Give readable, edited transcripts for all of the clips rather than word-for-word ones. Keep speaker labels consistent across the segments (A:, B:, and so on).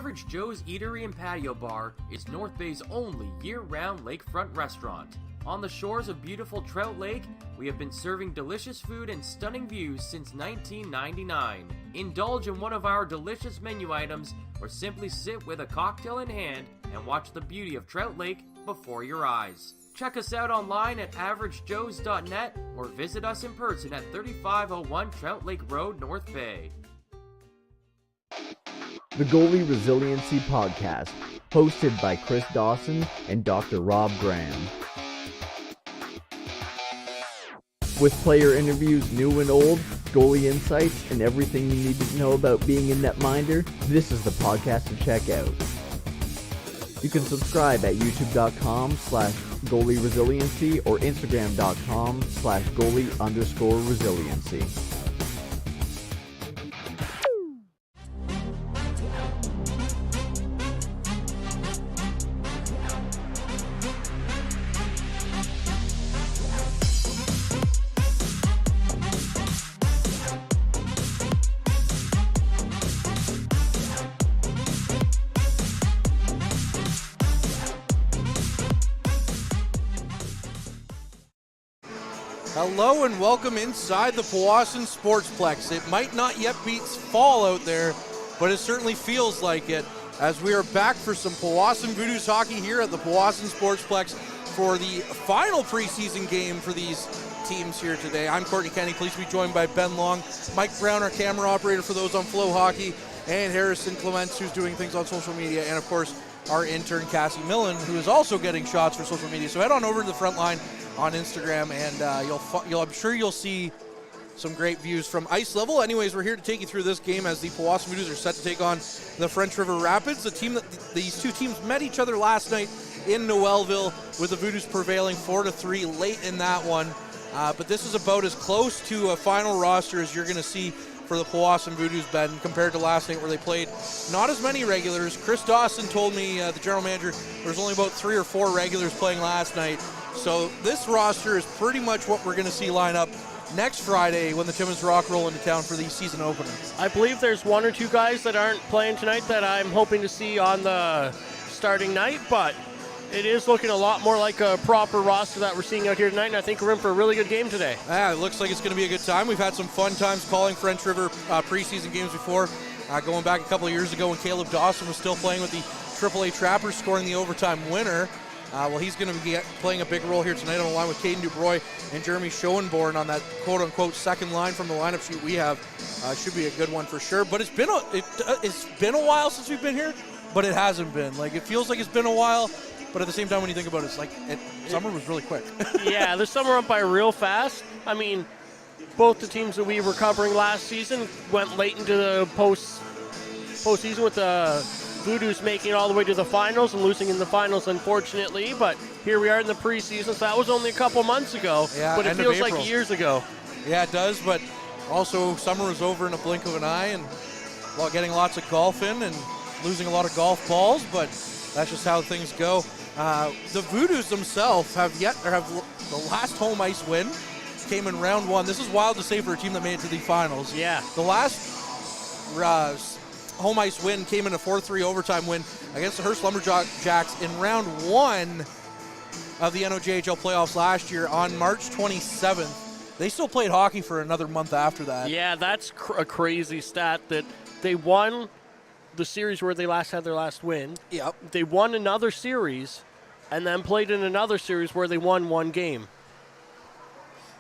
A: Average Joe's Eatery and Patio Bar is North Bay's only year-round lakefront restaurant. On the shores of beautiful Trout Lake, we have been serving delicious food and stunning views since 1999. Indulge in one of our delicious menu items or simply sit with a cocktail in hand and watch the beauty of Trout Lake before your eyes. Check us out online at averagejoes.net or visit us in person at 3501 Trout Lake Road, North Bay.
B: The Goalie Resiliency Podcast, hosted by Chris Dawson and Dr. Rob Graham. With player interviews new and old, goalie insights, and everything you need to know about being a netminder, this is the podcast to check out. You can subscribe at youtube.com/goalieresiliency or instagram.com/goalie_resiliency.
C: Hello and welcome inside the Powassan Sportsplex. It might not yet be fall out there, but it certainly feels like it as we are back for some Powassan Voodoos hockey here at the Powassan Sportsplex for the final preseason game for these teams here today. I'm Courtney Kenny, pleased to be joined by Ben Long, Mike Brown, our camera operator for those on Flow Hockey, and Harrison Clements, who's doing things on social media, and of course our intern Cassie Millen, who is also getting shots for social media. So head on over to the Frontline on Instagram, and I'm sure you'll see some great views from ice level. Anyways, we're here to take you through this game as the Powassan Voodoos are set to take on the French River Rapids. The team that these two teams met each other last night in Noelville, with the Voodoos prevailing 4-3 late in that one. But this is about as close to a final roster as you're going to see for the Powassan Voodoos, Ben, compared to last night where they played not as many regulars. Chris Dawson told me, the general manager, there was only about 3 or 4 regulars playing last night. So this roster is pretty much what we're going to see line up next Friday when the Timmins Rock roll into town for the season opener.
D: I believe there's 1 or 2 guys that aren't playing tonight that I'm hoping to see on the starting night, but it is looking a lot more like a proper roster that we're seeing out here tonight, and I think we're in for a really good game today.
C: Yeah, it looks like it's going to be a good time. We've had some fun times calling French River preseason games before, going back a couple of years ago when Caleb Dawson was still playing with the AAA Trappers, scoring the overtime winner. Well, he's going to be playing a big role here tonight on the line with Caden Dubroy and Jeremy Schoenborn on that quote-unquote second line from the lineup sheet we have. Should be a good one for sure. But it's been a while since we've been here, but it hasn't been. Like, it feels like it's been a while, but at the same time, when you think about it, it's like summer was really quick.
D: Yeah, the summer went by real fast. I mean, both the teams that we were covering last season went late into the postseason with the Voodoos making it all the way to the finals and losing in the finals, unfortunately. But here we are in the preseason, so that was only a couple months ago. Yeah, but it feels like years ago.
C: Yeah, it does, but also summer was over in a blink of an eye, and while getting lots of golf in and losing a lot of golf balls, but that's just how things go. The Voodoos themselves have the last home ice win came in round 1. This is wild to say for a team that made it to the finals.
D: Yeah.
C: The last home ice win came in a 4-3 overtime win against the Hearst Lumberjacks in round 1 of the NOJHL playoffs last year on March 27th. They still played hockey for another month after that.
D: Yeah, that's a crazy stat that they won the series where they had their last win.
C: Yep.
D: They won another series and then played in another series where they won 1 game.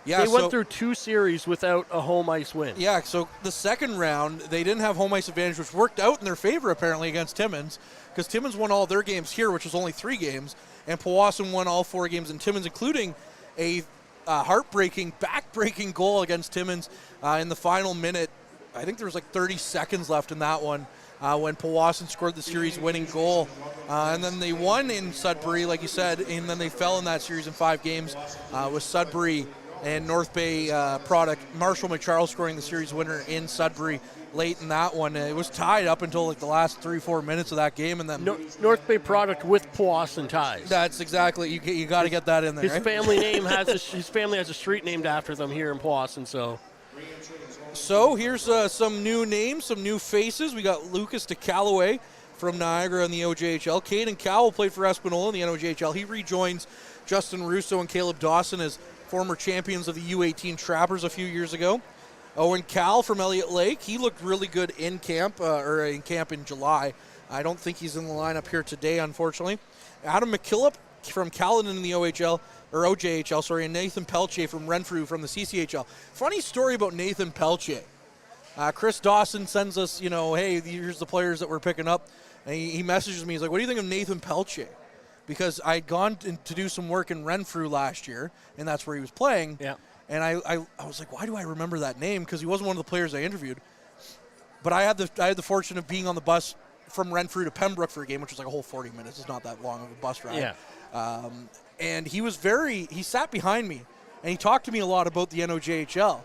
C: Yeah,
D: they went through 2 series without a home ice win.
C: Yeah, so the second round, they didn't have home ice advantage, which worked out in their favor, apparently, against Timmins, because Timmins won all their games here, which was only 3 games, and Powassan won all 4 games in Timmins, including a heartbreaking, back-breaking goal against Timmins in the final minute. I think there was like 30 seconds left in that one when Powassan scored the series-winning goal. And then they won in Sudbury, like you said, and then they fell in that series in 5 games with Sudbury and North Bay product Marshall McCharles scoring the series winner in Sudbury late in that one. It was tied up until like the last 3-4 minutes of that game, and then
D: North Bay product with Powassan ties.
C: That's exactly, you got to get that in there.
D: His
C: right?
D: family name his family has a street named after them here in Powassan. So
C: here's some new names, some new faces. We got Lucas DeCalloway from Niagara in the OJHL. Caden Cowell played for Espanola in the NOJHL. He rejoins Justin Russo and Caleb Dawson as former champions of the U18 Trappers a few years ago. Owen Cal from Elliott Lake. He looked really good in camp, in July. I don't think he's in the lineup here today, unfortunately. Adam McKillop from Caledon in the OJHL, and Nathan Pelche from Renfrew from the CCHL. Funny story about Nathan Pelche. Chris Dawson sends us, hey, here's the players that we're picking up. And he messages me. He's like, what do you think of Nathan Pelche? Because I'd gone to do some work in Renfrew last year, and that's where he was playing.
D: Yeah.
C: And I was like, why do I remember that name? Because he wasn't one of the players I interviewed. But I had the fortune of being on the bus from Renfrew to Pembroke for a game, which was like a whole 40 minutes. It's not that long of a bus ride.
D: Yeah.
C: And he sat behind me, and he talked to me a lot about the NOJHL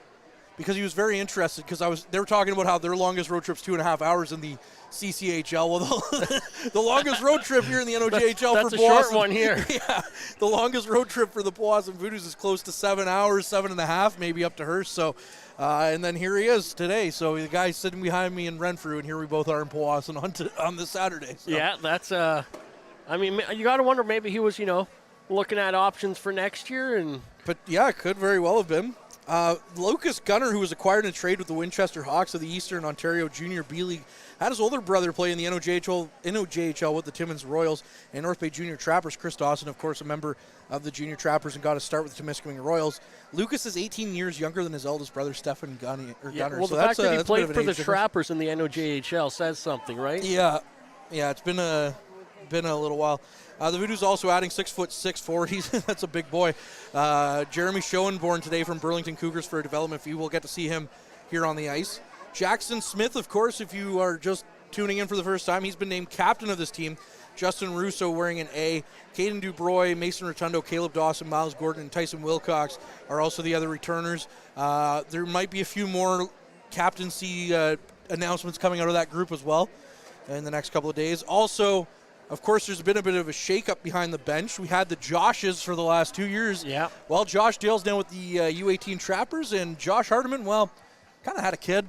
C: because he was very interested because they were talking about how their longest road trip's 2.5 hours in the CCHL. Well, the longest road trip here in the NOJHL
D: that's
C: for
D: a
C: Powassan,
D: short one here.
C: Yeah, the longest road trip for the Powassan Voodoos is close to 7 hours, 7.5, maybe up to her. So, and then here he is today. So the guy's sitting behind me in Renfrew, and here we both are in Powassan on this Saturday. So.
D: Yeah, that's you got to wonder maybe he was looking at options for next year
C: But yeah, it could very well have been. Lucas Gunner, who was acquired in a trade with the Winchester Hawks of the Eastern Ontario Junior B League, had his older brother play in the NOJHL with the Timmins Royals and North Bay Junior Trappers. Chris Dawson, of course, a member of the Junior Trappers and got a start with the Temiskaming Royals. Lucas is 18 years younger than his eldest brother, Stefan Gunner.
D: Well, the fact that he played for the Trappers in the NOJHL says something, right?
C: Yeah, it's been a little while. The Voodoos also adding 6'6" forward. That's a big boy. Jeremy Schoenborn today from Burlington Cougars for a development fee. We'll get to see him here on the ice. Jackson Smith, of course, if you are just tuning in for the first time, he's been named captain of this team. Justin Russo wearing an A. Caden Dubroy, Mason Rotundo, Caleb Dawson, Miles Gordon, and Tyson Wilcox are also the other returners. There might be a few more captaincy announcements coming out of that group as well in the next couple of days. Also, of course, there's been a bit of a shake-up behind the bench. We had the Joshes for the last 2 years.
D: Yeah.
C: Well, Josh Dale's down with the U18 Trappers, and Josh Hardiman, kind of had a kid.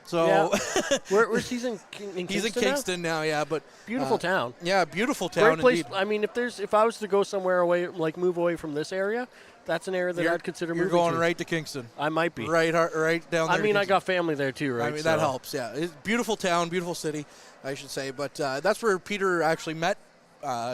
C: So
D: yeah. Where's he's in Kingston?
C: He's in Kingston now, yeah. But
D: beautiful town.
C: Yeah, beautiful town.
D: Great place.
C: Indeed.
D: I mean, if I was to go somewhere away, like move away from this area, that's an area that I'd consider moving to.
C: You're going right to Kingston.
D: I might be.
C: Right down there.
D: I mean, I got family there too, right?
C: I mean, that helps. Yeah, it's beautiful town, beautiful city, I should say. But that's where Peter actually met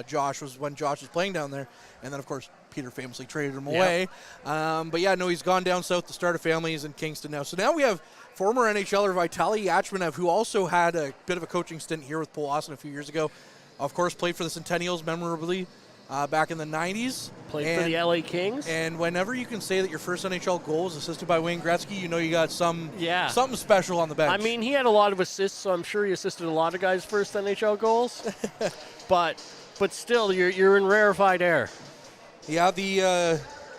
C: Josh. Was when Josh was playing down there, and then of course Peter famously traded him away. But yeah, no, he's gone down south to start a family. He's in Kingston now. So now we have former NHLer Vitaly Yachmanev, who also had a bit of a coaching stint here with Powassan a few years ago. Of course, played for the Centennials memorably back in the 90s.
D: Played for the LA Kings.
C: And whenever you can say that your first NHL goal was assisted by Wayne Gretzky, you know you got something special on the bench.
D: I mean, he had a lot of assists, so I'm sure he assisted a lot of guys' first NHL goals. but still, you're in rarefied air.
C: Yeah,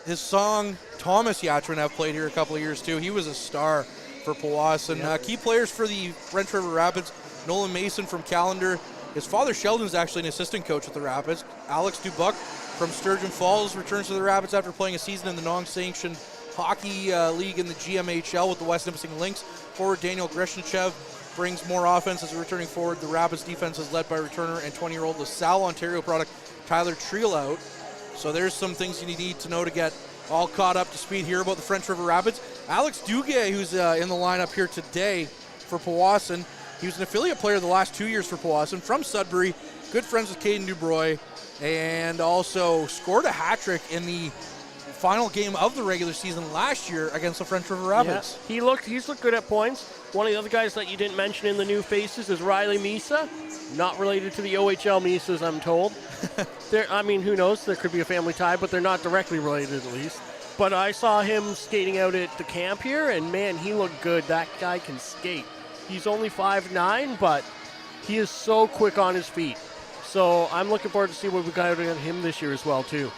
C: his song Thomas Yachmanev played here a couple of years too. He was a star for Powassan.
D: Yep.
C: Key players for the French River Rapids: Nolan Mason from Callender. His father Sheldon is actually an assistant coach with the Rapids. Alex Dubuc from Sturgeon Falls returns to the Rapids after playing a season in the non-sanctioned hockey league in the GMHL with the West Nipissing Lynx. Forward Daniel Grishnichev brings more offense as a returning forward. The Rapids defense is led by returner and 20-year-old LaSalle, Ontario product Tyler Treelout. So there's some things you need to know to get all caught up to speed here about the French River Rapids. Alex Duguay, who's in the lineup here today for Powassan. He was an affiliate player the last 2 years for Powassan from Sudbury. Good friends with Caden Dubroy, and also scored a hat trick in the final game of the regular season last year against the French River Rapids.
D: Yeah. He's looked good at points. One of the other guys that you didn't mention in the new faces is Riley Misa. Not related to the OHL Misas, I'm told. Who knows? There could be a family tie, but they're not directly related at least. But I saw him skating out at the camp here, and man, he looked good. That guy can skate. He's only 5'9", but he is so quick on his feet. So I'm looking forward to see what we got out of him this year as well, too.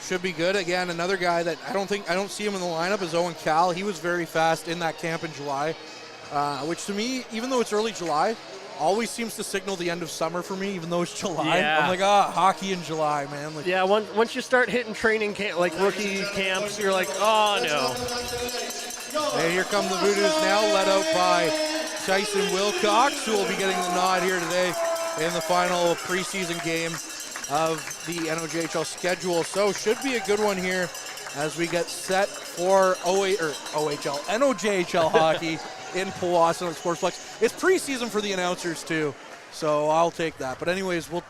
C: Should be good. Again, another guy that I don't see him in the lineup is Owen Cal. He was very fast in that camp in July, which to me, even though it's early July, always seems to signal the end of summer for me, even though it's July.
D: Yeah.
C: I'm like, hockey in July, man. Like,
D: yeah, once you start hitting training camp, like rookie camps, you're like, oh, no.
C: Hey, here come the Voodoos now, led out by Tyson Wilcox, who will be getting the nod here today in the final preseason game of the NOJHL schedule. So should be a good one here as we get set for NOJHL hockey in Powassan at Sportsplex. It's preseason for the announcers too, so I'll take that. But anyways, we'll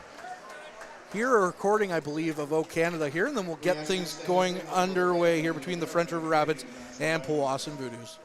C: hear a recording, I believe, of O Canada here, and then we'll get things going underway here between the French River Rapids and Powassan Voodoos.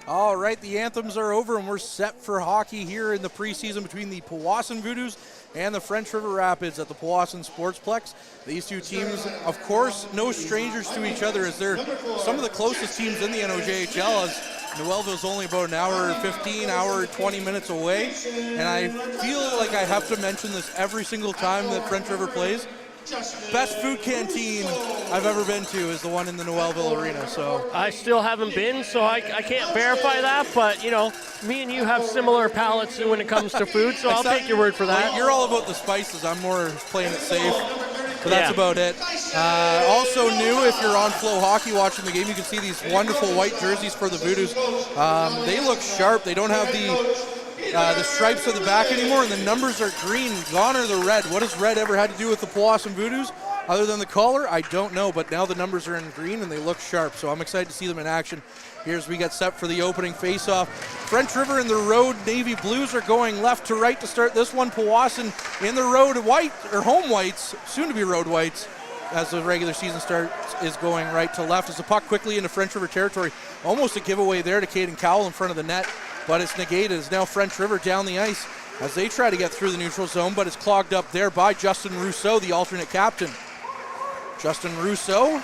C: All right, the anthems are over and we're set for hockey here in the preseason between the Powassan Voodoos and the French River Rapids at the Powassan Sportsplex. These two teams, of course, no strangers to each other as they're some of the closest teams in the NOJHL, as Noellville's only about an hour 15, hour 20 minutes away. And I feel like I have to mention this every single time that French River plays. Best food canteen I've ever been to is the one in the Noellville Arena. So
D: I still haven't been, so I can't verify that, but you know, me and you have similar palates when it comes to food, so I'll take your word for that.
C: Like, you're all about the spices. I'm more playing it safe. So that's about it. Also new, if you're on Flow Hockey watching the game, you can see these wonderful white jerseys for the Voodoos. They look sharp. They don't have the stripes at the back anymore, and the numbers are green. Gone are the red. What has red ever had to do with the Powassan Voodoos other than the color? I don't know, but now the numbers are in green and they look sharp, so I'm excited to see them in action here as we get set for the opening face-off. French River in the road Navy Blues are going left to right to start this one. Powassan in the road white, or home whites, soon to be road whites, as the regular season start is going right to left as the puck quickly into French River territory. Almost a giveaway there to Caden Cowell in front of the net, but it's negated. It's now French River down the ice as they try to get through the neutral zone, but it's clogged up there by Justin Rousseau, the alternate captain. Justin Rousseau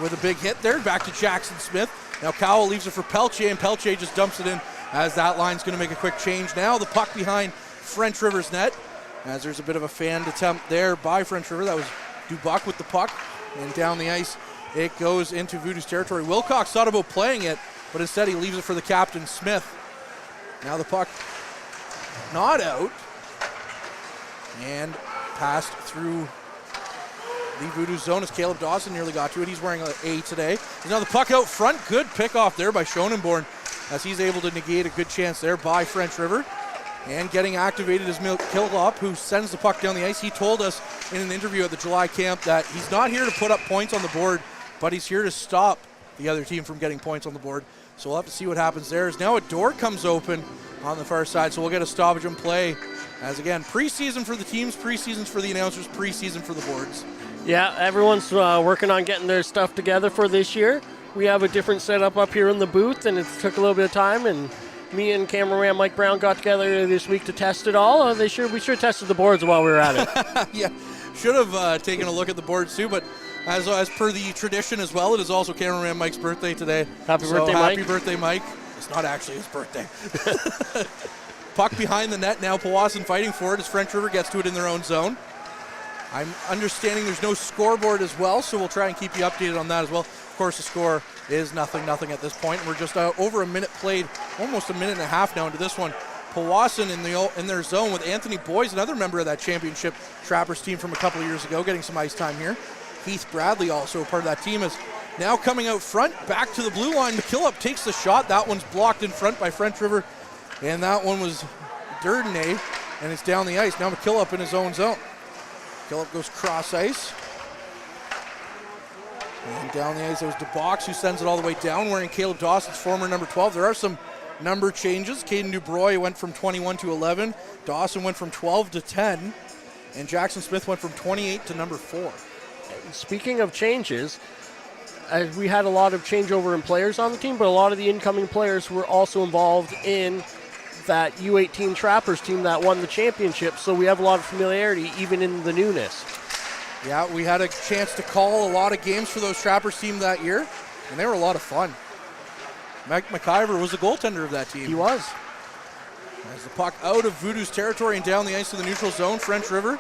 C: with a big hit there, back to Jackson Smith. Now Cowell leaves it for Pelche, and Pelche just dumps it in as that line's going to make a quick change. Now the puck behind French River's net, as there's a bit of a fanned attempt there by French River. That was Dubuc with the puck, and down the ice it goes into Voodoo's territory. Wilcox thought about playing it, but instead he leaves it for the captain, Smith. Now the puck not out, and passed through the Voodoo zone as Caleb Dawson nearly got to it. He's wearing an A today. Now the puck out front. Good pick off there by Schonenborn as he's able to negate a good chance there by French River. And getting activated is Kilgop, who sends the puck down the ice. He told us in an interview at the July camp that he's not here to put up points on the board, but he's here to stop the other team from getting points on the board. So we'll have to see what happens there. As now a door comes open on the far side, so we'll get a stoppage in play. As again, preseason for the teams, preseasons for the announcers, preseason for the boards.
D: Yeah, everyone's working on getting their stuff together for this year. We have a different setup up here in the booth, and it took a little bit of time, and me and cameraman Mike Brown got together this week to test it all. We should have tested the boards while we were at it.
C: Yeah, should have taken a look at the boards too, but as per the tradition as well, it is also cameraman Mike's birthday today.
D: Happy birthday, Mike.
C: Happy birthday, Mike. It's not actually his birthday. Puck behind the net now, Powassan fighting for it as French River gets to it in their own zone. I'm understanding there's no scoreboard as well, so we'll try and keep you updated on that as well. Of course, the score is 0-0 at this point. We're just over a minute played, almost a minute and a half now into this one. Powassan in their zone with Anthony Boyes, another member of that championship Trappers team from a couple of years ago, getting some ice time here. Heath Bradley, also a part of that team, is now coming out front, back to the blue line. McKillop takes the shot. That one's blocked in front by French River, and that one was Durdinay, and it's down the ice. Now McKillop in his own zone. McKillop goes cross ice. And down the ice, it was DeBox who sends it all the way down, wearing Caleb Dawson's former number 12. There are some number changes. Caden Dubroy went from 21 to 11. Dawson went from 12 to 10. And Jackson Smith went from 28 to number 4.
D: Speaking of changes, we had a lot of changeover in players on the team, but a lot of the incoming players were also involved in that U18 Trappers team that won the championship, so we have a lot of familiarity even in the newness.
C: Yeah, we had a chance to call a lot of games for those Trappers team that year, and they were a lot of fun. Mike McIver was the goaltender of that team.
D: He was.
C: As the puck out of Voodoos territory and down the ice to the neutral zone, French River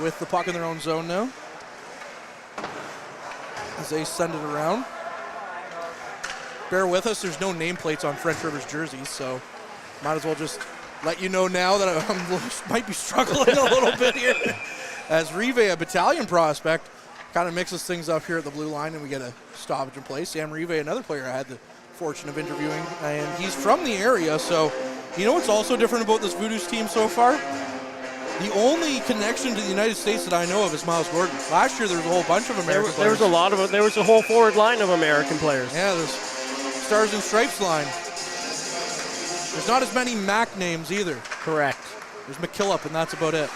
C: with the puck in their own zone now, as they send it around. Bear with us, there's no nameplates on French River's jerseys, so might as well just let you know now that I might be struggling a little bit here. As Rive, a battalion prospect, kind of mixes things up here at the blue line, and we get a stoppage in play. Sam Rive, another player I had the fortune of interviewing, and he's from the area, so you know what's also different about this Voodoos team so far? The only connection to the United States that I know of is Miles Gordon. Last year there was a whole bunch of American players.
D: There was a lot of it. There was a whole forward line of American players.
C: Yeah, there's Stars and Stripes line. There's not as many MAC names either.
D: Correct.
C: There's McKillop, and that's about it.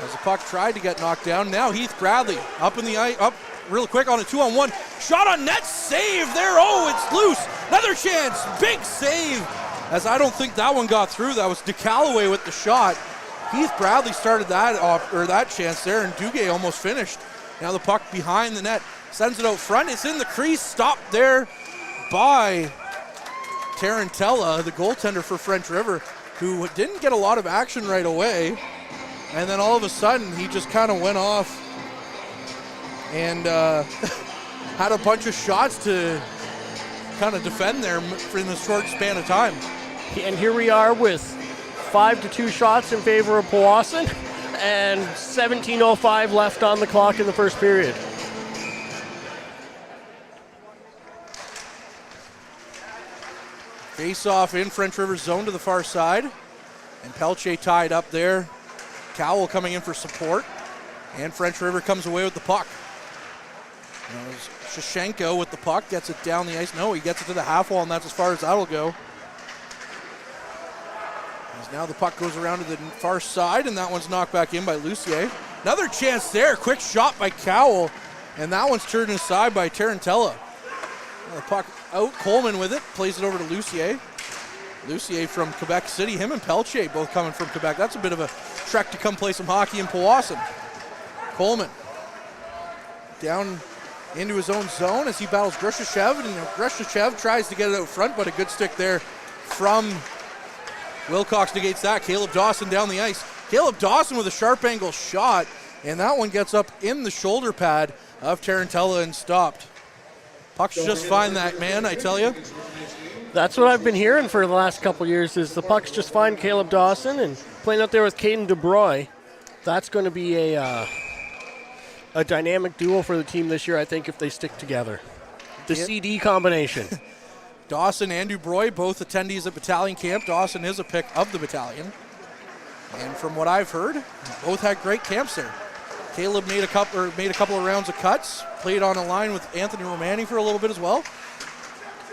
C: As the puck tried to get knocked down, now Heath Bradley up in the ice, up real quick on a 2-on-1. Shot on net, save there. Oh, it's loose. Another chance, big save. As I don't think that one got through. That was DeCalloway with the shot. Heath Bradley started that off, or that chance there, and Duguay almost finished. Now the puck behind the net, sends it out front. It's in the crease, stopped there by Tarantella, the goaltender for French River, who didn't get a lot of action right away. And then all of a sudden, he just kind of went off and had a bunch of shots to kind of defend there in a short span of time.
D: And here we are with 5-2 shots in favor of Powassan and 17:05 left on the clock in the first period.
C: Face-off in French River's zone to the far side. And Pelche tied up there. Cowell coming in for support. And French River comes away with the puck. Shashenko with the puck, gets it down the ice. No, he gets it to the half wall, and that's as far as that'll go. As now the puck goes around to the far side, and that one's knocked back in by Lucier. Another chance there, quick shot by Cowell, and that one's turned aside by Tarantella. And the puck out, Coleman with it, plays it over to Lucier. Lucier from Quebec City, him and Pelche both coming from Quebec. That's a bit of a trek to come play some hockey in Powassan. Coleman down into his own zone as he battles Grushachev, and Grushachev tries to get it out front, but a good stick there from Wilcox negates that. Caleb Dawson down the ice. Caleb Dawson with a sharp angle shot, and that one gets up in the shoulder pad of Tarantella and stopped. Puck's just fine, that man, I tell you.
D: That's what I've been hearing for the last couple years, is the puck's just fine, Caleb Dawson, and playing out there with Caden DeBroy. That's going to be a dynamic duo for the team this year, I think, if they stick together. The CD combination.
C: Dawson and Dubroy, both attendees at battalion camp. Dawson is a pick of the battalion. And from what I've heard, both had great camps there. Caleb made a couple of rounds of cuts, played on a line with Anthony Romani for a little bit as well.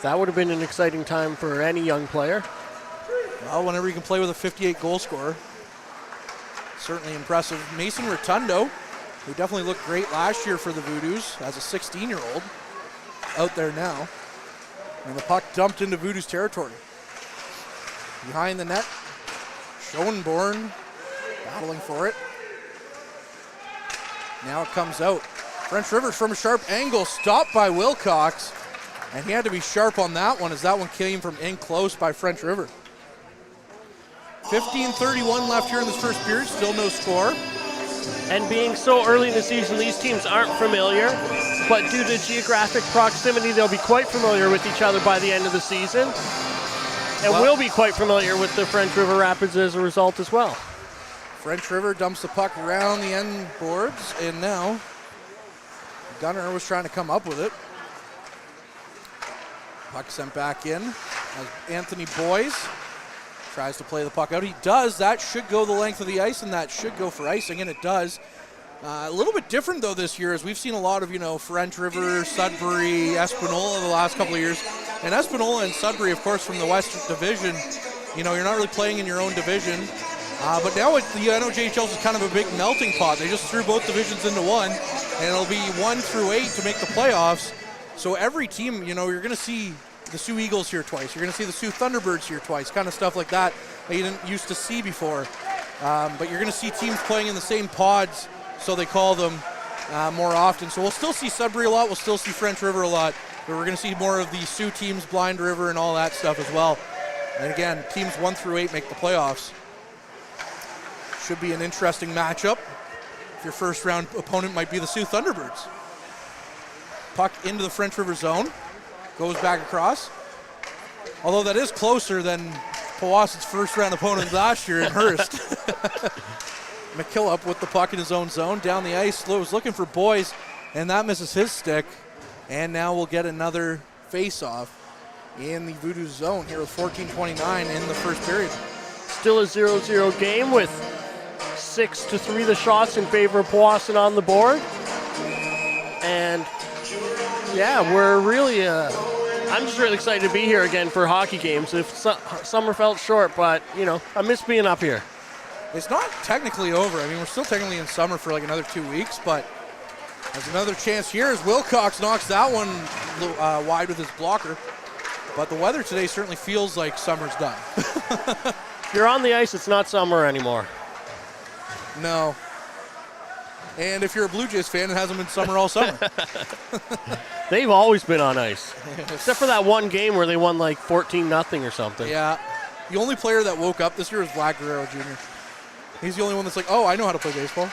D: That would have been an exciting time for any young player.
C: Well, whenever you can play with a 58 goal scorer, certainly impressive. Mason Rotundo, who definitely looked great last year for the Voodoos as a 16-year-old, out there now. And the puck dumped into Voodoos territory. Behind the net, Schoenborn battling for it. Now it comes out. French Rivers from a sharp angle, stopped by Wilcox. And he had to be sharp on that one as that one came from in close by French River. 15:31 left here in this first period, still no score.
D: And being so early in the season, these teams aren't familiar, but due to geographic proximity, they'll be quite familiar with each other by the end of the season. And will be quite familiar with the French River Rapids as a result as well.
C: French River dumps the puck around the end boards, and now Gunner was trying to come up with it. Puck sent back in as Anthony Boyes tries to play the puck out. He does. That should go the length of the ice, and that should go for icing, and it does. A little bit different, though, this year, as we've seen a lot of, French River, Sudbury, Espanola the last couple of years. And Espanola and Sudbury, of course, from the Western Division, you're not really playing in your own division. But now the NOJHL is kind of a big melting pot. They just threw both divisions into one, and it'll be 1 through 8 to make the playoffs. So every team, you're going to see the Sioux Eagles here twice. You're going to see the Sioux Thunderbirds here twice, kind of stuff like that you didn't used to see before. But you're going to see teams playing in the same pods, so they call them more often. So we'll still see Sudbury a lot. We'll still see French River a lot. But we're going to see more of the Sioux teams, Blind River, and all that stuff as well. And again, teams 1 through 8 make the playoffs. Should be an interesting matchup. If your first round opponent might be the Sioux Thunderbirds. Puck into the French River zone. Goes back across. Although that is closer than Powassan's first round opponent last year in Hearst. McKillop with the puck in his own zone. Down the ice, was looking for Boyes, and that misses his stick. And now we'll get another face-off in the Voodoos zone here with 14:29 in the first period.
D: Still a 0-0 game with 6-3 the shots in favor of Powassan on the board. And yeah, we're really, I'm just really excited to be here again for hockey games. If summer felt short, but I miss being up here.
C: It's not technically over. I mean, we're still technically in summer for like another 2 weeks, but there's another chance here as Wilcox knocks that one wide with his blocker. But the weather today certainly feels like summer's done.
D: If you're on the ice, it's not summer anymore.
C: No. And if you're a Blue Jays fan, it hasn't been summer all summer.
D: They've always been on ice. Except for that one game where they won like 14-0 or something.
C: Yeah. The only player that woke up this year is Vlad Guerrero Jr. He's the only one that's like, oh, I know how to play baseball.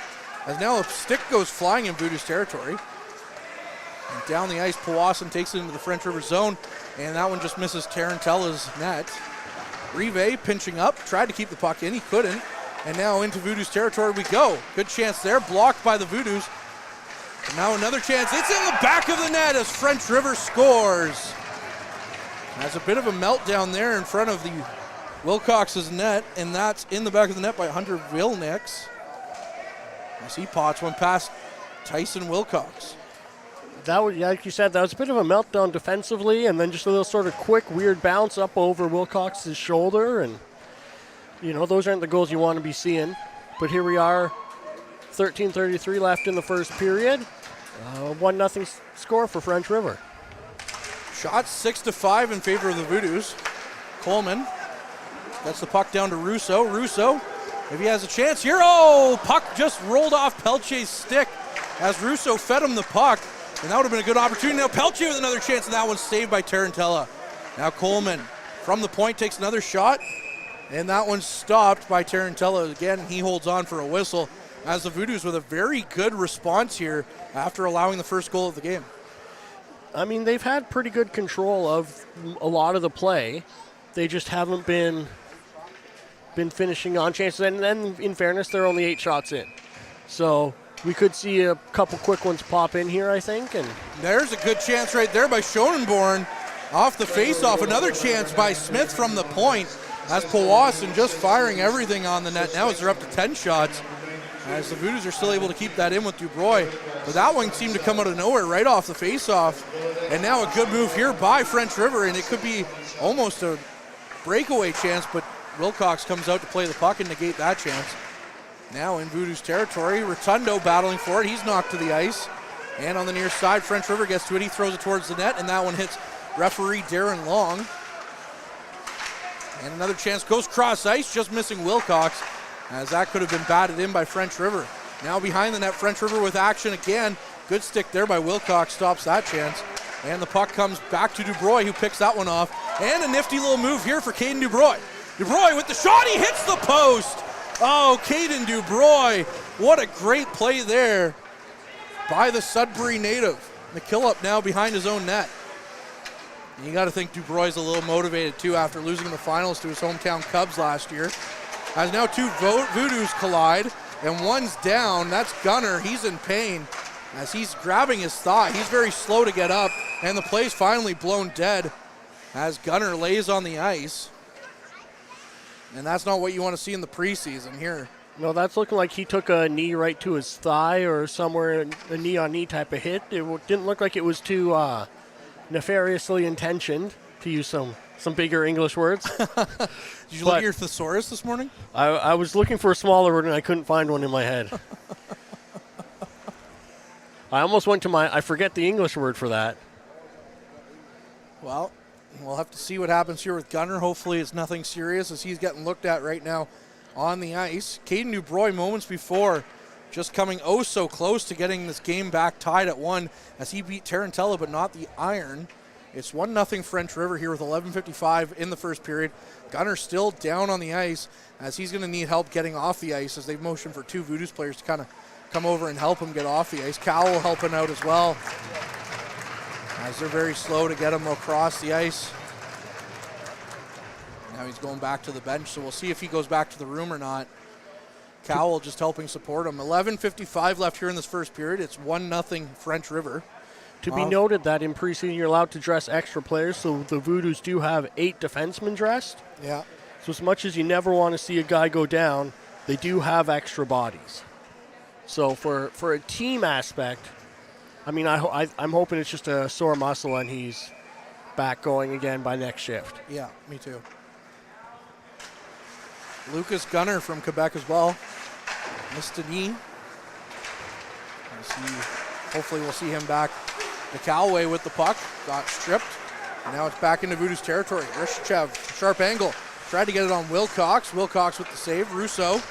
C: As now a stick goes flying in Voodoos territory. And down the ice, Powassan takes it into the French River zone, and that one just misses Tarantella's net. Rive pinching up, tried to keep the puck in, he couldn't. And now into Voodoos territory we go. Good chance there, blocked by the Voodoos. And now another chance, it's in the back of the net as French River scores. That's a bit of a meltdown there in front of the Wilcox's net, and that's in the back of the net by Hunter Vilnix. As he pots one past Tyson Wilcox.
D: That was, like you said, that was a bit of a meltdown defensively, and then just a little sort of quick, weird bounce up over Wilcox's shoulder, and those aren't the goals you want to be seeing. But here we are, 13:33 left in the first period. 1-0 score for French River.
C: Shots 6-5 in favor of the Voodoos. Coleman gets the puck down to Russo. Russo, if he has a chance here. Oh, puck just rolled off Pelche's stick as Russo fed him the puck. And that would have been a good opportunity. Now Pelche with another chance, and that one's saved by Tarantella. Now Coleman from the point takes another shot. And that one's stopped by Tarantella again, and he holds on for a whistle as the Voodoos with a very good response here after allowing the first goal of the game.
D: I mean, they've had pretty good control of a lot of the play. They just haven't been finishing on chances. And then, in fairness, they're only 8 shots in. So we could see a couple quick ones pop in here, I think. And
C: there's a good chance right there by Schonenborn. off the face-off. Another chance by Smith from the point. As Powassan just firing everything on the net now as they're up to 10 shots. As the Voodoos are still able to keep that in with Dubroy. But that one seemed to come out of nowhere right off the face-off. And now a good move here by French River, and it could be almost a breakaway chance, but Wilcox comes out to play the puck and negate that chance. Now in Voodoos territory, Rotundo battling for it. He's knocked to the ice. And on the near side, French River gets to it. He throws it towards the net, and that one hits referee Darren Long. And another chance goes cross ice, just missing Wilcox, as that could have been batted in by French River. Now behind the net, French River with action again. Good stick there by Wilcox, stops that chance. And the puck comes back to Dubroy, who picks that one off. And a nifty little move here for Caden Dubroy. Dubroy with the shot, he hits the post. Oh, Caden Dubroy, what a great play there by the Sudbury native. McKillop now behind his own net. And you got to think Dubroy's a little motivated too after losing the finals to his hometown Cubs last year. As now two Voodoos collide, and one's down. That's Gunner. He's in pain as he's grabbing his thigh. He's very slow to get up, and the play's finally blown dead as Gunner lays on the ice. And that's not what you want to see in the preseason here.
D: No, that's looking like he took a knee right to his thigh or somewhere, a knee-on-knee type of hit. It didn't look like it was too nefariously intentioned, to use some bigger English words.
C: Did you look at your thesaurus this morning?
D: I was looking for a smaller word and I couldn't find one in my head. I almost went to I forget the English word for that.
C: Well, we'll have to see what happens here with Gunner. Hopefully it's nothing serious as he's getting looked at right now on the ice. Caden Dubroy moments before just coming oh so close to getting this game back tied at 1 as he beat Tarantella but not the Iron. It's 1-0 French River here with 11:55 in the first period. Gunner still down on the ice as he's going to need help getting off the ice as they've motioned for two Voodoos players to kind of come over and help him get off the ice. Cowell helping out as well as they're very slow to get him across the ice. Now he's going back to the bench, so we'll see if he goes back to the room or not. Cowell just helping support him. 11:55 left here in this first period. It's 1-0 French River.
D: To be noted that in preseason you're allowed to dress extra players, so the Voodoos do have 8 defensemen dressed.
C: Yeah.
D: So as much as you never want to see a guy go down, they do have extra bodies. So for a team aspect, I mean, I'm hoping it's just a sore muscle and he's back going again by next shift.
C: Yeah, me too. Lucas Gunner from Quebec as well. Missed a knee. Hopefully we'll see him back. The Callaway with the puck, got stripped. And now it's back into Voodoos territory. Rishchev, sharp angle. Tried to get it on Wilcox. Wilcox with the save. Russo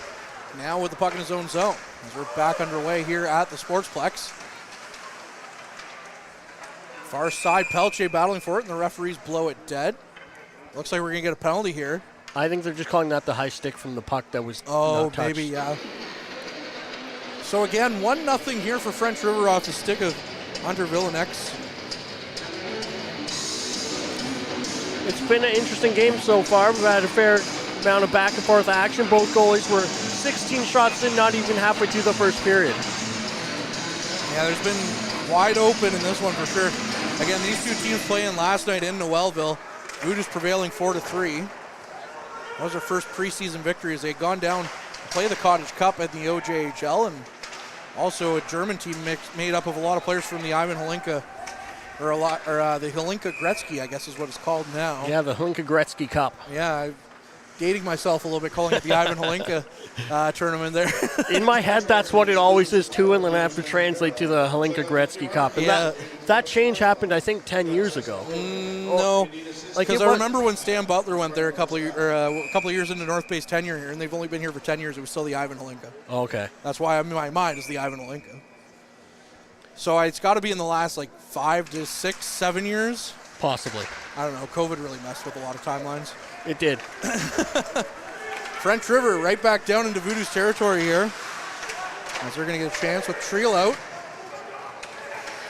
C: now with the puck in his own zone. As we're back underway here at the Sportsplex. Far side, Pelche battling for it, and the referees blow it dead. Looks like we're going to get a penalty here.
D: I think they're just calling that the high stick from the puck that was not touched.
C: Maybe, yeah. So again, 1-0 here for French River off the stick of Hunter Villanex.
D: It's been an interesting game so far. We've had a fair amount of back and forth action. Both goalies were 16 shots in, not even halfway through the first period.
C: Yeah, there's been wide open in this one for sure. Again, these two teams playing last night in Noelville. Voodoos prevailing 4-3. That was their first preseason victory as they'd gone down to play the Cottage Cup at the OJHL, and also a German team made up of a lot of players from the Ivan Holinka, the Holinka Gretzky, I guess is what it's called now.
D: Yeah, the Holinka Gretzky Cup.
C: Yeah, I'm dating myself a little bit calling it the Ivan Holinka tournament there.
D: In my head, that's what it always is too, and then I have to translate to the Holinka Gretzky Cup. And
C: yeah.
D: That change happened, I think, 10 years ago.
C: No, because I remember when Stan Butler went there a couple of years into North Bay's tenure here, and they've only been here for 10 years. It was still the Ivan Holinka.
D: Oh, okay.
C: That's why in my mind is the Ivan Holinka. So it's got to be in the last 5 to 6, 7 years.
D: Possibly.
C: I don't know. COVID really messed with a lot of timelines.
D: It did.
C: French River right back down into Voodoos territory here, as they're going to get a chance with Triel out.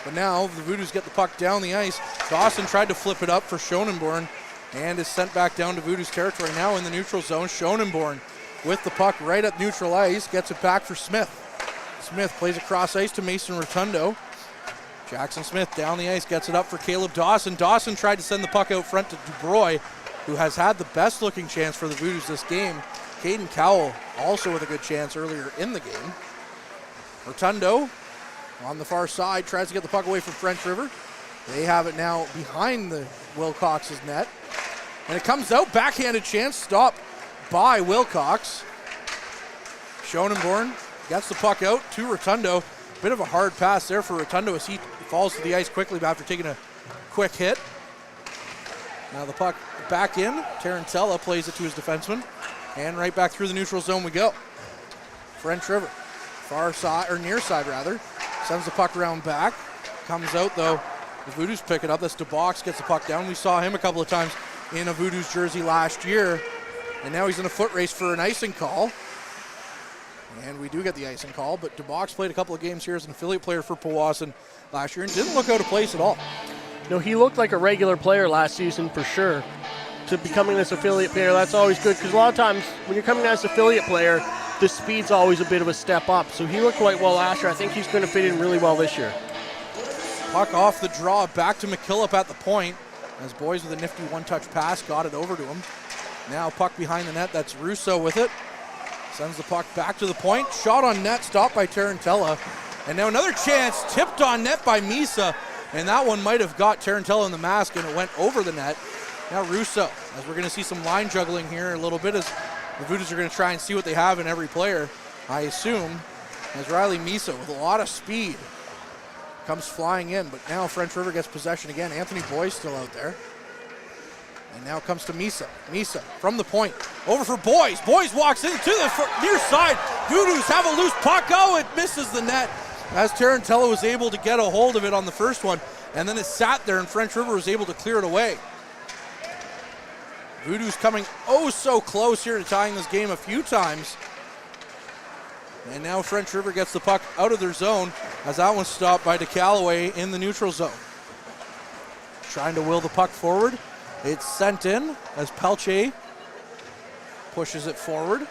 C: But now the Voodoos get the puck down the ice. Dawson tried to flip it up for Schonenborn and is sent back down to Voodoos territory. Now in the neutral zone, Schonenborn with the puck right at neutral ice, gets it back for Smith. Smith plays across ice to Mason Rotundo. Jackson Smith down the ice, gets it up for Caleb Dawson. Dawson tried to send the puck out front to Dubroy, who has had the best looking chance for the Voodoos this game. Caden Cowell also with a good chance earlier in the game. Rotundo on the far side tries to get the puck away from French River. They have it now behind the Wilcox's net. And it comes out, backhanded chance, stopped by Wilcox. Schonenborn gets the puck out to Rotundo. Bit of a hard pass there for Rotundo as he falls to the ice quickly after taking a quick hit. Now the puck back in. Tarantella plays it to his defenseman. And right back through the neutral zone we go. French River, far side, or near side rather, sends the puck around back. Comes out though. The Voodoos pick it up. That's DeBox, gets the puck down. We saw him a couple of times in a Voodoos jersey last year. And now he's in a foot race for an icing call. And we do get the icing call, but DeBox played a couple of games here as an affiliate player for Powassan last year and didn't look out of place at all.
D: No, he looked like a regular player last season for sure. To becoming this affiliate player, that's always good because a lot of times when you're coming as an affiliate player, the speed's always a bit of a step up. So he looked quite well last year. I think he's going to fit in really well this year.
C: Puck off the draw, back to McKillop at the point. As Boys with a nifty one-touch pass got it over to him. Now puck behind the net, that's Russo with it. Sends the puck back to the point. Shot on net, stopped by Tarantella. And now another chance, tipped on net by Misa. And that one might have got Tarantella in the mask and it went over the net. Now Russo, as we're going to see some line juggling here a little bit as the Voodoos are going to try and see what they have in every player, I assume. As Riley Misa with a lot of speed comes flying in. But now French River gets possession again. Anthony Boy's still out there. And now it comes to Misa. Misa from the point. Over for Boys. Boys walks into the near side. Voodoos have a loose puck. Oh, it misses the net. As Tarantella was able to get a hold of it on the first one. And then it sat there and French River was able to clear it away. Voodoos coming oh so close here to tying this game a few times. And now French River gets the puck out of their zone as that one's stopped by DeCallaway in the neutral zone. Trying to will the puck forward. It's sent in as Pelche pushes it forward.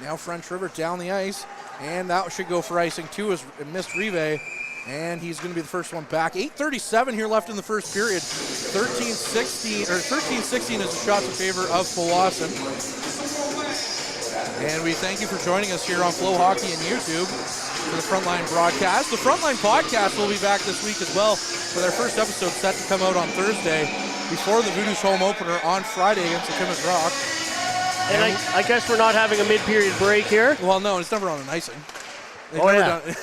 C: Now French River down the ice, and that should go for icing too as it missed Rive, and he's going to be the first one back. 8:37 here left in the first period. 13-16 is the shots in favor of Powassan. And we thank you for joining us here on Flow Hockey and YouTube for the Frontline broadcast. The Frontline podcast will be back this week as well with our first episode set to come out on Thursday before the Voodoos home opener on Friday against the Plymouth Rock.
D: And I guess we're not having a mid-period break here.
C: Well, no, it's never on an icing.
D: They've never done it.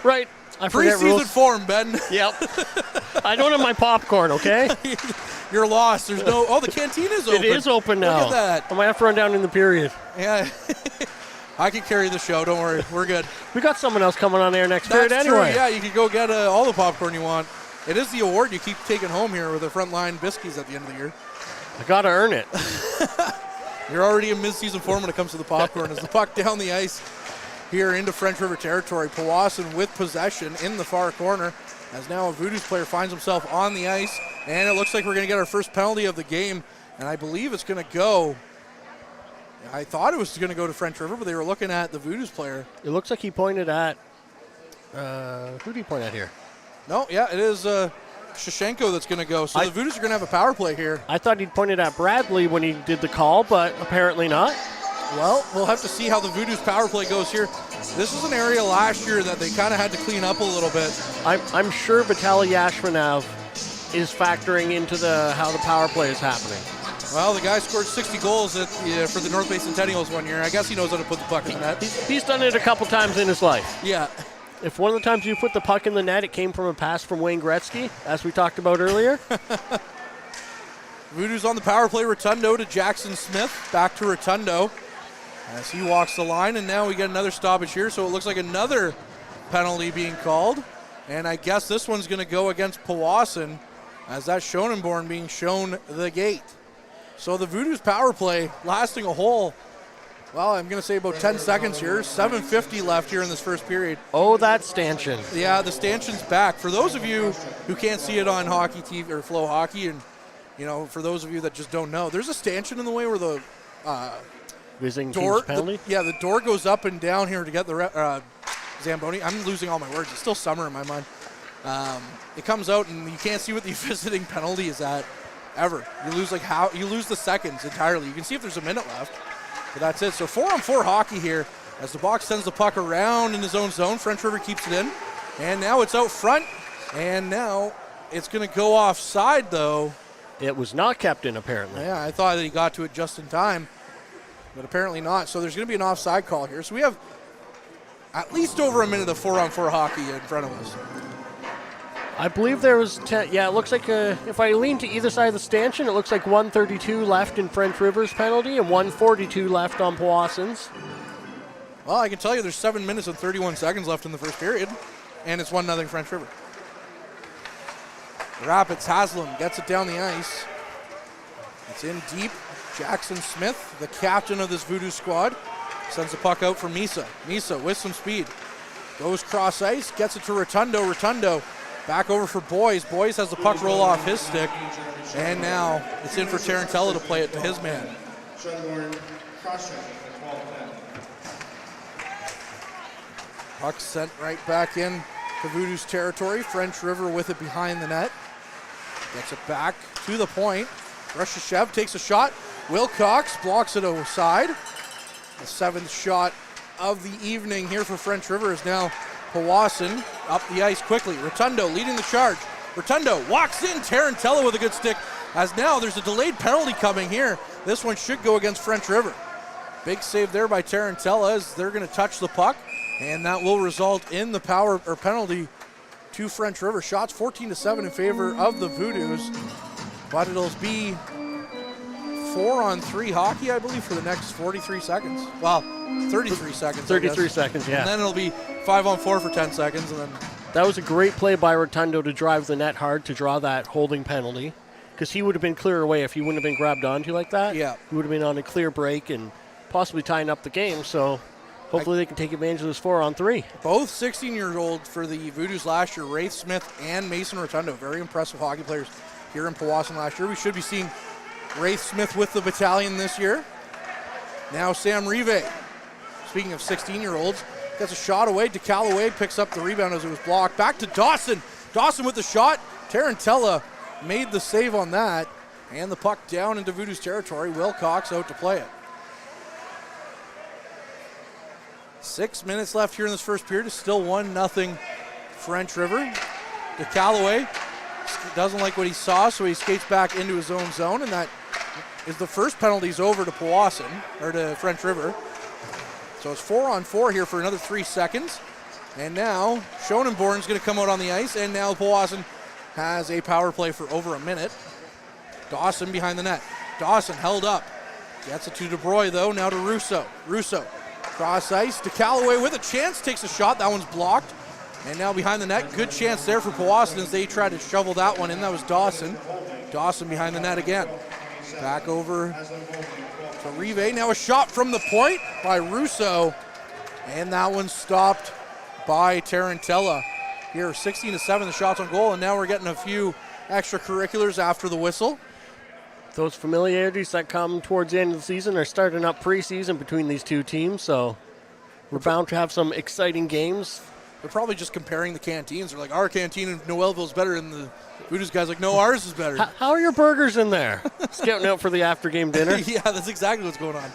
D: Right. I forget
C: Pre-season
D: rules.
C: form, Ben.
D: Yep. I don't have my popcorn, okay?
C: You're lost. There's no... Oh, the canteen is open.
D: It is open now.
C: Look at that.
D: I might have to run down in the period.
C: Yeah. I can carry the show. Don't worry. We're good.
D: We got someone else coming on there next period anyway.
C: True. Yeah, you could go get all the popcorn you want. It is the award you keep taking home here with the Frontline Biscuits at the end of the year.
D: I got to earn it.
C: You're already in mid-season form when it comes to the popcorn. As the puck down the ice here into French River territory. Powassan with possession in the far corner as now a Voodoos player finds himself on the ice. And it looks like we're going to get our first penalty of the game. And I believe it's going to go... I thought it was going to go to French River, but they were looking at the Voodoos player.
D: It looks like he pointed at... who did he point at here?
C: No, yeah, it is Shashenko that's going to go. So the Voodoos are going to have a power play here.
D: I thought he'd pointed at Bradley when he did the call, but apparently not.
C: Well, we'll have to see how the Voodoos power play goes here. This was an area last year that they kind of had to clean up a little bit.
D: I'm sure Vitaly Yashmanov is factoring into how the power play is happening.
C: Well, the guy scored 60 goals for the North Bay Centennials one year. I guess he knows how to put the puck in the net.
D: He's done it a couple times in his life.
C: Yeah.
D: If one of the times you put the puck in the net, it came from a pass from Wayne Gretzky, as we talked about earlier.
C: Voodoos on the power play. Rotundo to Jackson Smith. Back to Rotundo as he walks the line. And now we get another stoppage here. So it looks like another penalty being called. And I guess this one's going to go against Powassan as that's Schonenborn being shown the gate. So the Voodoos power play lasting a whole, well, I'm going to say about 10 seconds here. 7:50 left here in this first period.
D: Oh, that stanchion.
C: Yeah, the stanchion's back. For those of you who can't see it on Hockey TV or Flow Hockey, and for those of you that just don't know, there's a stanchion in the way where the
D: visiting
C: door,
D: team's penalty?
C: the door goes up and down here to get the Zamboni. I'm losing all my words. It's still summer in my mind. It comes out, and you can't see what the visiting penalty is at ever. You lose the seconds entirely. You can see if there's a minute left, but that's it. So 4-on-4 hockey here as the box sends the puck around in his own zone. French River keeps it in, and now it's out front, and now it's going to go offside, though.
D: It was not kept in, apparently.
C: Yeah, I thought that he got to it just in time, but apparently not. So there's going to be an offside call here. So we have at least over a minute of 4-on-4 hockey in front of us.
D: I believe there was 10. Yeah, it looks like if I lean to either side of the stanchion, it looks like 132 left in French River's penalty and 142 left on Powassan's.
C: Well, I can tell you there's 7 minutes and 31 seconds left in the first period, and it's 1-0 French River. Rapids Haslam gets it down the ice. It's in deep. Jackson Smith, the captain of this Voodoo squad, sends the puck out for Misa. Misa with some speed. Goes cross ice, gets it to Rotundo. Rotundo back over for Boys. Boys has the puck roll off his stick. And now it's in for Tarantella to play it to his man. Puck sent right back in to Voodoo's territory. French River with it behind the net. Gets it back to the point. Rushashev takes a shot. Wilcox blocks it aside. The 7th shot of the evening here for French River is now Powassan up the ice quickly. Rotundo leading the charge. Rotundo walks in. Tarantella with a good stick. As now there's a delayed penalty coming here. This one should go against French River. Big save there by Tarantella as they're going to touch the puck, and that will result in the penalty to French River. Shots 14-7 in favor of the Voodoos, but it'll be 4-on-3 hockey, I believe, for the next 43 seconds. Well, 33 seconds.
D: 33 seconds, yeah.
C: And then it'll be 5-on-4 for 10 seconds, and then
D: that was a great play by Rotundo to drive the net hard to draw that holding penalty, because he would have been clear away if he wouldn't have been grabbed onto like that.
C: Yeah,
D: he would have been on a clear break and possibly tying up the game. So hopefully they can take advantage of this 4-on-3.
C: Both 16-year-olds for the Voodoos last year, Wraith Smith and Mason Rotundo, very impressive hockey players here in Powassan last year. We should be seeing Wraith Smith with the battalion this year. Now Sam Rive, speaking of 16-year-olds, gets a shot away. DeCallaway picks up the rebound as it was blocked. Back to Dawson. Dawson with the shot. Tarantella made the save on that. And the puck down into Voodoo's territory. Wilcox out to play it. 6 minutes left here in this first period. It's still 1-0 French River. DeCallaway doesn't like what he saw, so he skates back into his own zone, and that is the first penalties over to Powassan, or to French River. So it's 4-on-4 here for another 3 seconds. And now Schonenborn's going to come out on the ice, and now Powassan has a power play for over a minute. Dawson behind the net. Dawson held up. Gets it to DeBroy, though. Now to Russo. Russo cross ice. DeCallaway with a chance. Takes a shot. That one's blocked. And now behind the net. Good chance there for Powassan as they try to shovel that one in. That was Dawson. Dawson behind the net again. Back over to Rive. Now a shot from the point by Russo. And that one's stopped by Tarantella. Here, 16-7 the shots on goal. And now we're getting a few extracurriculars after the whistle.
D: Those familiarities that come towards the end of the season are starting up preseason between these two teams, so we're bound to have some exciting games.
C: They're probably just comparing the canteens. They're like, our canteen in Noelville's better, and the Voodoos guys like, no, ours is better.
D: How are your burgers in there? Scouting out for the after-game dinner?
C: Yeah, that's exactly what's going on.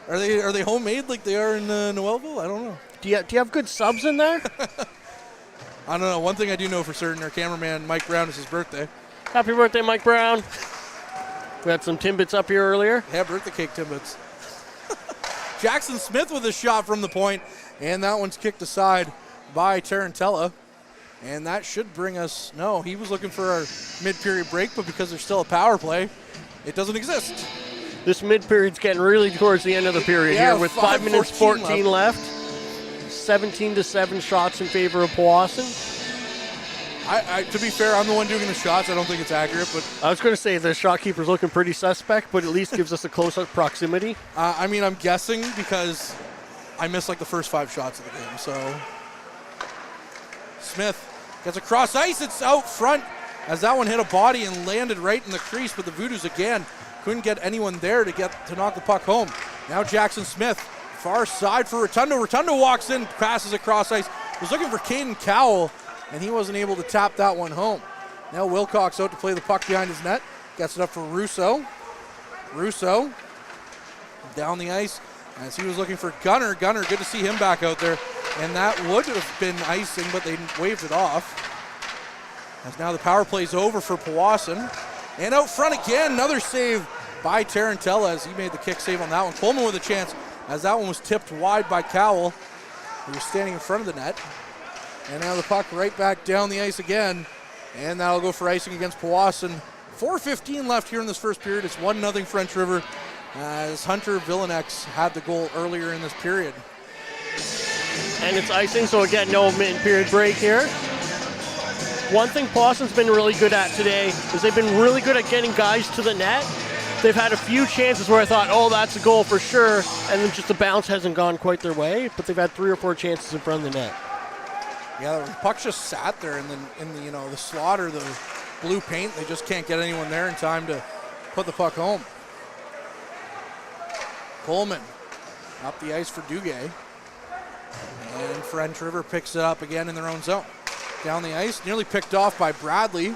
C: Are they homemade like they are in Noelville? I don't know.
D: Do you have good subs in there?
C: I don't know. One thing I do know for certain, our cameraman, Mike Brown, is his birthday.
D: Happy birthday, Mike Brown. We had some Timbits up here earlier.
C: Yeah, birthday cake Timbits. Jackson Smith with a shot from the point, and that one's kicked aside by Tarantella. And that should bring us, no, he was looking for our mid-period break, but because there's still a power play, it doesn't exist.
D: This mid-period's getting really towards the end of the period here with 5 minutes 14 left. 17-7 shots in favor of Powassan.
C: To be fair, I'm the one doing the shots. I don't think it's accurate, but
D: I was going to say the shot keeper's looking pretty suspect, but at least gives us a close-up proximity.
C: I mean, I'm guessing because I missed like the first 5 shots of the game. So Smith gets across ice. It's out front as that one hit a body and landed right in the crease. But the Voodoos again couldn't get anyone there to knock the puck home. Now Jackson Smith, far side for Rotundo. Rotundo walks in, passes across ice. Was looking for Caden Cowell. and he wasn't able to tap that one home. Now Wilcox out to play the puck behind his net. Gets it up for Russo. Russo down the ice as he was looking for Gunner. Gunner, good to see him back out there. And that would have been icing, but they waved it off. As now the power play's over for Powassan. And out front again, another save by Tarantella as he made the kick save on that one. Coleman with a chance as that one was tipped wide by Cowell, who was standing in front of the net. And now the puck right back down the ice again. And that'll go for icing against Powassan. 4:15 left here in this first period. It's 1-0 French River as Hunter Villanex had the goal earlier in this period.
D: And it's icing, so again, no mid-period break here. One thing Powassan's been really good at today is they've been really good at getting guys to the net. They've had a few chances where I thought, oh, that's a goal for sure, and then just the bounce hasn't gone quite their way, but they've had 3 or 4 chances in front of the net.
C: Yeah, the puck just sat there in the the slot or the blue paint. They just can't get anyone there in time to put the puck home. Coleman up the ice for Duguay. And French River picks it up again in their own zone. Down the ice, nearly picked off by Bradley.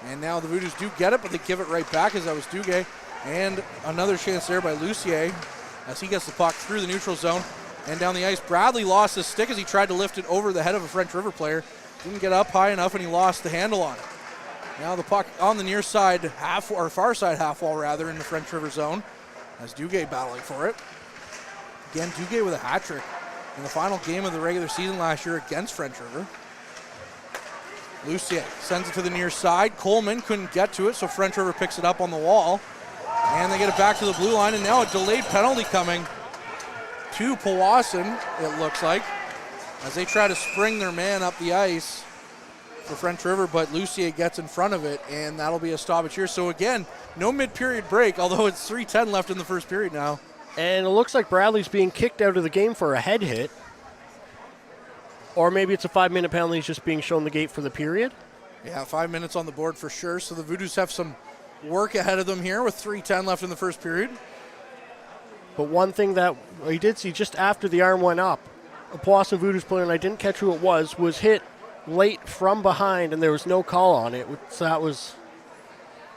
C: And now the Voodoos do get it, but they give it right back as that was Duguay. And another chance there by Lucier as he gets the puck through the neutral zone. And down the ice, Bradley lost his stick as he tried to lift it over the head of a French River player. Didn't get up high enough and he lost the handle on it. Now the puck on the near side, far side half wall rather, in the French River zone as Duguay battling for it. Again, Duguay with a hat trick in the final game of the regular season last year against French River. Lucier sends it to the near side. Coleman couldn't get to it, so French River picks it up on the wall. And they get it back to the blue line, and now a delayed penalty coming to Powassan, it looks like, as they try to spring their man up the ice for French River, but Lucier gets in front of it, and that'll be a stoppage here. So again, no mid-period break, although it's 3:10 left in the first period now.
D: And it looks like Bradley's being kicked out of the game for a head hit. Or maybe it's a 5-minute penalty, he's just being shown the gate for the period.
C: Yeah, 5 minutes on the board for sure. So the Voodoos have some work ahead of them here with 3:10 left in the first period.
D: But one thing that we did see just after the arm went up, a Powassan Voodoos player, and I didn't catch who it was hit late from behind, and there was no call on it. So that was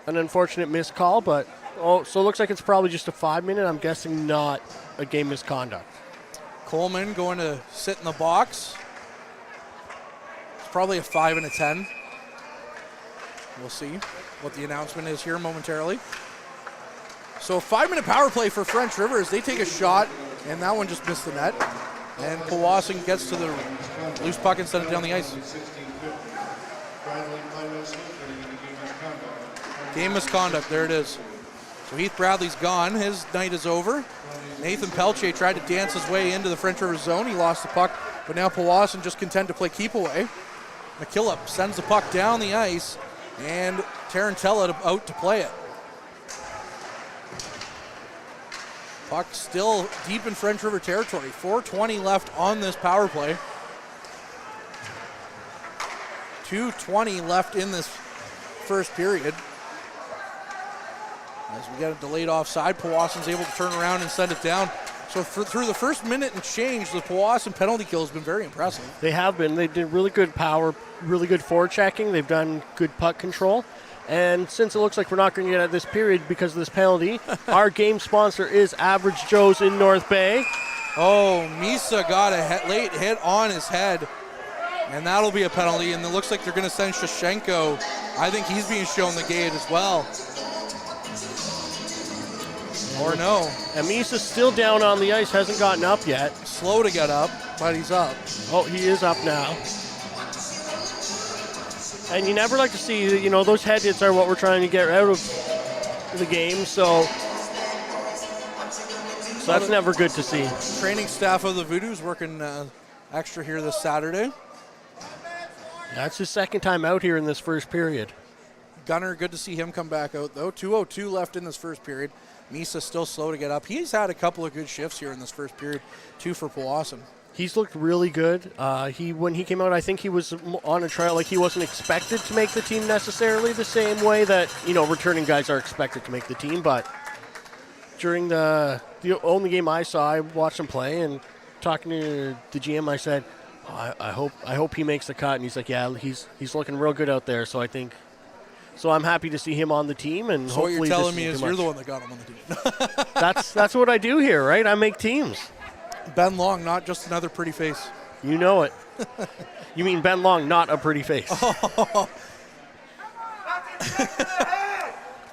D: an unfortunate missed call, but so it looks like it's probably just a 5-minute. I'm guessing not a game misconduct.
C: Coleman going to sit in the box. It's probably a 5 and a 10. We'll see what the announcement is here momentarily. So 5-minute power play for French River as they take a shot, and that one just missed the net. And Powassan gets to the loose puck and sends it down the ice. Game misconduct, there it is. So Heath Bradley's gone, his night is over. Nathan Pelche tried to dance his way into the French River zone, he lost the puck, but now Powassan just content to play keep away. McKillop sends the puck down the ice, and Tarantella out to play it. Puck still deep in French River territory. 4:20 left on this power play. 2:20 left in this first period. As we get a delayed offside, Powassan's able to turn around and send it down. So through the first minute and change, the Powassan penalty kill has been very impressive.
D: They have been. They did really good power, really good forechecking. They've done good puck control. And since it looks like we're not going to get at this period because of this penalty, our game sponsor is Average Joe's in North Bay.
C: Oh, Misa got a late hit on his head, and that'll be a penalty. And it looks like they're going to send Shashenko. I think he's being shown the gate as well. Or no.
D: And Misa's still down on the ice, hasn't gotten up yet.
C: Slow to get up, but he's up.
D: Oh, he is up now. And you never like to see, those head hits are what we're trying to get out of the game, so that's never good to see.
C: Training staff of the Voodoos working extra here this Saturday.
D: That's his second time out here in this first period.
C: Gunner, good to see him come back out, though. 2:02 left in this first period. Misa still slow to get up. He's had a couple of good shifts here in this first period, 2 for Powassan.
D: He's looked really good. When he came out, I think he was on a trial. Like, he wasn't expected to make the team necessarily the same way that, returning guys are expected to make the team. But during the only game I saw, I watched him play, and talking to the GM, I said, I hope he makes the cut. And he's like, yeah, he's looking real good out there. So I'm happy to see him on the team. And
C: So
D: hopefully
C: what you're telling me
D: this
C: is
D: isn't
C: you're
D: too
C: the
D: much.
C: one that got him on the team.
D: That's what I do here, right? I make teams.
C: Ben Long, not just another pretty face.
D: You know it. You mean Ben Long, not a pretty face.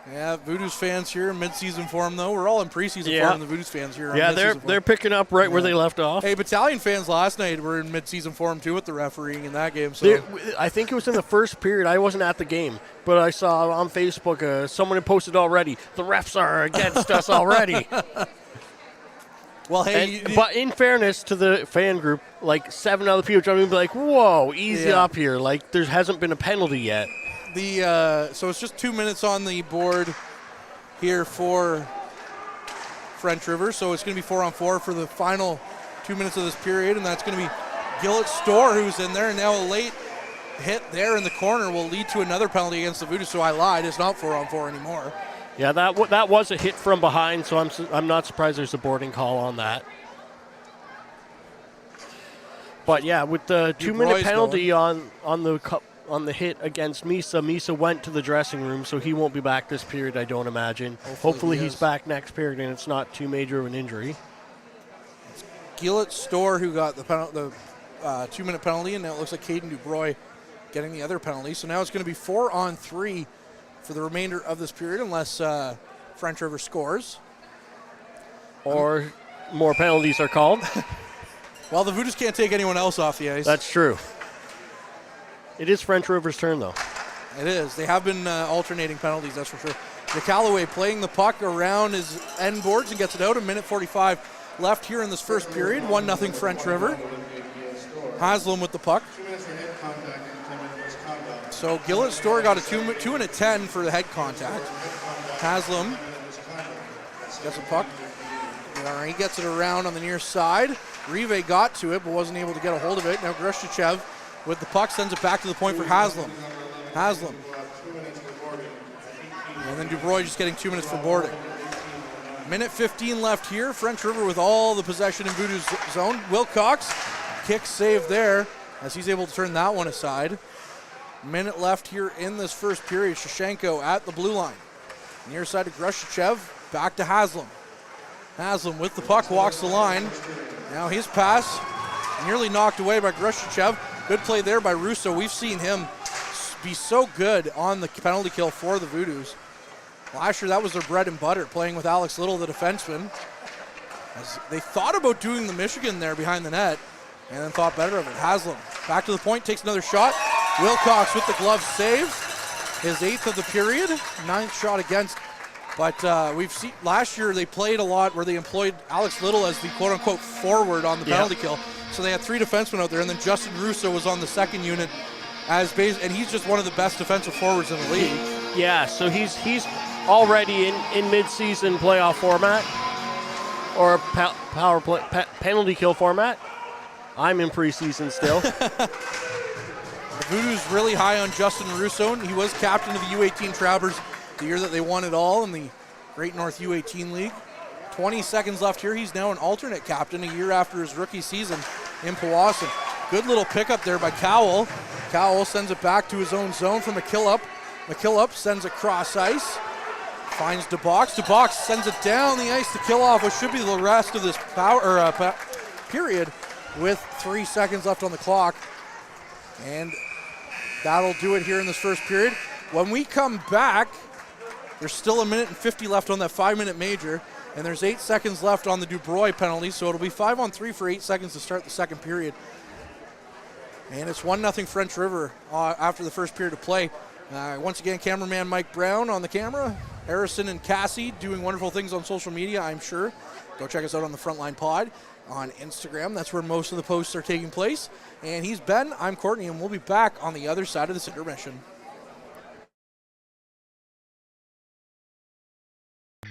C: Yeah, Voodoos fans here in mid-season form, though. We're all in preseason
D: Yeah.
C: form, the Voodoos fans here.
D: Yeah,
C: on mid-season
D: they're
C: form.
D: picking up right where they left off.
C: Hey, Battalion fans last night were in mid-season form, too, with the refereeing in that game. So
D: I think it was in the first period. I wasn't at the game, but I saw on Facebook someone had posted already, the refs are against us already.
C: Well, hey,
D: But in fairness to the fan group, like 7 other people trying to be like, whoa, easy
C: Yeah.
D: up here. Like, there hasn't been a penalty yet.
C: so it's just 2 minutes on the board here for French River. So it's going to be 4-on-4 for the final 2 minutes of this period, and that's going to be Gillett Storr who's in there, and now a late hit there in the corner will lead to another penalty against the Voodoos. So I lied. It's not 4-on-4 anymore.
D: Yeah, that was a hit from behind, so I'm not surprised there's a boarding call on that. But yeah, with the 2-minute penalty on the hit against Misa went to the dressing room, so he won't be back this period, I don't imagine. Hopefully he's back next period and it's not too major of an injury.
C: It's Gillett Storr who got the 2-minute penalty, and now it looks like Caden Dubroy getting the other penalty. So now it's going to be 4-on-3 for the remainder of this period, unless French River scores.
D: Or more penalties are called.
C: Well, the Voodoos can't take anyone else off the ice.
D: That's true. It is French River's turn, though.
C: It is. They have been alternating penalties, that's for sure. McCalloway playing the puck around his end boards and gets it out. 1:45 left here in this first period. 1-0 French River. Haslam with the puck. So Gillett Storr got a 2 and a 10 for the head contact. Haslam gets a puck. He gets it around on the near side. Rive got to it but wasn't able to get a hold of it. Now Grushichev with the puck sends it back to the point for Haslam. Haslam. And then Dubroy just getting 2 minutes for boarding. 1:15 left here. French River with all the possession in Voodoos zone. Wilcox, kick save there as he's able to turn that one aside. Minute left here in this first period. Shashenko at the blue line. Near side to Grushichev. Back to Haslam. Haslam with the puck walks the line. Now his pass nearly knocked away by Grushichev. Good play there by Russo. We've seen him be so good on the penalty kill for the Voodoos. Last year that was their bread and butter, playing with Alex Little, the defenseman. As they thought about doing the Michigan there behind the net and then thought better of it. Haslam back to the point, takes another shot. Wilcox with the glove save. His 8th of the period, 9th shot against. But we've seen last year they played a lot where they employed Alex Little as the quote-unquote forward on the penalty kill. So they had 3 defensemen out there, and then Justin Russo was on the second unit as base, and he's just one of the best defensive forwards in the league.
D: Yeah, so he's already in mid-season playoff format or power play penalty kill format. I'm in preseason still.
C: The Voodoos really high on Justin Russo. He was captain of the U18 Trappers the year that they won it all in the Great North U18 League. 20 seconds left here. He's now an alternate captain a year after his rookie season in Powassan. Good little pickup there by Cowell. Cowell sends it back to his own zone for McKillop. McKillop sends it cross ice. Finds DeBox. DeBox sends it down the ice to kill off what should be the rest of this period with 3 seconds left on the clock. And that'll do it here in this first period. When we come back, there's still 1:50 left on that 5-minute major, and there's 8 seconds left on the Dubroy penalty, so it'll be 5-on-3 for 8 seconds to start the second period. And it's 1-0 French River after the first period of play. Once again, cameraman Mike Brown on the camera. Harrison and Cassie doing wonderful things on social media, I'm sure. Go check us out on the Frontline Pod on Instagram. That's where most of the posts are taking place. And he's Ben, I'm Courtney, and we'll be back on the other side of this intermission.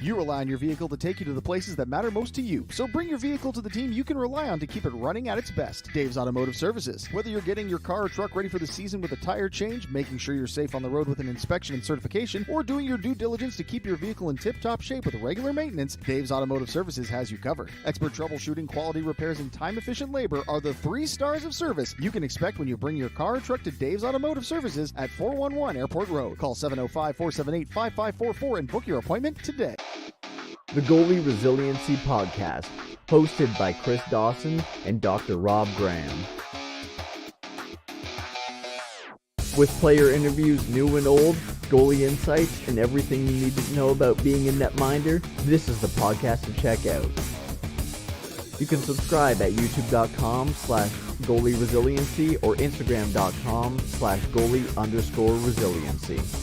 E: You rely on your vehicle to take you to the places that matter most to you. So bring your vehicle to the team you can rely on to keep it running at its best. Dave's Automotive Services. Whether you're getting your car or truck ready for the season with a tire change, making sure you're safe on the road with an inspection and certification, or doing your due diligence to keep your vehicle in tip-top shape with regular maintenance, Dave's Automotive Services has you covered. Expert troubleshooting, quality repairs, and time-efficient labor are the 3 stars of service you can expect when you bring your car or truck to Dave's Automotive Services at 411 Airport Road. Call 705-478-5544 and book your appointment today.
B: The Goalie Resiliency Podcast, hosted by Chris Dawson and Dr. Rob Graham. With player interviews new and old, goalie insights, and everything you need to know about being a netminder, this is the podcast to check out. You can subscribe at youtube.com/goalie-resiliency or instagram.com/goalie_resiliency.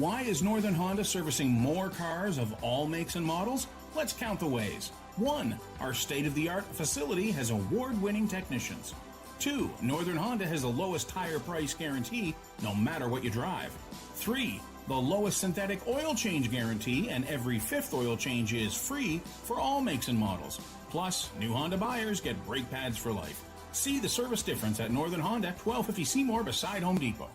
F: Why is Northern Honda servicing more cars of all makes and models? Let's count the ways. 1. Our state-of-the-art facility has award-winning technicians. 2. Northern Honda has the lowest tire price guarantee, no matter what you drive. 3. The lowest synthetic oil change guarantee, and every 5th oil change is free for all makes and models. Plus, new Honda buyers get brake pads for life. See the service difference at Northern Honda, 1250 Seymour beside Home Depot.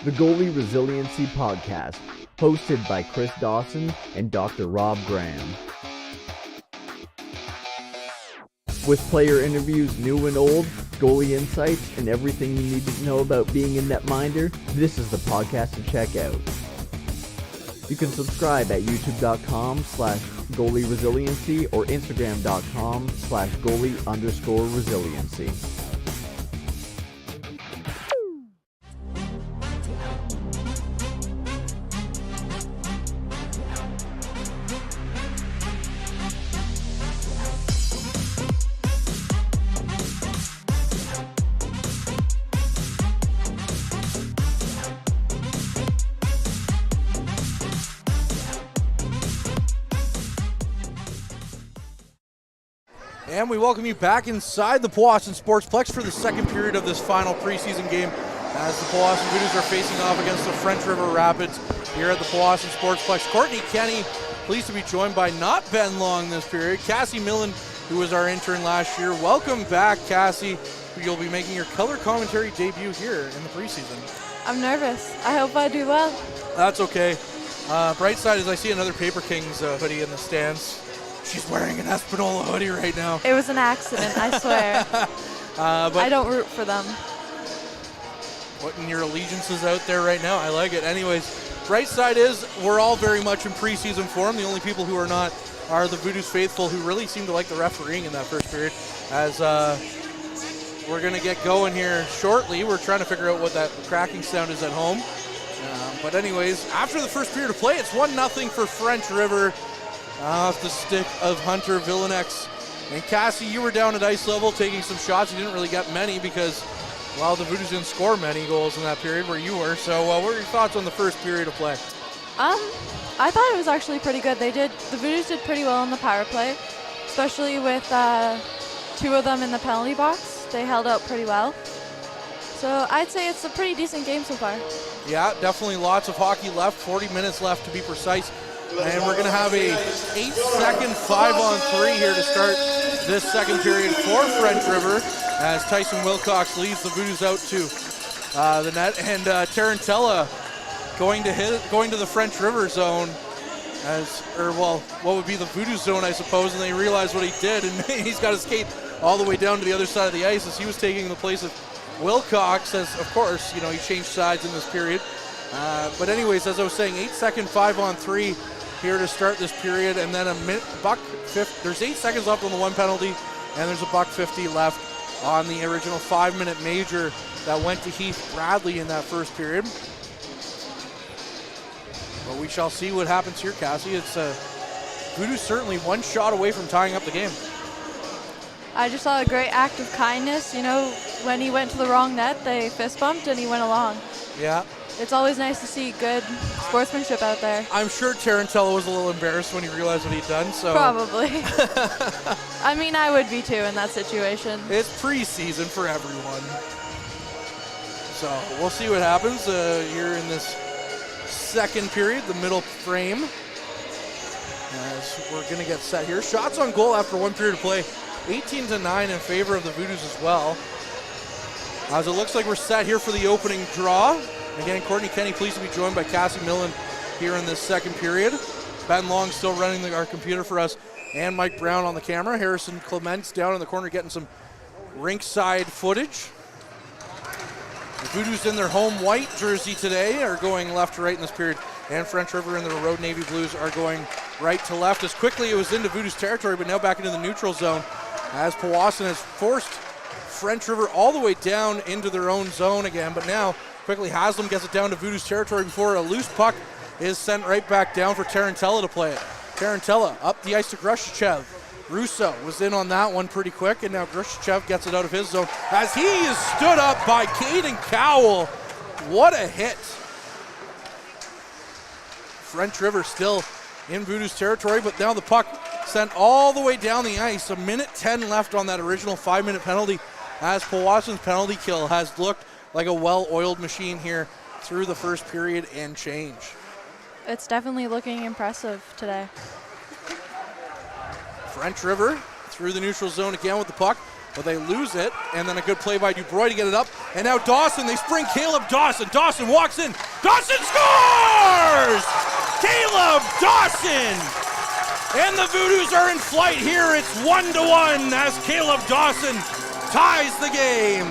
B: The Goalie Resiliency Podcast, hosted by Chris Dawson and Dr. Rob Graham. With player interviews new and old, goalie insights, and everything you need to know about being a netminder, this is the podcast to check out. You can subscribe at youtube.com/goalie resiliency or instagram.com/goalie_resiliency.
C: And we welcome you back inside the Powassan Sportsplex for the second period of this final preseason game as the Powassan Voodoos are facing off against the French River Rapids here at the Powassan Sportsplex. Courtney Kenny, pleased to be joined by not Ben Long this period, Cassie Millen, who was our intern last year. Welcome back, Cassie. You'll be making your color commentary debut here in the preseason.
G: I'm nervous. I hope I do well.
C: That's okay. Bright side is I see another Paper Kings hoodie in the stands. She's wearing an Espanola hoodie right now.
G: It was an accident, I swear.
C: But
G: I don't root for them.
C: Putting your allegiances out there right now. I like it. Anyways, bright side is we're all very much in preseason form. The only people who are not are the Voodoos faithful, who really seem to like the refereeing in that first period. As we're going to get going here shortly. We're trying to figure out what that cracking sound is at home. But anyways, after the first period of play, it's 1-0 for French River. Off the stick of Hunter Villanex. And Cassie, you were down at ice level taking some shots. You didn't really get many because, well, the Voodoos didn't score many goals in that period where you were. So what were your thoughts on the first period of play?
G: I thought it was actually pretty good. The Voodoos did pretty well on the power play, especially with 2 of them in the penalty box. They held out pretty well. So I'd say it's a pretty decent game so far. Yeah,
C: definitely lots of hockey left, 40 minutes left to be precise. And we're going to have a 8-second 5-on-3 here to start this second period for French River as Tyson Wilcox leads the Voodoos out to the net. And Tarantella going to the French River zone what would be the Voodoos zone, I suppose, and they realized what he did, and he's got to skate all the way down to the other side of the ice as he was taking the place of Wilcox, as, of course, he changed sides in this period. But anyways, as I was saying, 8-second 5-on-3 here to start this period, and then there's 8 seconds left on the one penalty, and there's $1.50 left on the original 5-minute major that went to Heath Bradley in that first period. But we shall see what happens here, Cassie. It's Voodoos certainly one shot away from tying up the game.
G: I just saw a great act of kindness. When he went to the wrong net, they fist bumped and he went along.
C: Yeah.
G: It's always nice to see good sportsmanship out there.
C: I'm sure Tarantella was a little embarrassed when he realized what he'd done. So
G: probably. I mean, I would be too in that situation.
C: It's preseason for everyone. So we'll see what happens here in this second period, the middle frame. As we're going to get set here. Shots on goal after one period of play. 18-9 in favor of the Voodoos as well. As it looks like we're set here for the opening draw. Again, Courtney Kenny pleased to be joined by Cassie Millen here in this second period. Ben Long still running our computer for us, and Mike Brown on the camera. Harrison Clements down in the corner getting some rinkside footage. The Voodoos in their home white jersey today are going left to right in this period, and French River in their road navy blues are going right to left. As quickly it was into Voodoos territory, but now back into the neutral zone as Powassan has forced French River all the way down into their own zone again, but now quickly Haslam gets it down to Voodoos territory before a loose puck is sent right back down for Tarantella to play it. Tarantella up the ice to Grushev. Russo was in on that one pretty quick, and now Grushev gets it out of his zone as he is stood up by Caden Cowell. What a hit. French River still in Voodoos territory, but now the puck sent all the way down the ice. A minute 10 left on that original 5-minute penalty, as Powassan's penalty kill has looked like a well-oiled machine here through the first period and change.
G: It's definitely looking impressive today.
C: French River through the neutral zone again with the puck, but they lose it, and then a good play by Dubois to get it up. And now Dawson, they spring Caleb Dawson. Dawson walks in. Dawson scores! Caleb Dawson! And the Voodoos are in flight here. It's 1-1 as Caleb Dawson ties the game.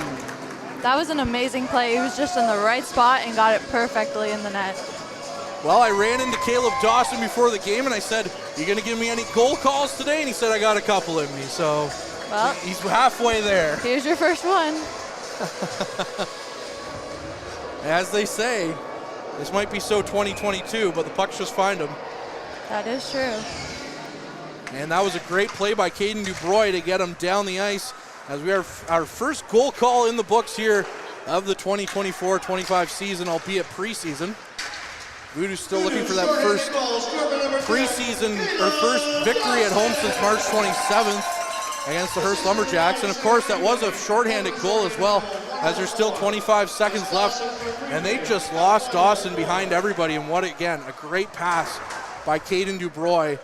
G: That was an amazing play. He was just in the right spot and got it perfectly in the net.
C: Well, I ran into Caleb Dawson before the game, and I said, "You going to give me any goal calls today?" And he said, "I got a couple in me." So
G: well,
C: he's halfway there.
G: Here's your first one.
C: As they say, this might be so 2022, but the pucks just find him.
G: That is true.
C: And that was a great play by Caden Dubois to get him down the ice, as we have our first goal call in the books here of the 2024-25 season, albeit preseason. Voodoos still looking for that first preseason or first victory at home since March 27th against the Hearst Lumberjacks. And of course, that was a shorthanded goal as well, as there's still 25 seconds left. And they just lost Dawson behind everybody. And what, again, a great pass by Caden Dubois.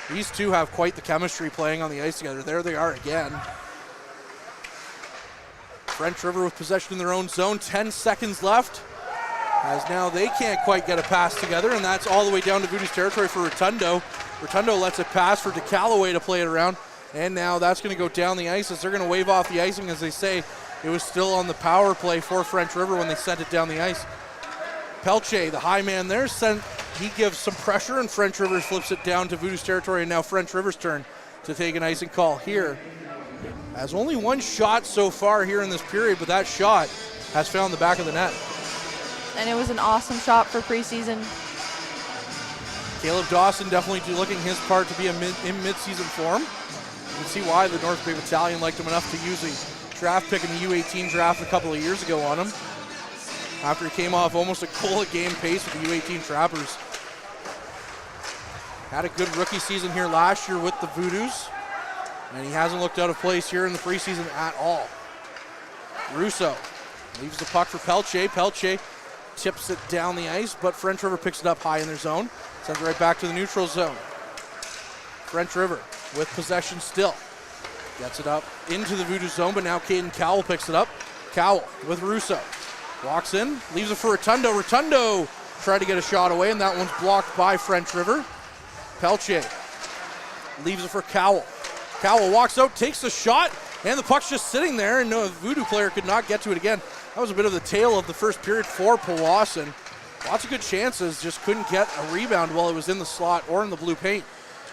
C: These two have quite the chemistry playing on the ice together. There they are again. French River with possession in their own zone, 10 seconds left. As now they can't quite get a pass together, and that's all the way down to Voodoos territory for Rotundo. Rotundo lets it pass for DeCalloway to play it around, and now that's going to go down the ice as they're going to wave off the icing. As they say, it was still on the power play for French River when they sent it down the ice. Pelche, the high man there, he gives some pressure, and French River flips it down to Voodoos territory, and now French River's turn to take an icing call here. As only one shot so far here in this period, but that shot has found the back of the net.
G: And it was an awesome shot for preseason.
C: Caleb Dawson definitely looking his part to be in mid-season form. You can see why the North Bay Battalion liked him enough to use a draft pick in the U18 draft a couple of years ago on him, after he came off almost a goal a game pace with the U18 Trappers. Had a good rookie season here last year with the Voodoos, and he hasn't looked out of place here in the preseason at all. Russo leaves the puck for Pelche. Pelche tips it down the ice, but French River picks it up high in their zone. Sends it right back to the neutral zone. French River with possession still. Gets it up into the Voodoo zone, but now Caden Cowell picks it up. Cowell with Russo. Walks in, leaves it for Rotundo. Rotundo tried to get a shot away, and that one's blocked by French River. Pelche leaves it for Cowell. Cowell walks out, takes the shot, and the puck's just sitting there, and no Voodoo player could not get to it again. That was a bit of the tale of the first period for Powassan. Lots of good chances, just couldn't get a rebound while it was in the slot or in the blue paint.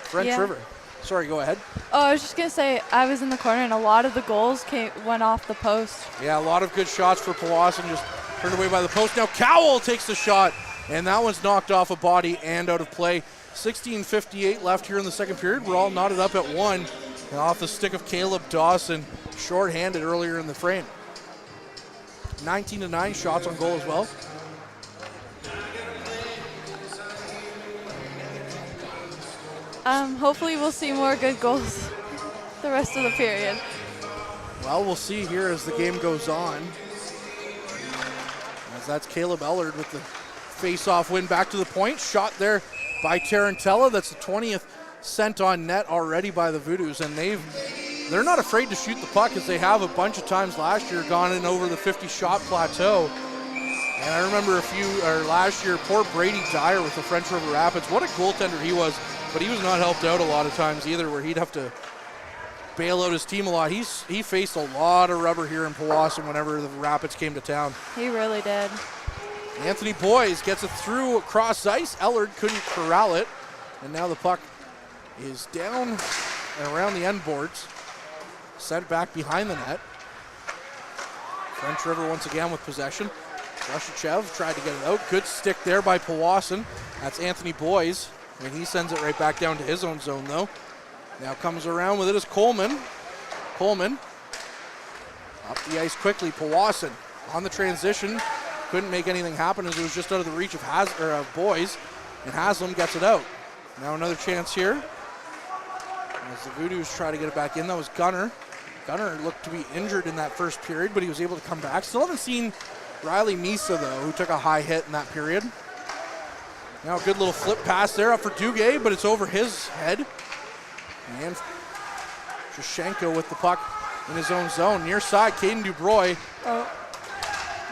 C: French River. Sorry, go ahead.
G: Oh, I was just going to say, I was in the corner, and a lot of the goals went off the post.
C: Yeah, a lot of good shots for Powassan, just turned away by the post. Now Cowell takes the shot, and that one's knocked off a body and out of play. 16:58 left here in the second period. We're all knotted up at 1, and off the stick of Caleb Dawson, shorthanded earlier in the frame. 19-9 shots on goal as well.
G: Hopefully we'll see more good goals the rest of the period.
C: Well, we'll see here as the game goes on. As that's Caleb Ellard with the face-off win back to the point. Shot there by Tarantella. That's the 20th sent on net already by the Voodoos, and they're not afraid to shoot the puck, as they have a bunch of times last year gone in over the 50-shot plateau. And I remember last year, poor Brady Dyer with the French River Rapids. What a goaltender he was, but he was not helped out a lot of times either, where he'd have to bail out his team a lot. He faced a lot of rubber here in Powassan whenever the Rapids came to town.
G: He really did.
C: Anthony Boyes gets it through across ice. Ellard couldn't corral it, and now the puck is down and around the end boards. Sent back behind the net. French River once again with possession. Rushichev tried to get it out. Good stick there by Powassan. That's Anthony Boyes, and he sends it right back down to his own zone though. Now comes around with it is Coleman. Coleman up the ice quickly. Powassan on the transition. Couldn't make anything happen as it was just out of the reach of Boyes. and Haslam gets it out. Now another chance here as the Voodoos try to get it back in. That was Gunner. Gunner looked to be injured in that first period, but he was able to come back. Still haven't seen Riley Misa, though, who took a high hit in that period. Now a good little flip pass there up for Duguay, but it's over his head. And Shashenko with the puck in his own zone. Near side, Caden Dubroy.
G: Oh,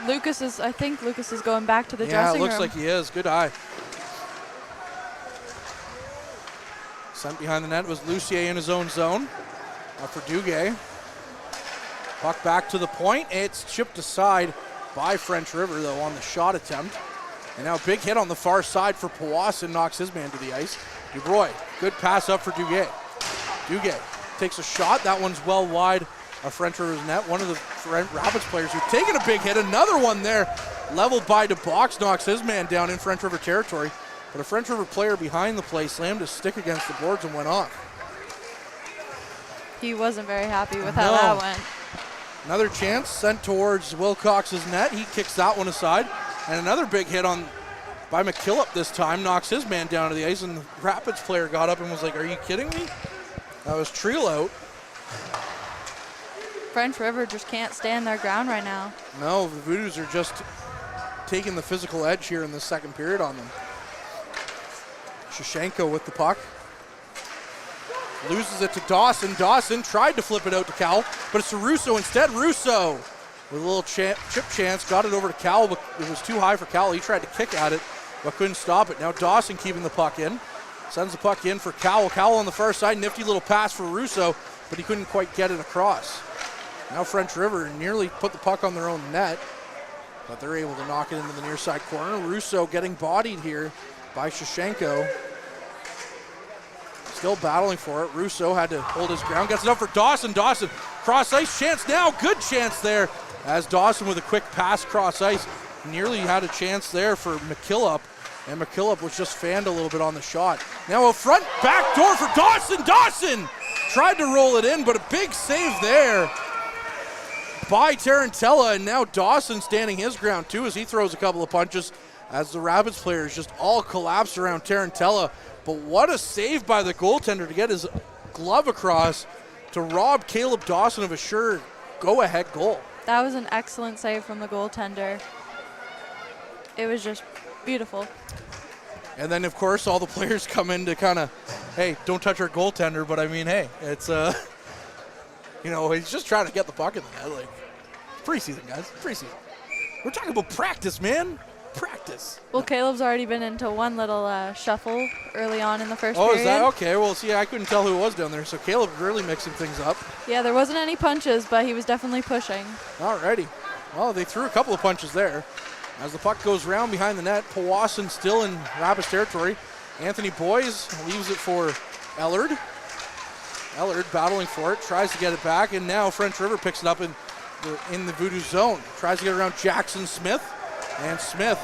G: I think Lucas is going back to the dressing
C: Yeah,
G: room.
C: it looks like he is. Good eye. Sent behind the net was Lucier in his own zone. Up for Duguay. Puck back to the point. It's chipped aside by French River, though, on the shot attempt. And now a big hit on the far side for Powassan, knocks his man to the ice. Dubroy, good pass up for Duguay. Duguay takes a shot. That one's well wide of French River's net. One of the Rapids players who's taken a big hit. Another one there, leveled by DeBox, knocks his man down in French River territory. But a French River player behind the play slammed his stick against the boards and went off.
G: He wasn't very happy with how that went.
C: Another chance sent towards Wilcox's net. He kicks that one aside. And another big hit by McKillop this time, knocks his man down to the ice, and the Rapids player got up and was like, "Are you kidding me?" That was Triel out.
G: French River just can't stand their ground right now.
C: No, the Voodoos are just taking the physical edge here in the second period on them. Shashenko with the puck. Loses it to Dawson. Dawson tried to flip it out to Cal, but it's to Russo instead. Russo with a little chip chance, got it over to Cal, but it was too high for Cal. He tried to kick at it, but couldn't stop it. Now Dawson keeping the puck in. Sends the puck in for Cowell. Cowell on the far side, nifty little pass for Russo, but he couldn't quite get it across. Now French River nearly put the puck on their own net, but they're able to knock it into the near side corner. Russo getting bodied here by Shashenko. Still battling for it. Russo had to hold his ground. Gets it up for Dawson. Dawson, cross ice chance now. Good chance there as Dawson with a quick pass cross ice. Nearly had a chance there for McKillop. And McKillop was just fanned a little bit on the shot. Now a front back door for Dawson. Dawson tried to roll it in, but a big save there by Tarantella. And now Dawson standing his ground too as he throws a couple of punches as the Rapids players just all collapse around Tarantella. But what a save by the goaltender to get his glove across to rob Caleb Dawson of a sure go-ahead goal.
G: That was an excellent save from the goaltender. It was just beautiful.
C: And then, of course, all the players come in to kind of, hey, don't touch our goaltender. But, I mean, hey, it's, he's just trying to get the puck in the net. Like, preseason, guys, preseason. We're talking about practice, man. Practice.
G: Well, Caleb's already been into one little shuffle early on in the first period.
C: Oh, is that okay? Well, see, I couldn't tell who it was down there, so Caleb really mixing things up.
G: Yeah, there wasn't any punches, but he was definitely pushing.
C: Alrighty. Well, they threw a couple of punches there. As the puck goes round behind the net, Powassan still in Rapids territory. Anthony Boys leaves it for Ellard. Ellard battling for it, tries to get it back, and now French River picks it up in the Voodoo zone. Tries to get around Jackson Smith. And Smith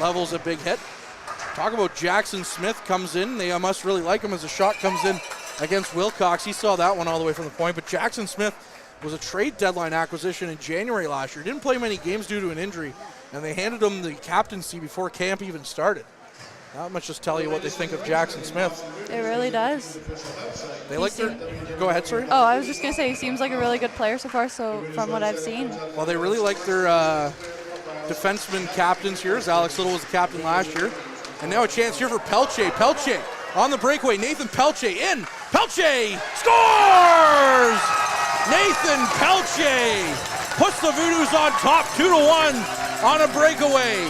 C: levels a big hit. Talk about Jackson Smith comes in. They must really like him as a shot comes in against Wilcox. He saw that one all the way from the point. But Jackson Smith was a trade deadline acquisition in January last year. Didn't play many games due to an injury. And they handed him the captaincy before camp even started. That must just tell you what they think of Jackson Smith.
G: It really does.
C: They like their... Go ahead, sorry.
G: Oh, I was just going to say, he seems like a really good player so far, so from what I've seen.
C: Well, they really like their... defenseman captains here, as Alex Little was the captain last year. And now a chance here for Pelche. Pelche on the breakaway. Nathan Pelche in. Pelche scores! Nathan Pelche puts the Voodoos on top 2-1 on a breakaway.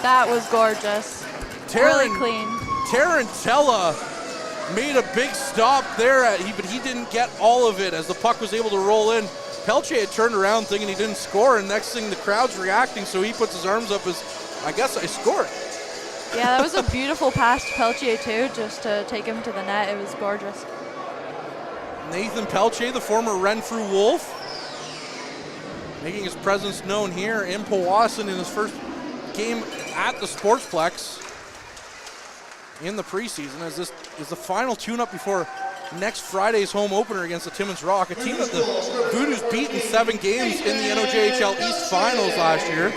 G: That was gorgeous. Really clean.
C: Tarantella made a big stop there, but he didn't get all of it as the puck was able to roll in. Pelche had turned around thinking he didn't score, and next thing the crowd's reacting, so he puts his arms up as, I guess I scored.
G: Yeah, that was a beautiful pass to Pelche too, just to take him to the net. It was gorgeous.
C: Nathan Pelche, the former Renfrew Wolf, making his presence known here in Powassan in his first game at the Sportsplex in the preseason, as this is the final tune-up before next Friday's home opener against the Timmins Rock, a team that the Voodoos beat in 7 games in the NOJHL East Finals last year.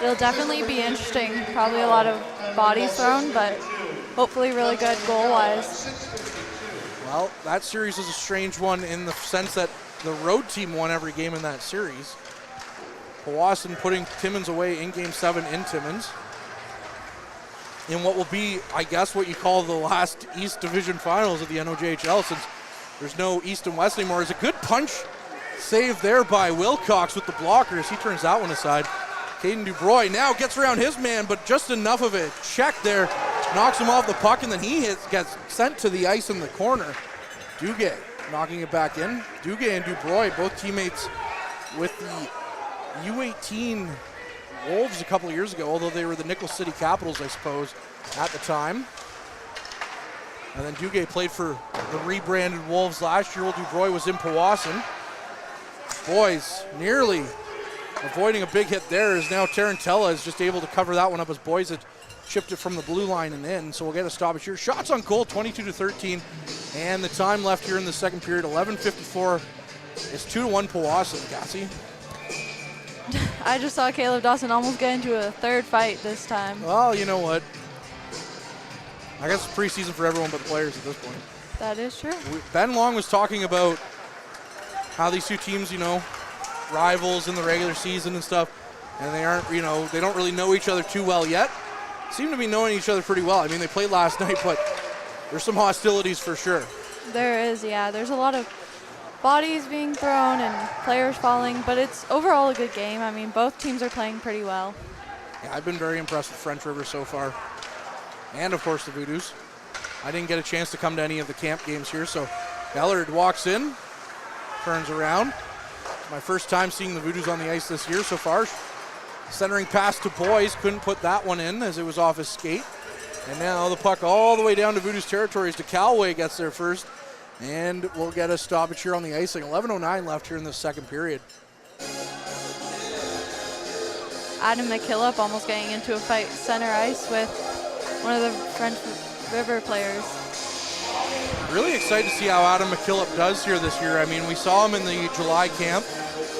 G: It'll definitely be interesting. Probably a lot of bodies thrown, but hopefully really good goal-wise.
C: Well, that series was a strange one in the sense that the road team won every game in that series. Powassan putting Timmins away in Game 7 in Timmins. In what will be, I guess, what you call the last East Division Finals of the NOJHL, since there's no East and West anymore. It's a good punch save there by Wilcox with the blockers. He turns that one aside. Caden Dubroy now gets around his man, but just enough of it. Check there, knocks him off the puck, and then he gets sent to the ice in the corner. Duguay knocking it back in. Duguay and Dubroy, both teammates with the U18 Wolves a couple of years ago, although they were the Nickel City Capitals, I suppose, at the time. And then Duguay played for the rebranded Wolves last year while Dubroy was in Powassan. Boys nearly avoiding a big hit there, as now Tarantella is just able to cover that one up as Boys had chipped it from the blue line and in. So we'll get a stoppage here. Shots on goal, 22-13. And the time left here in the second period, 11:54. It's 2-1 Powassan, Cassie.
G: I just saw Caleb Dawson almost get into a third fight this time.
C: Well, you know what? I guess it's preseason for everyone but the players at this point.
G: That is true.
C: Ben Long was talking about how these two teams, rivals in the regular season and stuff, and they aren't, they don't really know each other too well yet. Seem to be knowing each other pretty well. I mean, they played last night, but there's some hostilities for sure.
G: There is, yeah. There's a lot of bodies being thrown and players falling, but it's overall a good game. I mean, both teams are playing pretty well.
C: Yeah, I've been very impressed with French River so far, and of course the Voodoos. I didn't get a chance to come to any of the camp games here, so Bellard walks in, turns around. It's my first time seeing the Voodoos on the ice this year so far. Centering pass to Boys, couldn't put that one in as it was off his skate. And now the puck all the way down to Voodoos territories. DeCalway gets there first, and we'll get a stoppage here on the icing. 11:09 left here in the second period.
G: Adam McKillop almost getting into a fight center ice with one of the French River players.
C: Really excited to see how Adam McKillop does here this year. I mean, we saw him in the July camp,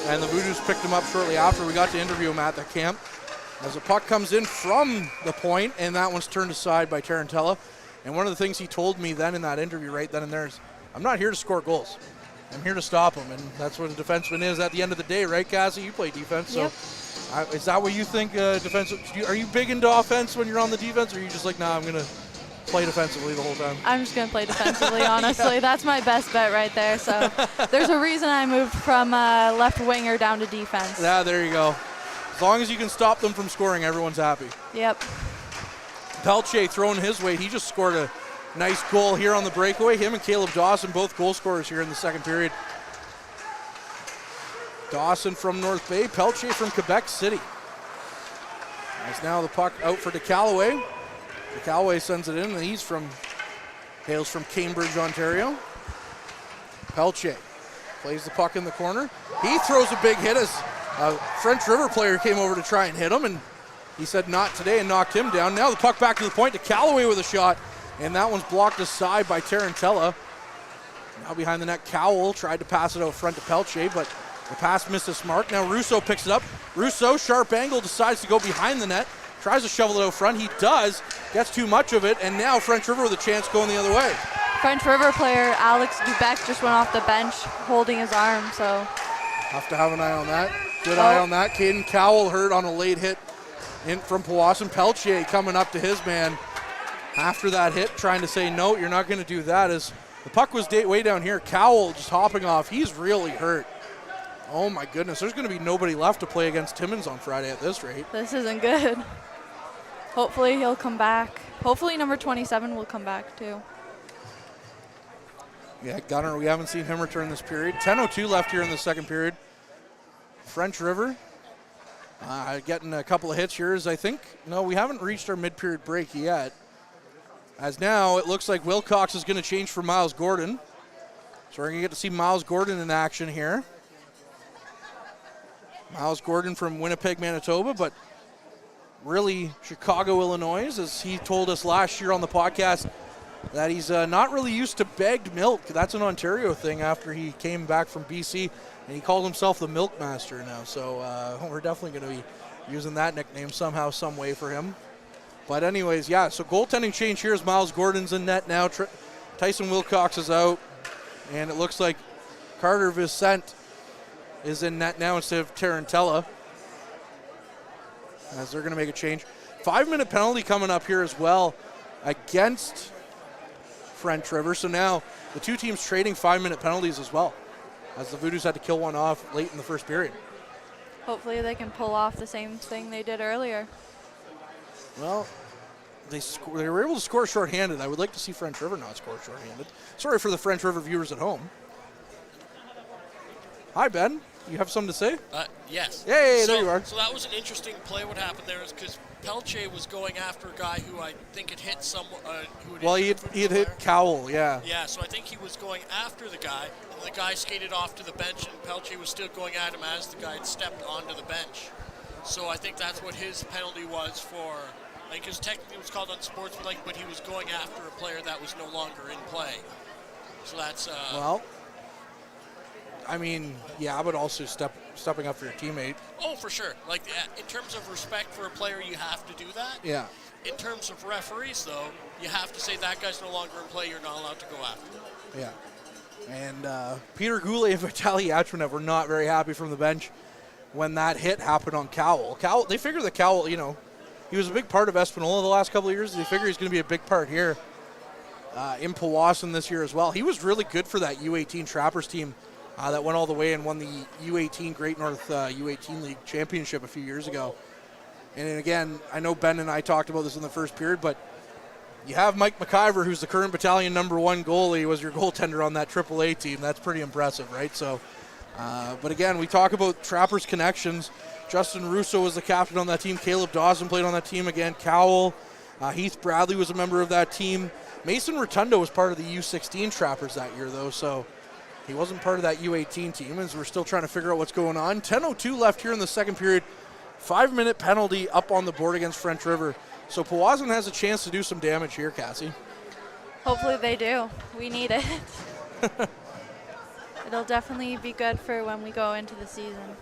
C: and the Voodoos picked him up shortly after. We got to interview him at the camp. As the puck comes in from the point, and that one's turned aside by Tarantella. And one of the things he told me then in that interview right then and there is, I'm not here to score goals. I'm here to stop them, and that's what a defenseman is at the end of the day, right, Cassie? You play defense, so
G: Yep.
C: is that what you think are you big into offense when you're on the defense, or are you just like, nah, I'm going to play defensively the whole time?
G: I'm just going to play defensively, honestly. That's my best bet right there. So there's a reason I moved from left winger down to defense.
C: Yeah, there you go. As long as you can stop them from scoring, everyone's happy.
G: Yep.
C: Pelche throwing his weight. He just scored a nice goal here on the breakaway. Him and Caleb Dawson, both goal scorers here in the second period. Dawson from North Bay, Pelche from Quebec City. As now the puck out for DeCallaway. DeCallaway sends it in, and he's hails from Cambridge, Ontario. Pelche plays the puck in the corner. He throws a big hit as a French River player came over to try and hit him, and he said not today and knocked him down. Now the puck back to the point to Callaway with a shot, and that one's blocked aside by Tarantella. Now behind the net, Cowell tried to pass it out front to Pelche, but the pass missed its mark. Now Russo picks it up. Russo, sharp angle, decides to go behind the net. Tries to shovel it out front. He does. Gets too much of it, and now French River with a chance going the other way.
G: French River player Alex Dubec just went off the bench holding his arm, so.
C: Have to have an eye on that. Good eye on that. Caden Cowell hurt on a late hit in from Powassan. Pelche coming up to his man after that hit, trying to say, no, you're not going to do that. As the puck was way down here, Cowell just hopping off. He's really hurt. Oh my goodness, there's going to be nobody left to play against Timmins on Friday at this rate.
G: This isn't good. Hopefully he'll come back. Hopefully number 27 will come back too.
C: Yeah, Gunner, we haven't seen him return this period. 10:02 left here in the second period. French River getting a couple of hits here, as I think. No, we haven't reached our mid-period break yet. As now it looks like Wilcox is going to change for Miles Gordon. So we're going to get to see Miles Gordon in action here. Miles Gordon from Winnipeg, Manitoba, but really Chicago, Illinois, as he told us last year on the podcast that he's not really used to bagged milk. That's an Ontario thing after he came back from BC, and he called himself the milk master now. So we're definitely going to be using that nickname somehow, some way for him. But anyways, yeah, so goaltending change here is Miles Gordon's in net now. Tyson Wilcox is out. And it looks like Carter Vicente is in net now instead of Tarantella, as they're going to make a change. 5-minute penalty coming up here as well against French River. So now the two teams trading 5-minute penalties as well, as the Voodoos had to kill one off late in the first period.
G: Hopefully they can pull off the same thing they did earlier.
C: Well, they were able to score shorthanded. I would like to see French River not score shorthanded. Sorry for the French River viewers at home. Hi, Ben. You have something to say?
H: Yes.
C: Yay, there you are.
H: So that was an interesting play. What happened there is because Pelche was going after a guy who I think had hit someone.
C: He had hit Cowell, yeah.
H: Yeah, so I think he was going after the guy, and the guy skated off to the bench, and Pelche was still going at him as the guy had stepped onto the bench. So I think that's what his penalty was for. Because technically it was called unsportsmanlike, but he was going after a player that was no longer in play. So that's
C: well, I mean, yeah, but also stepping up for your teammate.
H: Oh, for sure. Like, in terms of respect for a player, you have to do that.
C: Yeah.
H: In terms of referees, though, you have to say that guy's no longer in play. You're not allowed to go after him.
C: Yeah. And Peter Goulet and Vitaly Yachmanev were not very happy from the bench when that hit happened on Cowell. They figure that Cowell, he was a big part of Espanola the last couple of years. They figure he's going to be a big part here in Powassan this year as well. He was really good for that U18 Trappers team that went all the way and won the U18 Great North U18 League Championship a few years ago. And then again, I know Ben and I talked about this in the first period, but you have Mike McIver, who's the current battalion #1 goalie, was your goaltender on that AAA team. That's pretty impressive, right? So, but again, we talk about Trappers connections. Justin Russo was the captain on that team. Caleb Dawson played on that team again. Cowell, Heath Bradley was a member of that team. Mason Rotundo was part of the U16 Trappers that year, though, so he wasn't part of that U18 team, as we're still trying to figure out what's going on. 10:02 left here in the second period. 5-minute penalty up on the board against French River. So Powassan has a chance to do some damage here, Cassie.
G: Hopefully they do. We need it. It'll definitely be good for when we go into the season.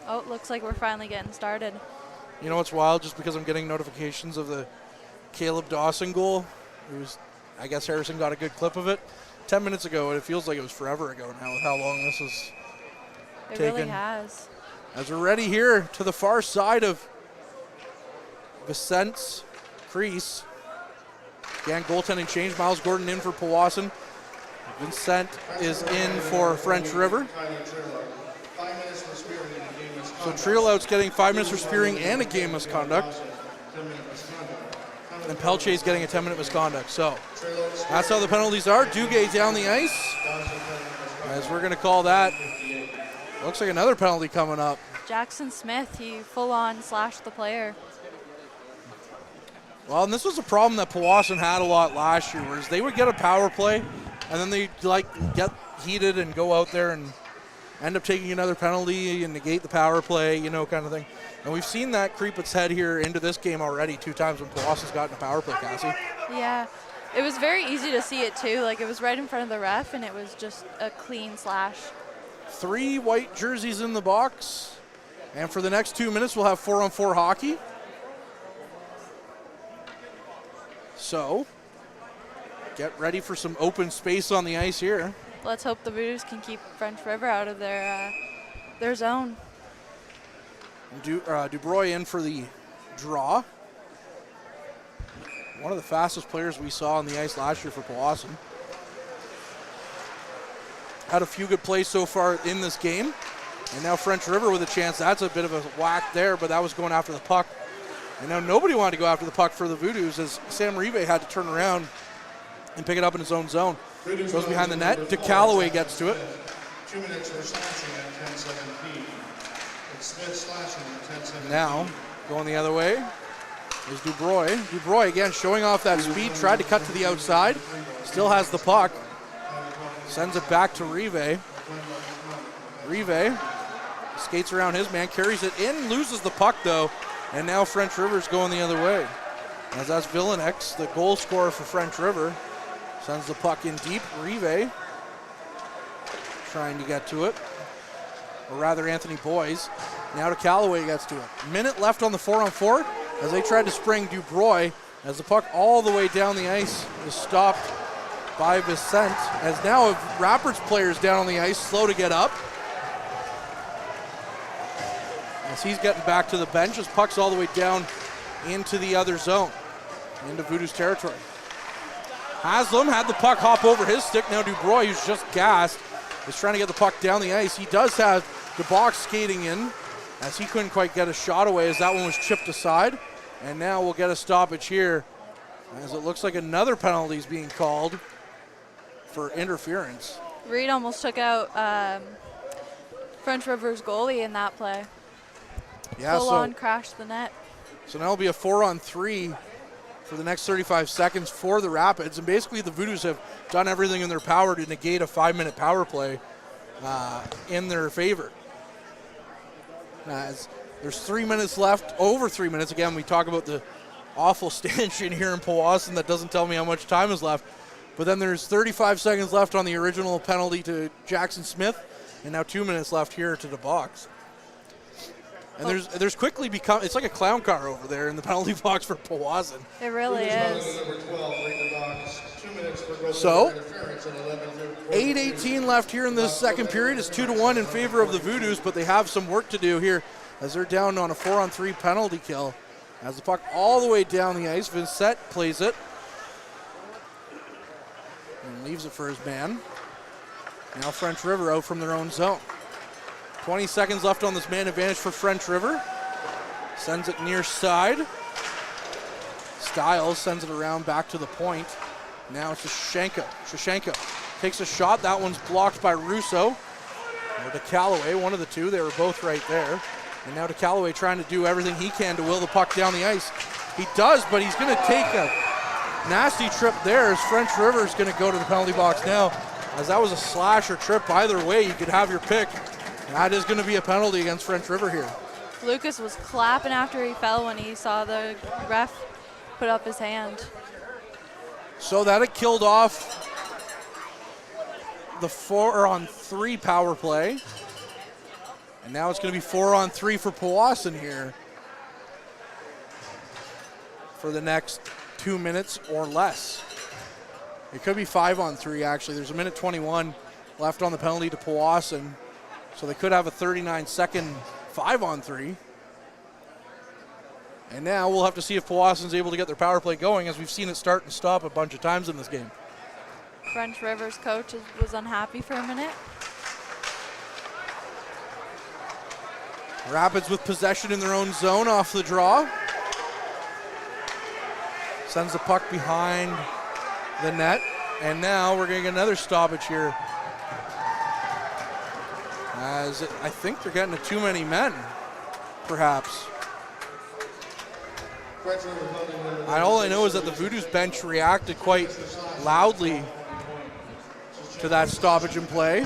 G: Oh, looks like we're finally getting started.
C: You know what's wild? Just because I'm getting notifications of the Caleb Dawson goal. I guess Harrison got a good clip of it 10 minutes ago, and it feels like it was forever ago now with how long this is taken.
G: It really has.
C: As we're ready here to the far side of Vicente's crease. Again, goaltending change. Miles Gordon in for Powassan. Vicente is in for French River. So Triolout's getting 5 minutes for spearing and a game misconduct. And Pelche's getting a 10-minute misconduct. So that's how the penalties are. Duguay down the ice. As we're going to call that. Looks like another penalty coming up.
G: Jackson Smith, he full-on slashed the player.
C: Well, and this was a problem that Powassan had a lot last year, whereas they would get a power play, and then they'd get heated and go out there and end up taking another penalty and negate the power play, kind of thing. And we've seen that creep its head here into this game already 2 times when Powassan's gotten a power play, Cassie.
G: Yeah, it was very easy to see it too. Like, it was right in front of the ref, and it was just a clean slash.
C: 3 white jerseys in the box. And for the next 2 minutes, we'll have 4-on-4 hockey. So, get ready for some open space on the ice here.
G: Let's hope the Voodoos can keep French River out of their zone.
C: Dubroy in for the draw. One of the fastest players we saw on the ice last year for Powassan. Had a few good plays so far in this game. And now French River with a chance. That's a bit of a whack there, but that was going after the puck. And now nobody wanted to go after the puck for the Voodoos, as Sam Rive had to turn around and pick it up in his own zone. Goes behind the net. DeCalloway gets to it.
I: 2 minutes for slashing at 10-7 It's Smith slashing at 10-7
C: Now, going the other way is Dubroy. Dubroy again showing off that speed. Tried to cut to the outside. Still has the puck. Sends it back to Rive. Rive skates around his man, carries it in, loses the puck though, and now French River's going the other way. As that's Villanex, the goal scorer for French River, sends the puck in deep. Rive trying to get to it. or rather Anthony Boyes. Now to Callaway gets to it. Minute left on the 4-on-4 as they tried to spring Dubroy, as the puck all the way down the ice is stopped by Vicente, as now Rapids players down on the ice, slow to get up. As he's getting back to the bench, his puck's all the way down into the other zone, into Voodoos territory. Haslam had the puck hop over his stick. Now Dubroy, who's just gassed, is trying to get the puck down the ice. He does have the box skating in, as he couldn't quite get a shot away as that one was chipped aside. And now we'll get a stoppage here, as it looks like another penalty is being called for interference.
G: Reed almost took out French River's goalie in that play.
C: Yeah,
G: Full on crashed the net.
C: So now it'll be a 4-on-3 for the next 35 seconds for the Rapids. And basically the Voodoos have done everything in their power to negate a 5-minute power play in their favor. As there's 3 minutes left, over 3 minutes. Again, we talk about the awful stanchion here in Powassan that doesn't tell me how much time is left. But then there's 35 seconds left on the original penalty to Jackson Smith, and now 2 minutes left here to the box. And there's quickly become, it's like a clown car over there in the penalty box for Powassan.
G: It really is.
C: So, 8:18 left here in this second period. It's 2-1 in favor of the Voodoos, but they have some work to do here as they're down on a 4-on-3 penalty kill. As the puck all the way down the ice, Vincent plays it and leaves it for his man. Now French River out from their own zone. 20 seconds left on this man advantage for French River. Sends it near side. Stiles sends it around back to the point. Now it's Shashenko. Shashenko takes a shot. That one's blocked by Russo. Or to Callaway, one of the two. They were both right there. And now to Callaway trying to do everything he can to will the puck down the ice. He does, but he's going to take a nasty trip there as French River is going to go to the penalty box now. As that was a slash or trip, either way you could have your pick. That is going to be a penalty against French River here.
G: Lucas was clapping after he fell when he saw the ref put up his hand.
C: So that it killed off the 4-on-3 power play. And now it's going to be 4-on-3 for Powassan here for the next 2 minutes or less. It could be 5-on-3 actually. There's a minute 21 left on the penalty to Powassan. So they could have a 39-second 5-on-3. And now we'll have to see if Powassan's able to get their power play going, as we've seen it start and stop a bunch of times in this game.
G: French River's coach was unhappy for a minute.
C: Rapids with possession in their own zone off the draw. Sends the puck behind the net. And now we're going to get another stoppage here, as I think they're getting to too many men, perhaps. All I know is that the Voodoos bench reacted quite loudly to that stoppage in play.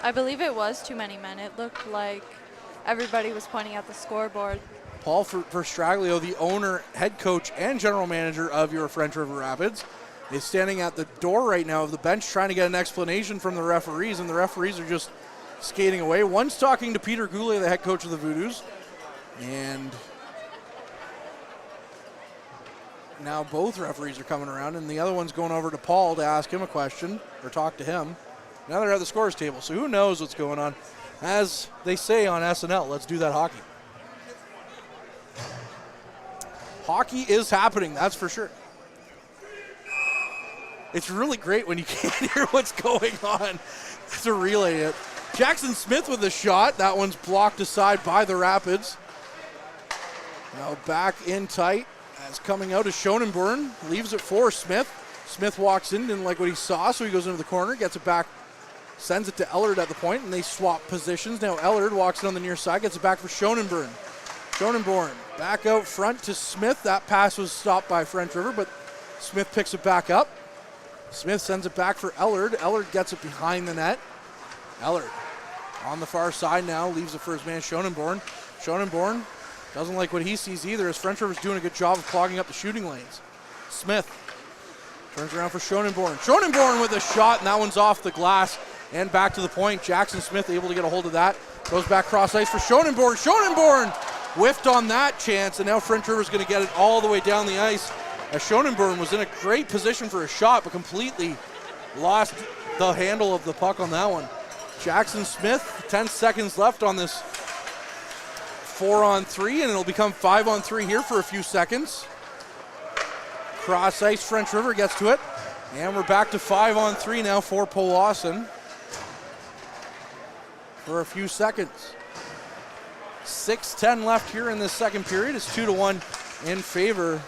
G: I believe it was too many men. It looked like everybody was pointing at the scoreboard.
C: Paul Verstraglio, the owner, head coach, and general manager of your French River Rapids, is standing at the door right now of the bench trying to get an explanation from the referees, and the referees are just skating away. One's talking to Peter Goulet, the head coach of the Voodoos, and now both referees are coming around, and the other one's going over to Paul to ask him a question or talk to him. Now they're at the scorer's table, so who knows what's going on. As they say on SNL, let's do that hockey. Hockey is happening, that's for sure. It's really great when you can't hear what's going on to relay it. Jackson Smith with a shot. That one's blocked aside by the Rapids. Now back in tight. As coming out is Schonenborn. Leaves it for Smith. Smith walks in, didn't like what he saw, so he goes into the corner, gets it back, sends it to Ellard at the point, and they swap positions. Now Ellard walks in on the near side, gets it back for Schonenborn. Schonenborn back out front to Smith. That pass was stopped by French River, but Smith picks it back up. Smith sends it back for Ellard. Ellard gets it behind the net. Ellard on the far side now, leaves it for his man Schonenborn. Schonenborn doesn't like what he sees either, as French River's doing a good job of clogging up the shooting lanes. Smith turns around for Schonenborn. Schonenborn with a shot, and that one's off the glass and back to the point. Jackson Smith able to get a hold of that. Goes back cross ice for Schonenborn. Schonenborn whiffed on that chance, and now French River's going to get it all the way down the ice. As Schonenborn was in a great position for a shot, but completely lost the handle of the puck on that one. Jackson Smith, 10 seconds left on this 4-on-3, and it'll become 5-on-3 here for a few seconds. Cross ice, French River gets to it. And we're back to 5-on-3 now for Powassan for a few seconds. 6:10 left here in this second period. It's 2-1 in favor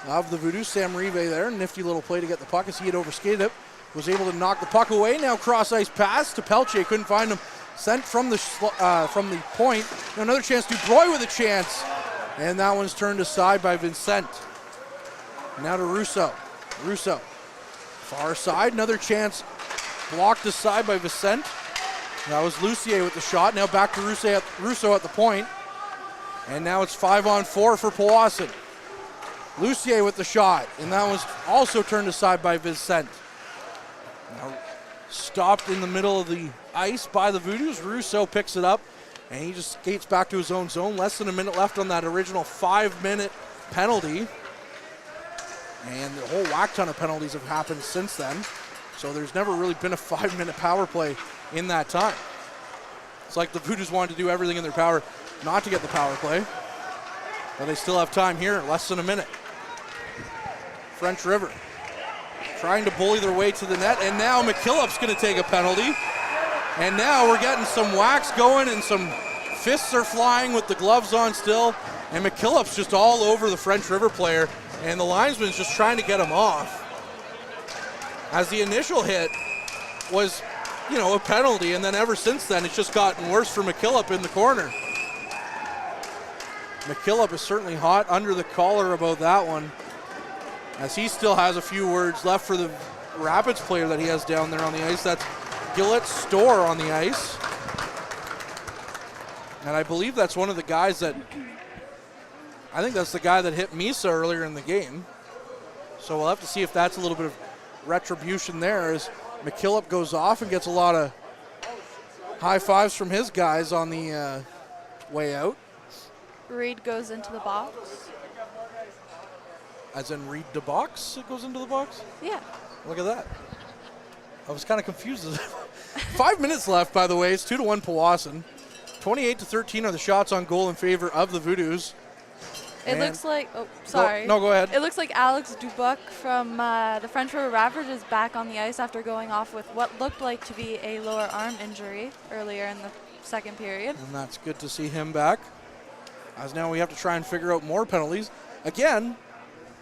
C: of the Voodoos. Sam Rive there, nifty little play to get the puck as he had overskated it. Was able to knock the puck away. Now cross ice pass to Pelche, couldn't find him. Sent from the point. Now another chance. Dubroy with a chance, and that one's turned aside by Vincent. Now to Russo. Russo, far side, another chance blocked aside by Vincent. That was Lucier with the shot. Now back to Russo at the point. And now it's 5-on-4 for Powassan. Lucier with the shot, and that was also turned aside by Vincent. Now stopped in the middle of the ice by the Voodoos. Russo picks it up, and he just skates back to his own zone. Less than a minute left on that original 5-minute penalty. And the whole whack ton of penalties have happened since then. So there's never really been a 5-minute power play in that time. It's like the Voodoos wanted to do everything in their power not to get the power play. But they still have time here, less than a minute. French River trying to bully their way to the net. And now McKillop's going to take a penalty. And now we're getting some whacks going and some fists are flying with the gloves on still. And McKillop's just all over the French River player. And the linesman's just trying to get him off. As the initial hit was, a penalty, and then ever since then it's just gotten worse for McKillop in the corner. McKillop is certainly hot under the collar about that one, as he still has a few words left for the Rapids player that he has down there on the ice. That's Gillette Storr on the ice. And I believe that's one of the guys that, I think that's the guy that hit Misa earlier in the game. So we'll have to see if that's a little bit of retribution there as McKillop goes off and gets a lot of high fives from his guys on the way out.
G: Reed goes into the box.
C: As in Reed the box? It goes into the box?
G: Yeah.
C: Look at that. I was kind of confused. 5 minutes left, by the way. It's 2-1 Powassan. 28-13 are the shots on goal in favor of the Voodoos.
G: It looks like, sorry.
C: No, go ahead.
G: It looks like Alex Dubuc from the French River Rapids is back on the ice after going off with what looked like to be a lower arm injury earlier in the second period.
C: And that's good to see him back, as now we have to try and figure out more penalties. Again,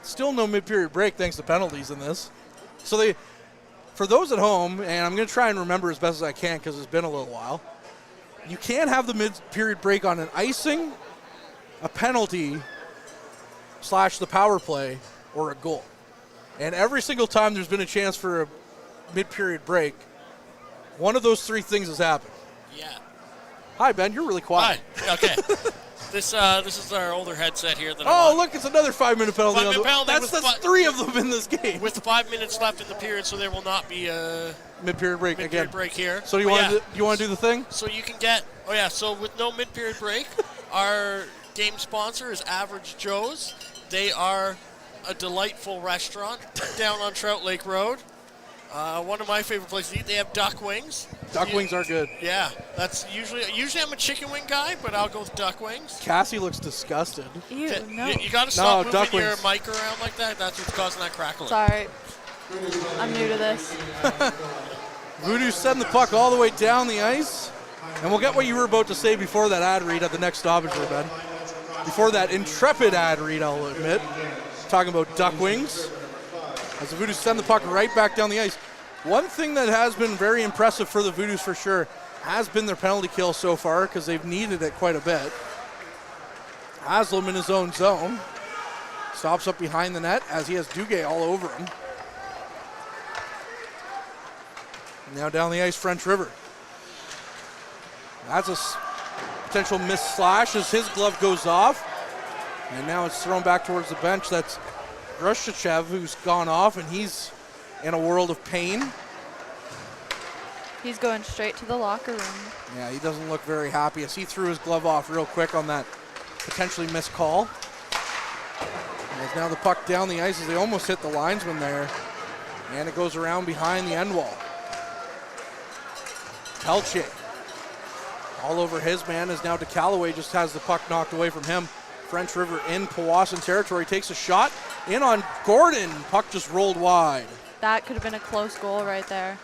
C: still no mid-period break thanks to penalties in this. So for those at home, and I'm going to try and remember as best as I can because it's been a little while, you can't have the mid-period break on an icing, a penalty, / the power play, or a goal. And every single time there's been a chance for a mid-period break, one of those three things has happened.
H: Yeah.
C: Hi, Ben. You're really quiet.
H: Hi. Okay. This is our older headset here.
C: Look, it's another 5-minute penalty.
H: 5-minute penalty.
C: That's 3 of them in this game.
H: With 5 minutes left in the period, so there will not be a
C: mid-period break again.
H: Break here.
C: So you want to do the thing?
H: So you can get. So with no mid-period break, our game sponsor is Average Joe's. They are a delightful restaurant down on Trout Lake Road. One of my favorite places to eat. They have duck wings.
C: Duck wings are good.
H: Yeah, that's usually I'm a chicken wing guy, but I'll go with duck wings.
C: Cassie looks disgusted.
G: Ew, no.
H: You got to stop moving your
C: wings.
H: mic around like that. That's what's causing that crackling.
G: Sorry. I'm new to this.
C: Voodoos send the puck all the way down the ice. And we'll get what you were about to say before that ad read at the next stoppage, Ben. Before that intrepid ad read, I'll admit. Talking about duck wings. As the Voodoos send the puck right back down the ice. One thing that has been very impressive for the Voodoos for sure has been their penalty kill so far, because they've needed it quite a bit. Haslam in his own zone. Stops up behind the net as he has Duguay all over him. Now down the ice, French River. That's a potential missed slash as his glove goes off. And now it's thrown back towards the bench. That's Grushachev, who's gone off, and he's in a world of pain.
G: He's going straight to the locker room.
C: Yeah, he doesn't look very happy as he threw his glove off real quick on that potentially missed call. As now the puck down the ice as they almost hit the linesman there. And it goes around behind the end wall. Pelche all over his man as now DeCallaway just has the puck knocked away from him. French River in Powassan territory takes a shot in on Gordon. Puck just rolled wide.
G: That could have been a close goal right there.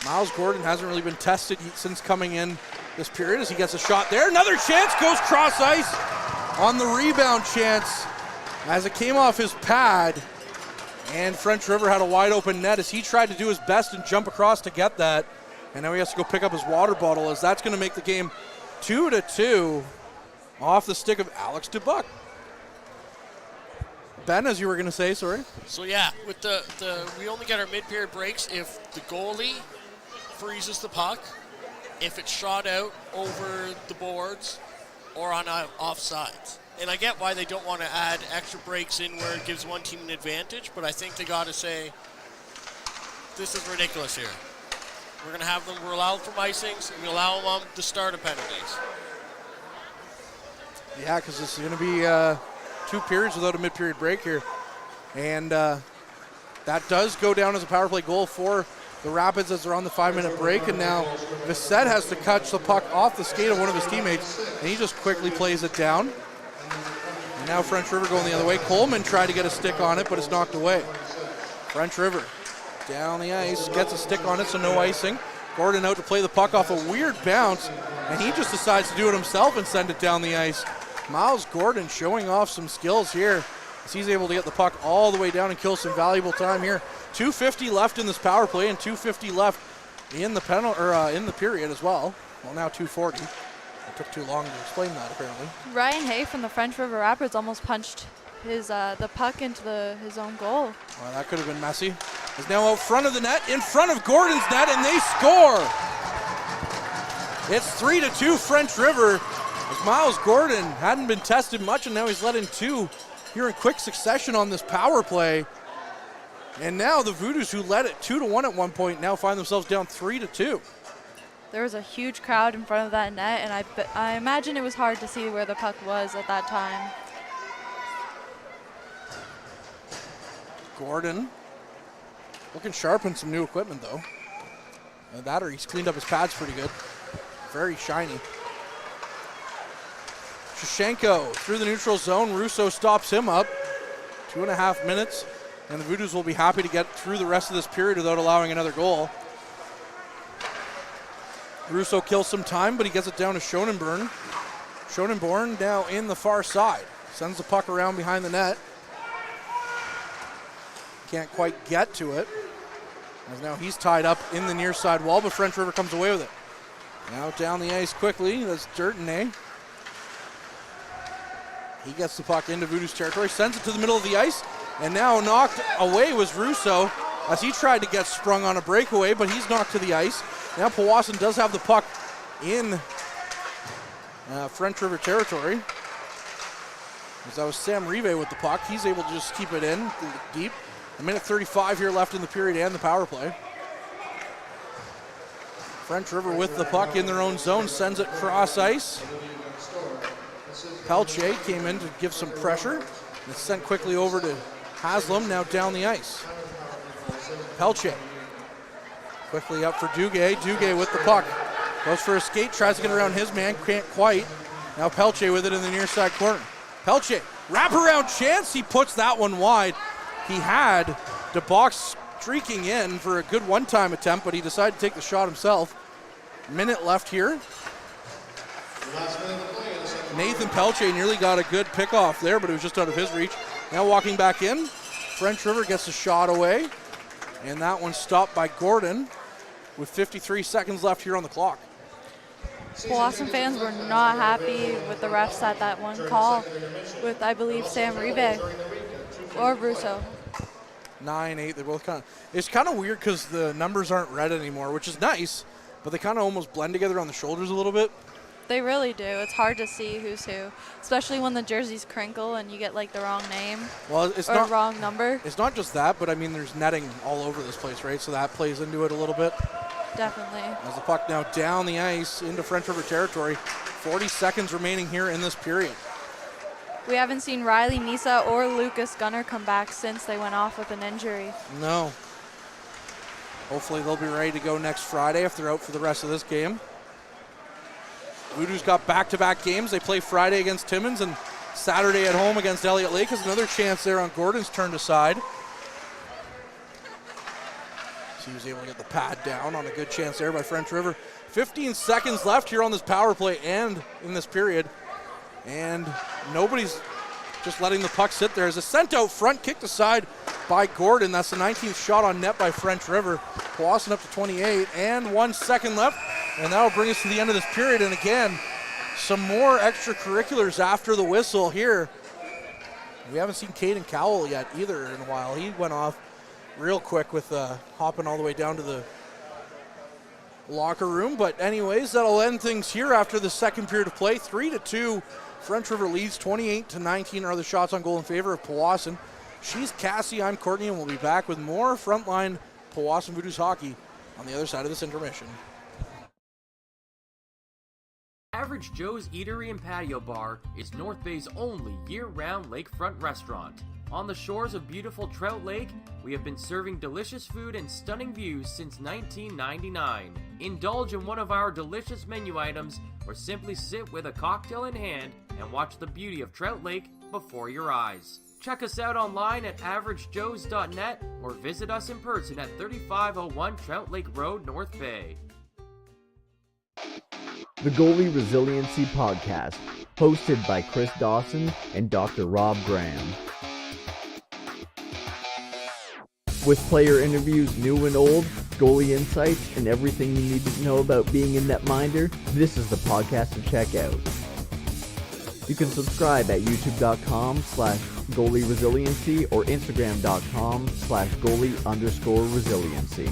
C: Miles Gordon hasn't really been tested since coming in this period as he gets a shot there. Another chance, goes cross ice on the rebound chance as it came off his pad. And French River had a wide open net as he tried to do his best and jump across to get that. And now he has to go pick up his water bottle as that's going to make the game 2-2 off the stick of Alex Dubuc. Ben, as you were going to say, sorry.
H: So yeah, with the we only get our mid-period breaks if the goalie freezes the puck, if it's shot out over the boards, or on offsides. And I get why they don't want to add extra breaks in where it gives one team an advantage, but I think they got to say, this is ridiculous here. We're going to have them, we're allowed from icings, and we allow them the start of penalties.
C: Yeah, because it's going to be 2 periods without a mid-period break here. And that does go down as a power play goal for the Rapids as they're on the 5-minute break. And now Bissett has to catch the puck off the skate of one of his teammates, and he just quickly plays it down. And now French River going the other way. Coleman tried to get a stick on it, but it's knocked away. French River down the ice, gets a stick on it, so no icing. Gordon out to play the puck off a weird bounce, and he just decides to do it himself and send it down the ice. Miles Gordon showing off some skills here as he's able to get the puck all the way down and kill some valuable time here. 2:50 left in this power play and 2:50 left in the in the period as well. Well, now 2:40. It took too long to explain that apparently.
G: Ryan Hay from the French River Rapids almost punched his the puck into his own goal.
C: Well, that could have been messy. Is now out front of the net, in front of Gordon's net, and they score. It's 3-2 French River. As Miles Gordon hadn't been tested much, and now he's let in 2 here in quick succession on this power play. And now the Voodoos, who led it 2-1 at one point, now find themselves down 3-2.
G: There was a huge crowd in front of that net, and I imagine it was hard to see where the puck was at that time.
C: Gordon looking sharp in some new equipment, though. That or he's cleaned up his pads pretty good. Very shiny. Shevchenko through the neutral zone. Russo stops him up. 2.5 minutes, and the Voodoos will be happy to get through the rest of this period without allowing another goal. Russo kills some time, but he gets it down to Schonenborn. Schonenborn now in the far side. Sends the puck around behind the net. Can't quite get to it. As now he's tied up in the near side wall, but French River comes away with it. Now down the ice quickly. That's Dirtinay. He gets the puck into Voodoos territory, sends it to the middle of the ice, and now knocked away was Russo as he tried to get sprung on a breakaway, but he's knocked to the ice. Now Powassan does have the puck in French River territory. As that was Sam Rive with the puck. He's able to just keep it in deep. 1:35 here left in the period and the power play. French River with the puck in their own zone, sends it cross ice. Pelche came in to give some pressure. It's sent quickly over to Haslam, now down the ice. Pelche quickly up for Duguay. Duguay with the puck. Goes for a skate, tries to get around his man, can't quite. Now Pelche with it in the near side corner. Pelche, wraparound chance, he puts that one wide. He had the box streaking in for a good one-time attempt, but he decided to take the shot himself. Minute left here. Nathan Pelche nearly got a good pick-off there, but it was just out of his reach. Now walking back in, French River gets a shot away, and that one stopped by Gordon with 53 seconds left here on the clock.
G: Powassan fans were not happy with the refs at that one call with, I believe, Sam Rive or Russo.
C: 9-8, they both kind of, it's kind of weird because the numbers aren't red anymore, which is nice, but they kind of almost blend together on the shoulders a little bit.
G: They really do. It's hard to see who's who, especially when the jerseys crinkle and you get like the wrong name or wrong number.
C: It's not just that, but I mean there's netting all over this place, right? So that plays into it a little bit.
G: definitely.
C: As the puck now down the ice into French River territory. 40 seconds remaining here in this period.
G: We haven't seen Riley Nisa or Lucas Gunner come back since they went off with an injury.
C: No. Hopefully they'll be ready to go next Friday if they're out for the rest of this game. Voodoos got back-to-back games. They play Friday against Timmins and Saturday at home against Elliott Lake. Is another chance there on Gordon's turned aside. So he was able to get the pad down on a good chance there by French River. 15 seconds left here on this power play and in this period. And nobody's just letting the puck sit there. As a sent out front, kicked aside by Gordon. That's the 19th shot on net by French River. Powassan up to 28 and 1 second left. And that'll bring us to the end of this period. And again, some more extracurriculars after the whistle here. We haven't seen Caden Cowell yet either in a while. He went off real quick with hopping all the way down to the locker room. But anyways, that'll end things here after the second period of play. 3-2. French River leads 28-19 are the shots on goal in favor of Powassan. She's Cassie, I'm Courtney, and we'll be back with more Frontline Powassan Voodoos hockey on the other side of this intermission.
A: Average Joe's Eatery and Patio Bar is North Bay's only year-round lakefront restaurant. On the shores of beautiful Trout Lake, we have been serving delicious food and stunning views since 1999. Indulge in one of our delicious menu items or simply sit with a cocktail in hand and watch the beauty of Trout Lake before your eyes. Check us out online at averagejoes.net or visit us in person at 3501 Trout Lake Road, North Bay.
B: The Goalie Resiliency Podcast, hosted by Chris Dawson and Dr. Rob Graham. With player interviews new and old, goalie insights, and everything you need to know about being a netminder, this is the podcast to check out. You can subscribe at youtube.com/goalie-resiliency or instagram.com/goalie_resiliency.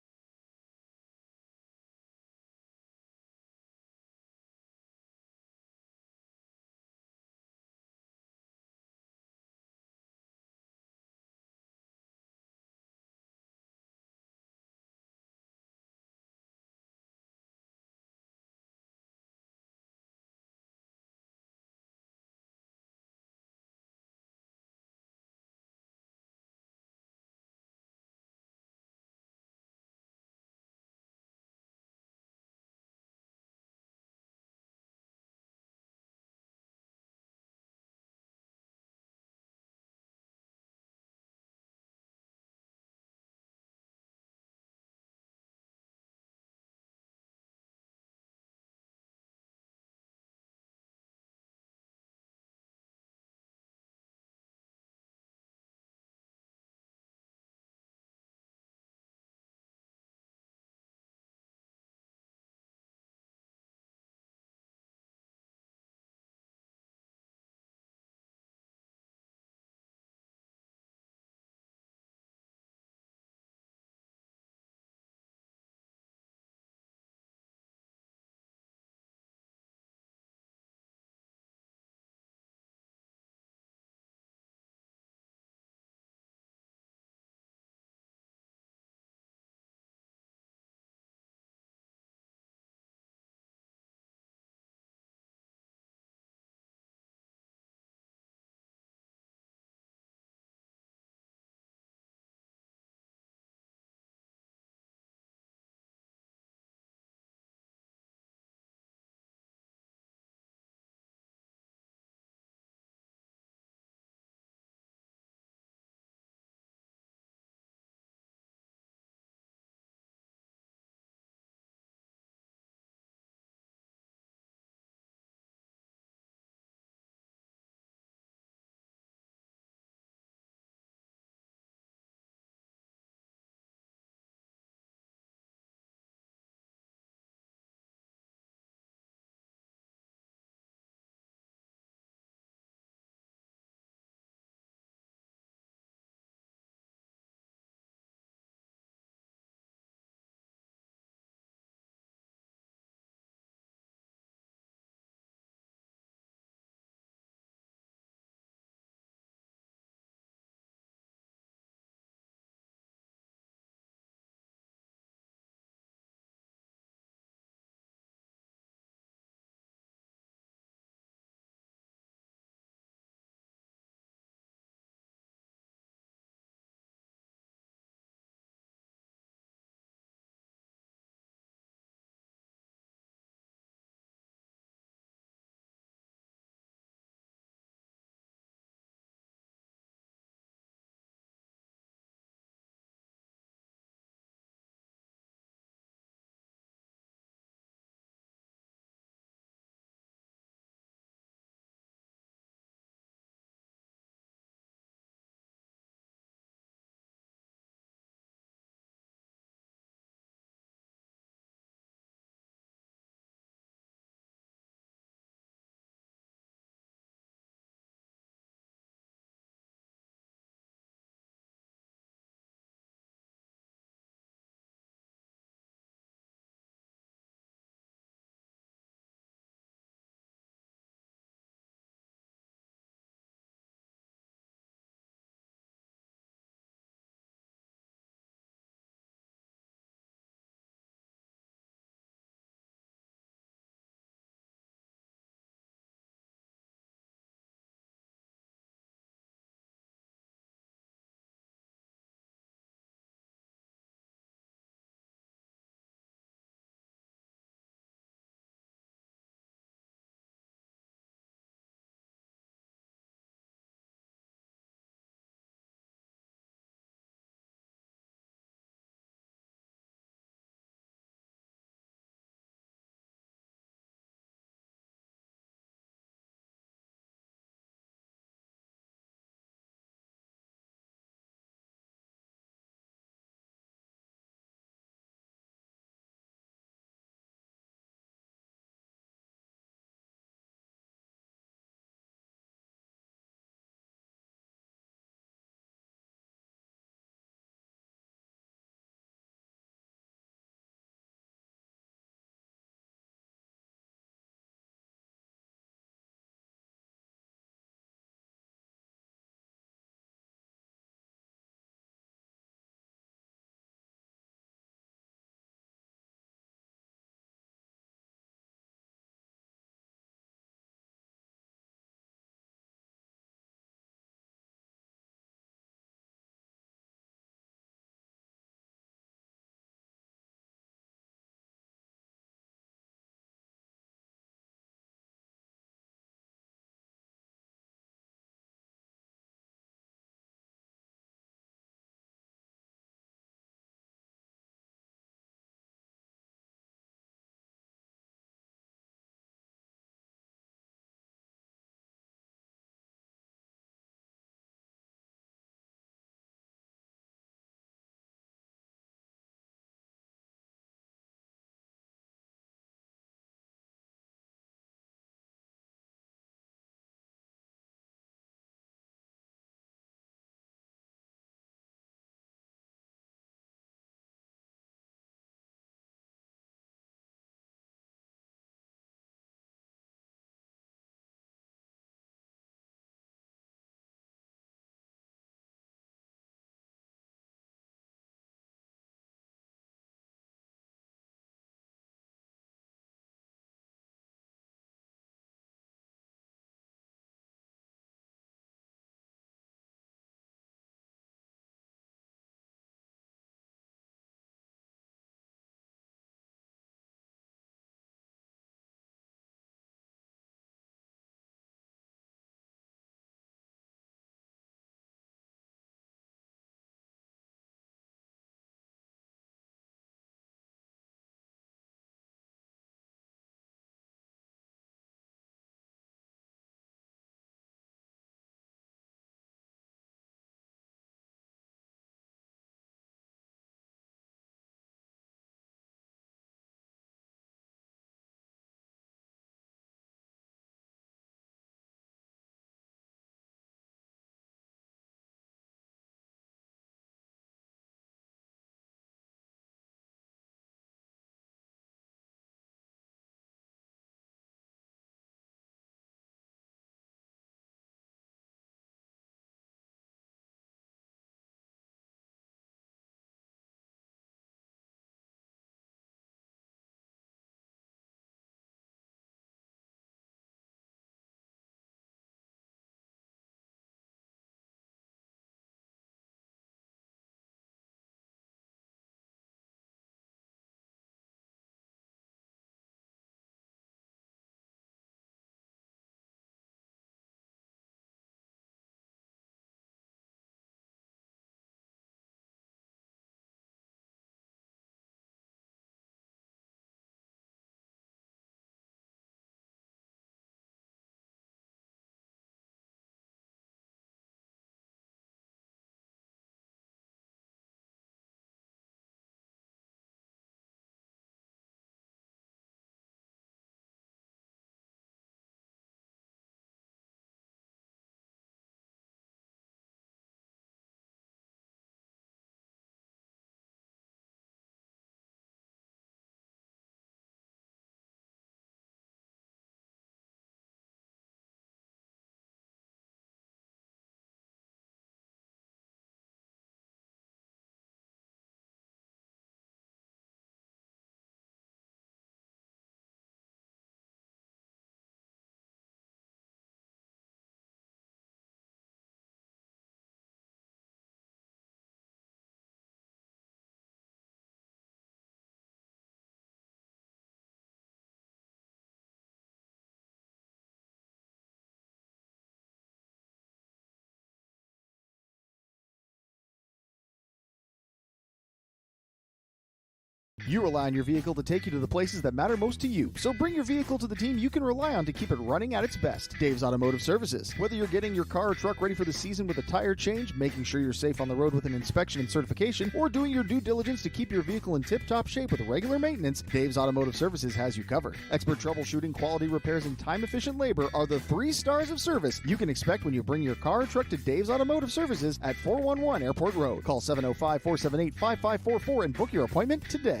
E: You rely on your vehicle to take you to the places that matter most to you. So bring your vehicle to the team you can rely on to keep it running at its best. Dave's Automotive Services. Whether you're getting your car or truck ready for the season with a tire change, making sure you're safe on the road with an inspection and certification, or doing your due diligence to keep your vehicle in tip-top shape with regular maintenance, Dave's Automotive Services has you covered. Expert troubleshooting, quality repairs, and time-efficient labor are the 3 stars of service you can expect when you bring your car or truck to Dave's Automotive Services at 411 Airport Road. Call 705-478-5544 and book your appointment today.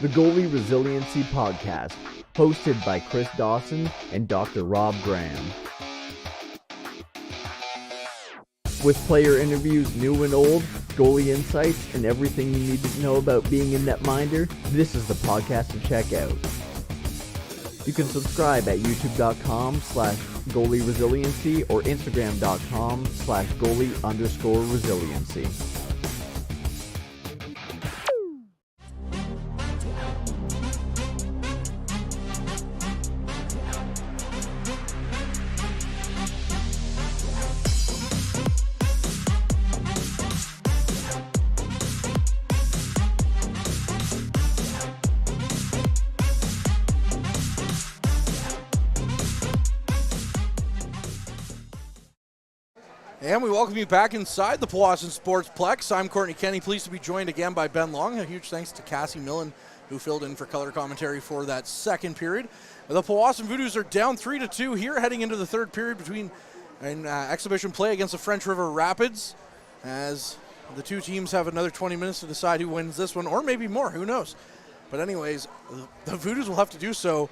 B: The Goalie Resiliency Podcast, hosted by Chris Dawson and Dr. Rob Graham. With player interviews new and old, goalie insights, and everything you need to know about being a netminder, this is the podcast to check out. You can subscribe at youtube.com/goalie-resiliency or instagram.com/goalie_resiliency.
C: And we welcome you back inside the Powassan Sportsplex. I'm Courtney Kenny, pleased to be joined again by Ben Long. A huge thanks to Cassie Millen, who filled in for color commentary for that second period. The Powassan Voodoos are down 3-2 here, heading into the third period between an exhibition play against the French River Rapids, as the two teams have another 20 minutes to decide who wins this one, or maybe more, who knows. But anyways, the Voodoos will have to do so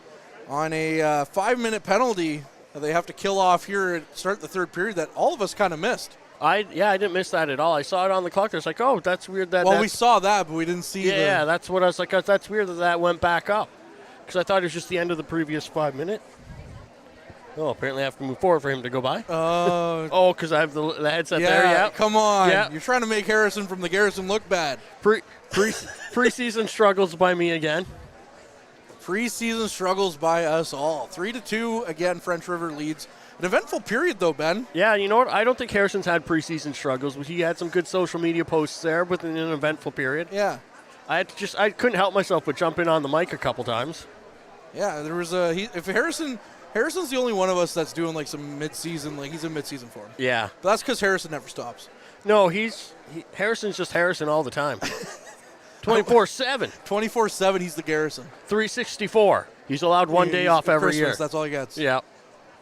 C: on a 5-minute penalty that they have to kill off here at start the third period that all of us kind of missed.
D: I didn't miss that at all. I saw it on the clock. I was like, oh, that's weird.
C: We saw that, but we didn't see
D: Yeah, that's what I was like. That's weird that went back up. Because I thought it was just the end of the previous 5 minute. Oh, apparently I have to move forward for him to go by. Oh, because I have the headset there, yeah.
C: Come on.
D: Yeah.
C: You're trying to make Harrison from the Garrison look bad.
D: Preseason struggles by me again.
C: Preseason struggles by us all. 3-2, again, French River leads. An eventful period, though, Ben.
D: Yeah, you know what? I don't think Harrison's had preseason struggles. He had some good social media posts there within an eventful period.
C: Yeah.
D: I couldn't help myself but jump in on the mic a couple times.
C: Yeah, there was if Harrison's the only one of us that's doing like some mid-season, like he's in mid-season form.
D: Yeah.
C: But that's because Harrison never stops.
D: No, Harrison's just Harrison all the time. 24/7.
C: 24/7, he's the Garrison.
D: 364. He's allowed one day off every year.
C: That's all he gets.
D: Yeah.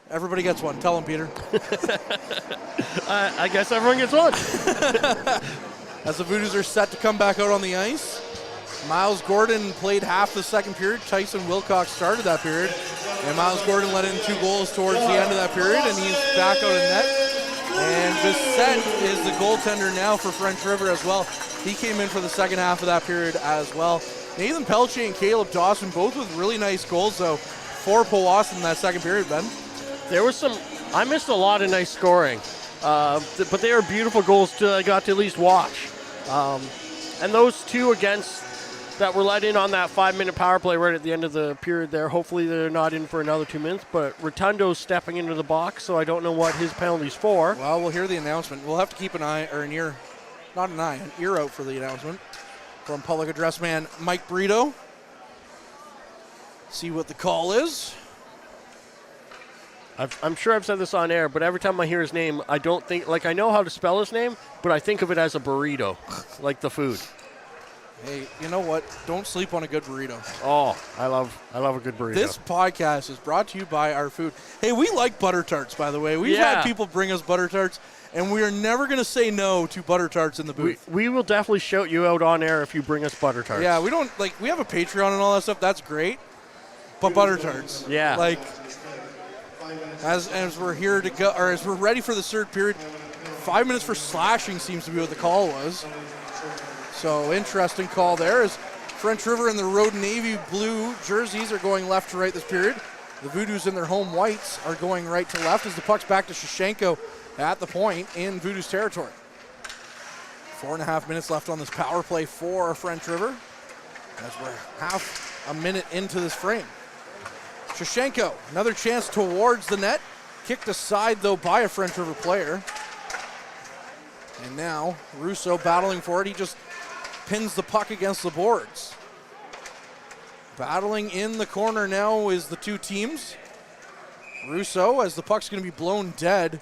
C: Everybody gets one. Tell him, Peter.
D: I guess everyone gets one.
C: As the Voodoos are set to come back out on the ice, Miles Gordon played half the second period. Tyson Wilcox started that period. And Miles Gordon let in 2 goals towards the end of that period, and he's back out of net. And Bissett is the goaltender now for French River as well. He came in for the second half of that period as well. Nathan Pelche and Caleb Dawson both with really nice goals, though, for Powassan in that second period, Ben.
D: There was I missed a lot of nice scoring, but they were beautiful goals I got to at least watch. And those two that were let in on that 5-minute power play right at the end of the period there, hopefully they're not in for another 2 minutes, but Rotundo's stepping into the box, so I don't know what his penalty's for.
C: Well, we'll hear the announcement. We'll have to keep an ear out for the announcement from public address man Mike Brito. See what the call is.
D: I'm sure I've said this on air, but every time I hear his name, I don't think, I know how to spell his name, but I think of it as a burrito, like the food.
C: Hey, you know what? Don't sleep on a good burrito.
D: Oh, I love a good burrito.
C: This podcast is brought to you by our food. Hey, we like butter tarts, by the way. We've had people bring us butter tarts, and we are never going to say no to butter tarts in the booth.
D: We will definitely shout you out on air if you bring us butter tarts.
C: Yeah, we have a Patreon and all that stuff. That's great. But butter tarts.
D: Yeah.
C: As we're here to go, or as we're ready for the third period, 5 minutes for slashing seems to be what the call was. So interesting call there as French River in the road navy blue jerseys are going left to right this period. The Voodoos in their home whites are going right to left as the puck's back to Shashenko at the point in Voodoos territory. 4.5 minutes left on this power play for French River as we're half a minute into this frame. Shashenko, another chance towards the net. Kicked aside, though, by a French River player. And now Russo battling for it. He just pins the puck against the boards. Battling in the corner now is the two teams. Russo, as the puck's going to be blown dead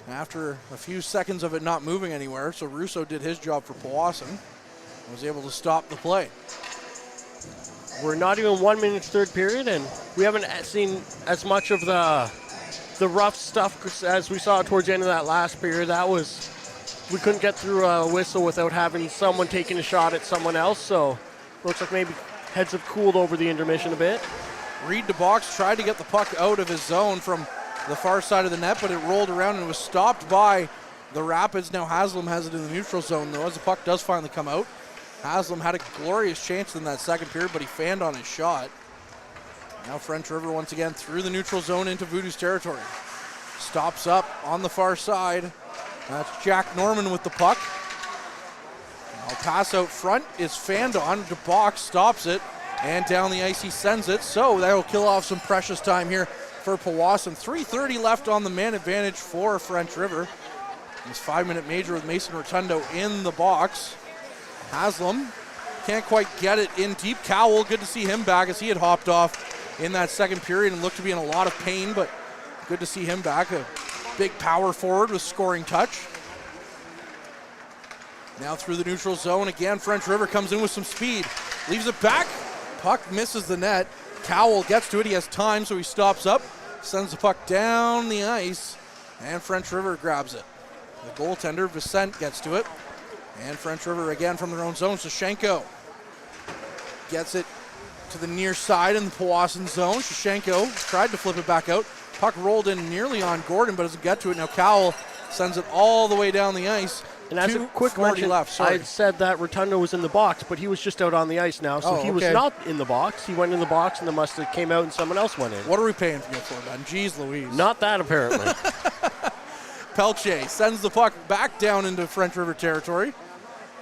C: after a few seconds of it not moving anywhere. So Russo did his job for Powassan and was able to stop the play.
D: We're not even 1 minute third period, and we haven't seen as much of the rough stuff as we saw towards the end of that last period. We couldn't get through a whistle without having someone taking a shot at someone else, so looks like maybe heads have cooled over the intermission a bit.
C: Reed DeBox tried to get the puck out of his zone from the far side of the net, but it rolled around and was stopped by the Rapids. Now Haslam has it in the neutral zone, though, as the puck does finally come out. Haslam had a glorious chance in that second period, but he fanned on his shot. Now French River once again through the neutral zone into Voodoos territory. Stops up on the far side. That's Jack Norman with the puck. Now pass out front is fanned on. DeBox stops it, and down the ice he sends it. So that will kill off some precious time here for Powassan. 3:30 left on the man advantage for French River. This 5-minute major with Mason Rotundo in the box. Haslam can't quite get it in deep. Cowell, good to see him back as he had hopped off in that second period and looked to be in a lot of pain, but good to see him back. A big power forward with scoring touch. Now through the neutral zone again, French River comes in with some speed. Leaves it back. Puck misses the net. Cowell gets to it. He has time, so he stops up. Sends the puck down the ice, and French River grabs it. The goaltender, Vicente, gets to it. And French River again from their own zone. Shashenko gets it to the near side in the Powassan zone. Shashenko tried to flip it back out. Puck rolled in nearly on Gordon, but doesn't get to it. Now Cowell sends it all the way down the ice.
D: And as a quick mention, I said that Rotundo was in the box, but he was just out on the ice now, so he was not in the box. He went in the box, and the mustard came out, and someone else went in.
C: What are we paying for that? Jeez Louise.
D: Not that, apparently.
C: Pelche sends the puck back down into French River territory.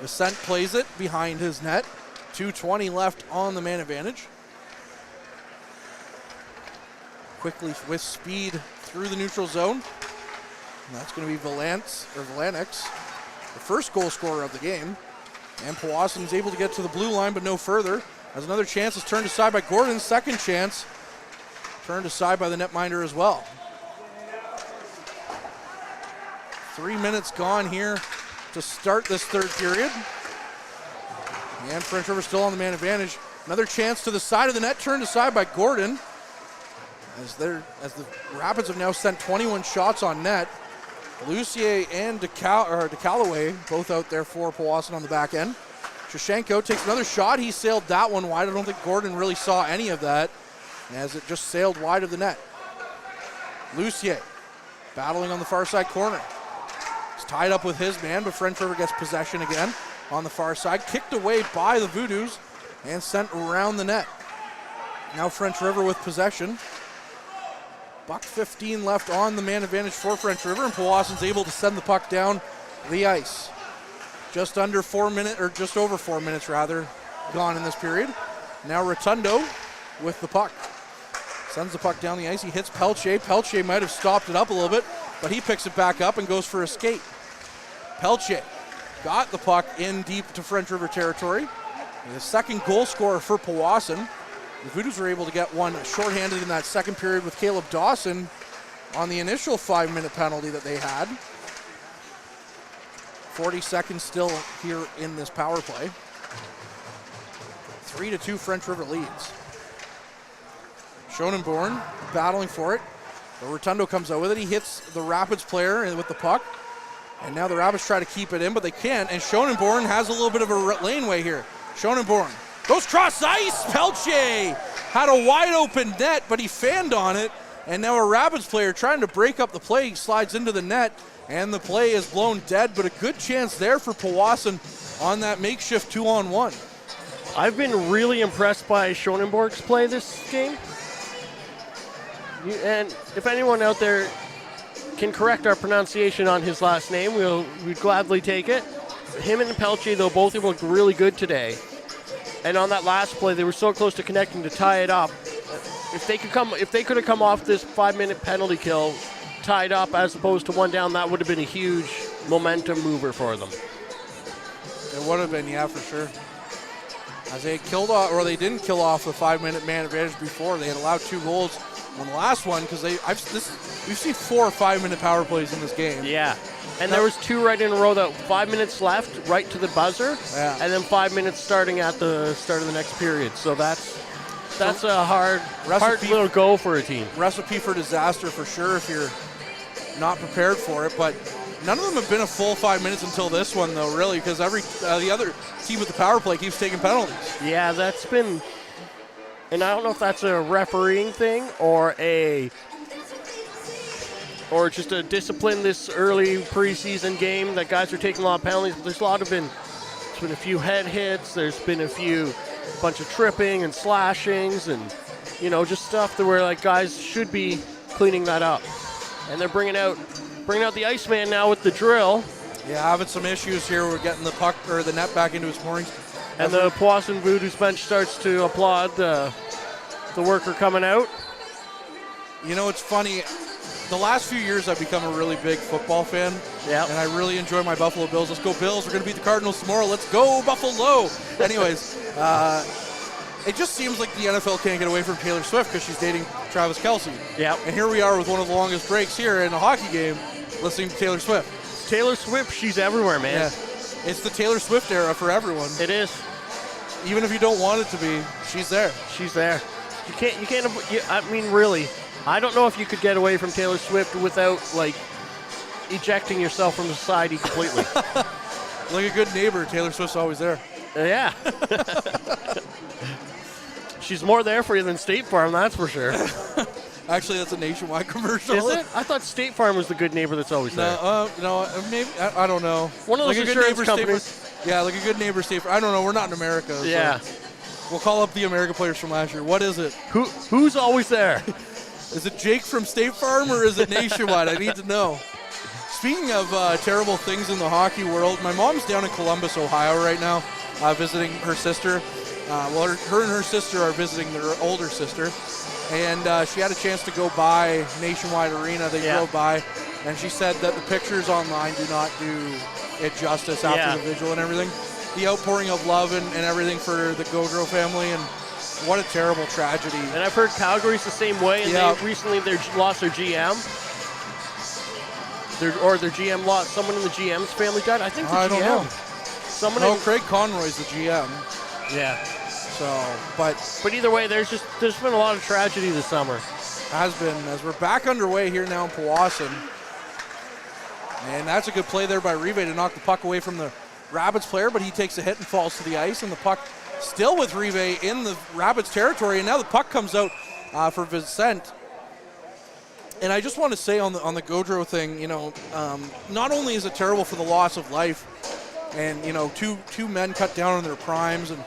C: Vicente plays it behind his net. 2:20 left on the man advantage. Quickly with speed through the neutral zone. And that's going to be Valanix, the first goal scorer of the game. And Powassan's able to get to the blue line, but no further. As another chance is turned aside by Gordon. Second chance turned aside by the netminder as well. 3 minutes gone here to start this third period. And French River still on the man advantage. Another chance to the side of the net, turned aside by Gordon. As the Rapids have now sent 21 shots on net. Lucier and DeCallaway both out there for Powassan on the back end. Shashenko takes another shot. He sailed that one wide. I don't think Gordon really saw any of that as it just sailed wide of the net. Lucier battling on the far side corner. He's tied up with his man, but French River gets possession again on the far side. Kicked away by the Voodoos and sent around the net. Now French River with possession. $1:15 left on the man advantage for French River, and Powassan's able to send the puck down the ice. Just over 4 minutes rather, gone in this period. Now Rotundo with the puck. Sends the puck down the ice. He hits Pelche. Pelche might have stopped it up a little bit, but he picks it back up and goes for a skate. Pelche got the puck in deep to French River territory. The second goal scorer for Powassan. The Voodoos were able to get one shorthanded in that second period with Caleb Dawson on the initial 5-minute penalty that they had. 40 seconds still here in this power play. 3-2 French River leads. Schonenborn battling for it. But Rotundo comes out with it. He hits the Rapids player with the puck. And now the Rapids try to keep it in, but they can't. And Schonenborn has a little bit of a laneway here. Schonenborn goes cross ice. Pelche had a wide open net, but he fanned on it. And now a Rapids player trying to break up the play slides into the net, and the play is blown dead, but a good chance there for Powassan on that makeshift 2-on-1.
D: I've been really impressed by Schonenborg's play this game. And if anyone out there can correct our pronunciation on his last name, we'd gladly take it. Him and Pelche, though, both of them looked really good today. And on that last play, they were so close to connecting to tie it up. If they could have come off this 5-minute penalty kill tied up as opposed to one down, that would have been a huge momentum mover for them.
C: It would have been, yeah, for sure. as they killed off, or they didn't kill off the 5-minute man advantage before. They had allowed 2 goals on the last one because we've seen 4 or 5-minute power plays in this game.
D: Yeah. And there was 2 right in a row that 5 minutes left, right to the buzzer, and then 5 minutes starting at the start of the next period. So that's a hard little go for a team.
C: Recipe for disaster for sure if you're not prepared for it. But none of them have been a full 5 minutes until this one, though, really, because the other team with the power play keeps taking penalties.
D: Yeah, that's been, and I don't know if that's a refereeing thing or just a discipline this early preseason game that guys are taking a lot of penalties. But there's been a few head hits. There's been a bunch of tripping and slashings and, just stuff that where like guys should be cleaning that up. And they're bringing out the Iceman now with the drill.
C: Yeah, having some issues here. We're getting the puck or the net back into its moorings.
D: And the Powassan Voodoos bench starts to applaud the worker coming out.
C: It's funny. The last few years, I've become a really big football fan.
D: Yeah.
C: And I really enjoy my Buffalo Bills. Let's go Bills. We're going to beat the Cardinals tomorrow. Let's go Buffalo. Anyways, it just seems like the NFL can't get away from Taylor Swift because she's dating Travis Kelce.
D: Yeah.
C: And here we are with one of the longest breaks here in a hockey game listening to Taylor Swift.
D: Taylor Swift, she's everywhere, man.
C: Yeah. It's the Taylor Swift era for everyone.
D: It is.
C: Even if you don't want it to be, she's there.
D: She's there. You can't, really, I don't know if you could get away from Taylor Swift without, ejecting yourself from society completely.
C: Like a good neighbor, Taylor Swift's always there.
D: Yeah. She's more there for you than State Farm, that's for sure.
C: Actually, that's a Nationwide commercial.
D: Is it? I thought State Farm was the good neighbor that's always there.
C: No, maybe, I don't know.
D: One of those insurance companies.
C: Yeah, like a good neighbor State Farm. I don't know, we're not in America.
D: Yeah.
C: So we'll call up the America players from last year. What is it?
D: Who's always there?
C: Is it Jake from State Farm or is it Nationwide? I need to know. Speaking of terrible things in the hockey world, my mom's down in Columbus, Ohio right now, visiting her sister. Her and her sister are visiting their older sister. And she had a chance to go by Nationwide Arena. They drove by, and she said that the pictures online do not do it justice after the visual and everything. The outpouring of love and everything for the Gaudreau family, and what a terrible tragedy.
D: And I've heard Calgary's the same way, and they recently lost their GM. Their GM lost, someone in the GM's family died. I think the GM.
C: I don't know. Craig Conroy's the GM.
D: Yeah.
C: So, but
D: either way, there's been a lot of tragedy this summer.
C: Has been, as we're back underway here now in Powassan. And that's a good play there by Rive to knock the puck away from the Rabbits player, but he takes a hit and falls to the ice, and the puck still with Rive in the Rabbits territory, and now the puck comes out for Vicente. And I just want to say on the Gaudreau thing, not only is it terrible for the loss of life, and two men cut down in their primes and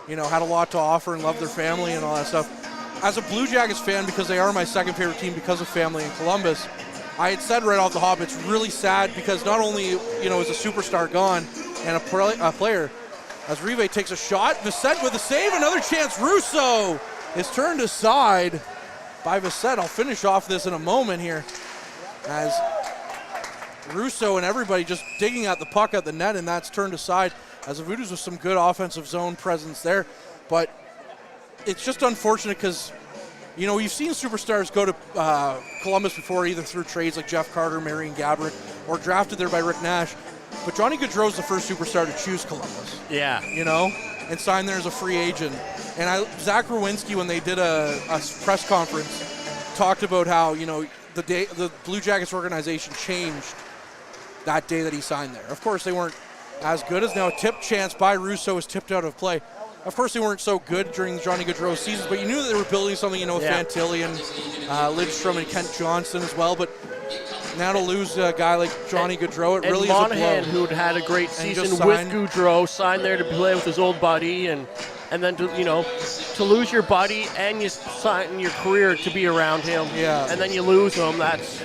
C: had a lot to offer and loved their family and all that stuff. As a Blue Jackets fan, because they are my second favorite team because of family in Columbus, I had said right off the hop, it's really sad because not only is a superstar gone and a player, as Rive takes a shot, Vicente with a save, another chance. Russo is turned aside by Vicente. I'll finish off this in a moment here as Russo and everybody just digging at the puck at the net, and that's turned aside as the Voodoos with some good offensive zone presence there. But it's just unfortunate because, you've seen superstars go to Columbus before, either through trades like Jeff Carter, Marian Gaborik, or drafted there by Rick Nash. But Johnny Gaudreau's the first superstar to choose Columbus.
D: Yeah.
C: And sign there as a free agent. And Zach Rowinski, when they did a press conference, talked about how, the Blue Jackets organization changed that day that he signed there. Of course, they weren't as good as now. A tip chance by Russo was tipped out of play. Of course, they weren't so good during Johnny Gaudreau's seasons, but you knew that they were building something, with Fantilli and Lidstrom and Kent Johnson as well. But now to lose a guy like Johnny Gaudreau, it really
D: Monahan,
C: is a blow.
D: who'd had a great season with Gaudreau, signed there to play with his old buddy, and then to lose your buddy and you sign your career to be around him, and then you lose him. That's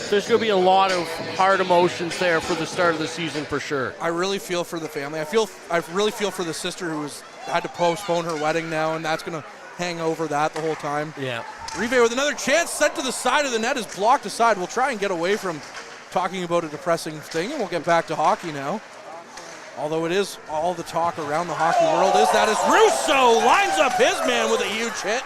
D: there's going to be a lot of hard emotions there for the start of the season for sure.
C: I really feel for the family. I really feel for the sister who had to postpone her wedding now, and that's going to hang over that the whole time.
D: Yeah.
C: Rive with another chance, sent to the side of the net, is blocked aside. We'll try and get away from talking about a depressing thing, and we'll get back to hockey now. Although it is all the talk around the hockey world is that as Russo lines up his man with a huge hit.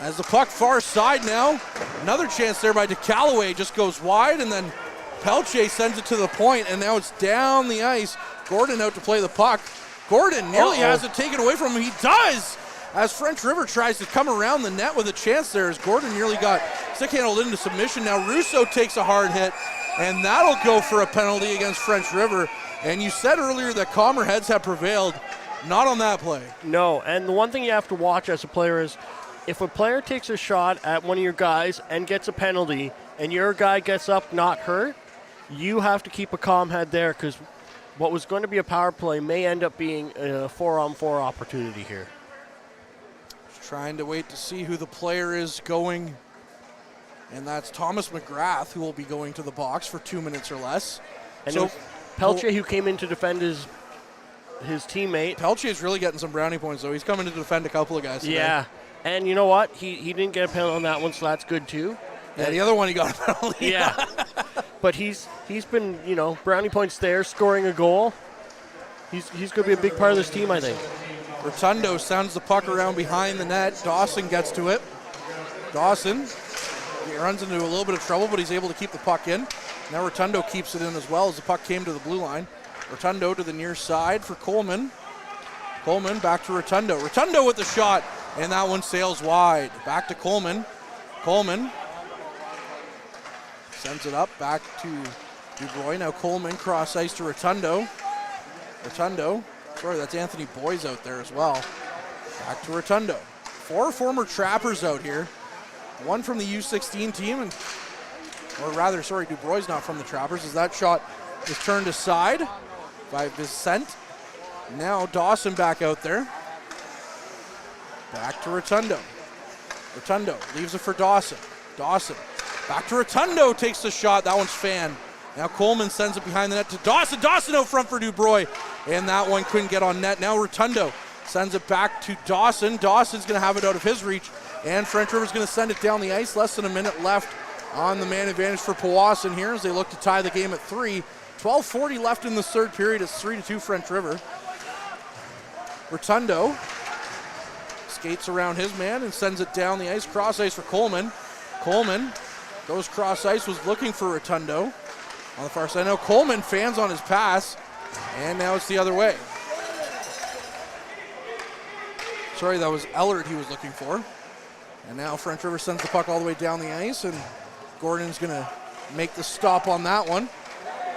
C: As the puck far side now, another chance there by DeCallaway, just goes wide, and then Pelche sends it to the point, and now it's down the ice. Gordon out to play the puck. Gordon nearly has it taken away from him. He does, as French River tries to come around the net with a chance there, as Gordon nearly got stick-handled into submission. Now Russo takes a hard hit, and that'll go for a penalty against French River. And you said earlier that Calmer heads have prevailed. Not on that play.
D: No, and the one thing you have to watch as a player is if a player takes a shot at one of your guys and gets a penalty and your guy gets up not hurt, you have to keep a calm head there, because what was going to be a power play may end up being a 4-on-4 opportunity here.
C: Just trying to wait to see who the player is going, and that's Thomas McGrath, who will be going to the box for 2 minutes or less.
D: And so Pelche, who came in to defend his teammate.
C: Pelche is really getting some brownie points, though. He's coming to defend a couple of guys today.
D: Yeah, and you know what? He didn't get a penalty on that one, so that's good too.
C: Yeah, the other one he got a penalty.
D: Yeah, but he's been, brownie points there, scoring a goal. He's going to be a big part of this team, I think.
C: Rotundo sends the puck around behind the net. Dawson gets to it. Dawson, he runs into a little bit of trouble, but he's able to keep the puck in. Now Rotundo keeps it in as well as the puck came to the blue line. Rotundo to the near side for Coleman. Coleman back to Rotundo. Rotundo with the shot, and that one sails wide. Back to Coleman. Coleman sends it up back to DuBrois. Now Coleman cross ice to Rotundo. Rotundo, sorry, that's Anthony Boyes out there as well. Back to Rotundo. 4 former Trappers out here. One from the U16 team, DuBrois not from the Trappers, as that shot is turned aside by Vicente. Now Dawson back out there. Back to Rotundo. Rotundo leaves it for Dawson. Dawson back to Rotundo, takes the shot. That one's fanned. Now Coleman sends it behind the net to Dawson. Dawson out front for DuBrois, and that one couldn't get on net. Now Rotundo sends it back to Dawson. Dawson's going to have it out of his reach, and French River's going to send it down the ice. Less than a minute left on the man advantage for Powassan here as they look to tie the game at 3. 12:40 left in the third period. It's 3-2 French River. Rotundo skates around his man and sends it down the ice. Cross ice for Coleman. Coleman goes cross ice, was looking for Rotundo on the far side. Now Coleman fans on his pass, and now it's the other way. Sorry, that was Ellard he was looking for. And now French River sends the puck all the way down the ice, and Gordon's going to make the stop on that one.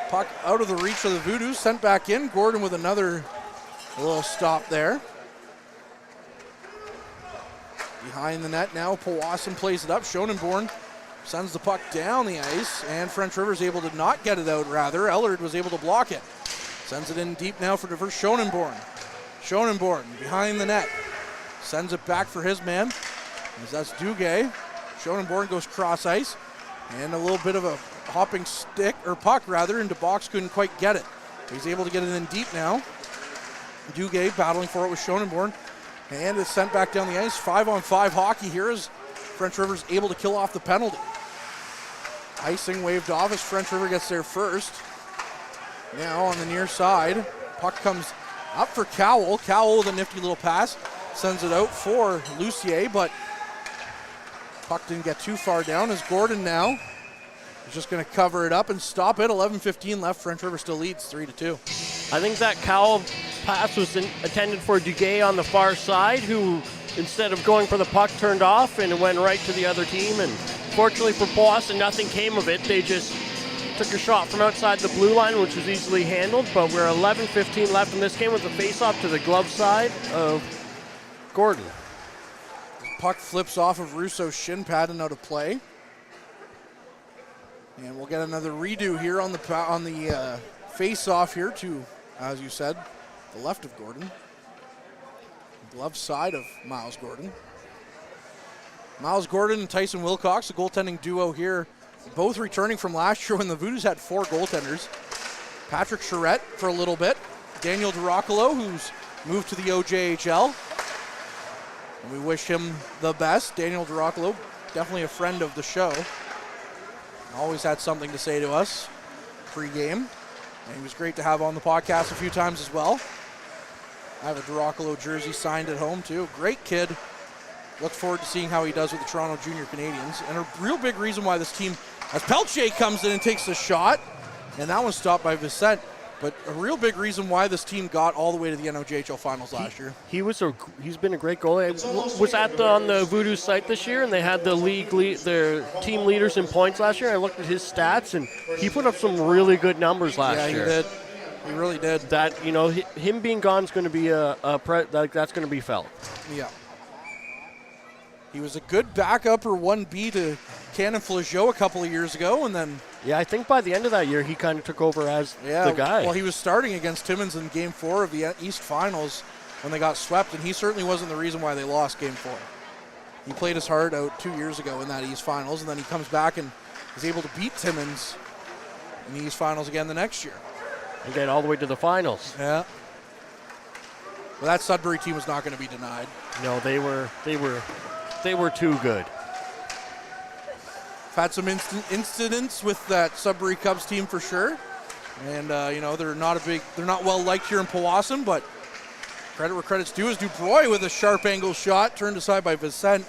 C: Puck out of the reach of the Voodoos, sent back in. Gordon with another little stop there. Behind the net now, Powassan plays it up. Schonenborn sends the puck down the ice, and French River's able to not get it out, rather. Ellard was able to block it. Sends it in deep now for Schonenborn. Schonenborn behind the net. Sends it back for his man, as that's Duguay. Schonenborn goes cross ice, and a little bit of a hopping stick, or puck rather, into box, couldn't quite get it. He's able to get it in deep now. Duguay battling for it with Schonenborn, and it's sent back down the ice. 5-on-5 hockey here as French River's able to kill off the penalty. Icing waved off as French River gets there first. Now on the near side, puck comes up for Cowell. Cowell with a nifty little pass, sends it out for Lucier, but puck didn't get too far down as Gordon now is just going to cover it up and stop it. 11:15 left. French River still leads 3-2.
D: I think that Cowell pass was intended for Duguay on the far side, who instead of going for the puck turned off and it went right to the other team. And fortunately for Powassan, nothing came of it. They just took a shot from outside the blue line, which was easily handled. But we're 11:15 left in this game with a face-off to the glove side of Gordon.
C: Puck flips off of Russo's shin pad and out of play. And we'll get another redo here on the face-off here to, as you said, the left of Gordon. Glove side of Miles Gordon. Miles Gordon and Tyson Wilcox, the goaltending duo here, both returning from last year when the Voodoos had 4 goaltenders. Patrick Charette for a little bit. Daniel DiRoccolo, who's moved to the OJHL. And we wish him the best. Daniel DiRoccolo, definitely a friend of the show. Always had something to say to us pre-game. And he was great to have on the podcast a few times as well. I have a Duracolo jersey signed at home too. Great kid. Look forward to seeing how he does with the Toronto Junior Canadians. And a real big reason why this team, as Pelche comes in and takes the shot, and that was stopped by Vicente, but a real big reason why this team got all the way to the NOJHL finals last year.
D: He's been a great goalie. I was on the Voodoos site this year, and they had the their team leaders in points last year. I looked at his stats, and he put up some really good numbers last year.
C: Yeah, he did. He really did.
D: That, him being gone is going to be that's going to be felt.
C: Yeah. He was a good backup or 1B to Cannon Flageau a couple of years ago, and then...
D: Yeah, I think by the end of that year, he kind of took over as the guy.
C: Well, he was starting against Timmins in Game 4 of the East Finals when they got swept, and he certainly wasn't the reason why they lost Game 4. He played his heart out 2 years ago in that East Finals, and then he comes back and is able to beat Timmins in the East Finals again the next year.
D: And get all the way to the finals.
C: Yeah. Well, that Sudbury team was not going to be denied.
D: No, they were too good.
C: Had some incidents with that Sudbury Cubs team for sure, and they're not well liked here in Powassan, but credit where credit's due is Dubois with a sharp angle shot turned aside by Vicente.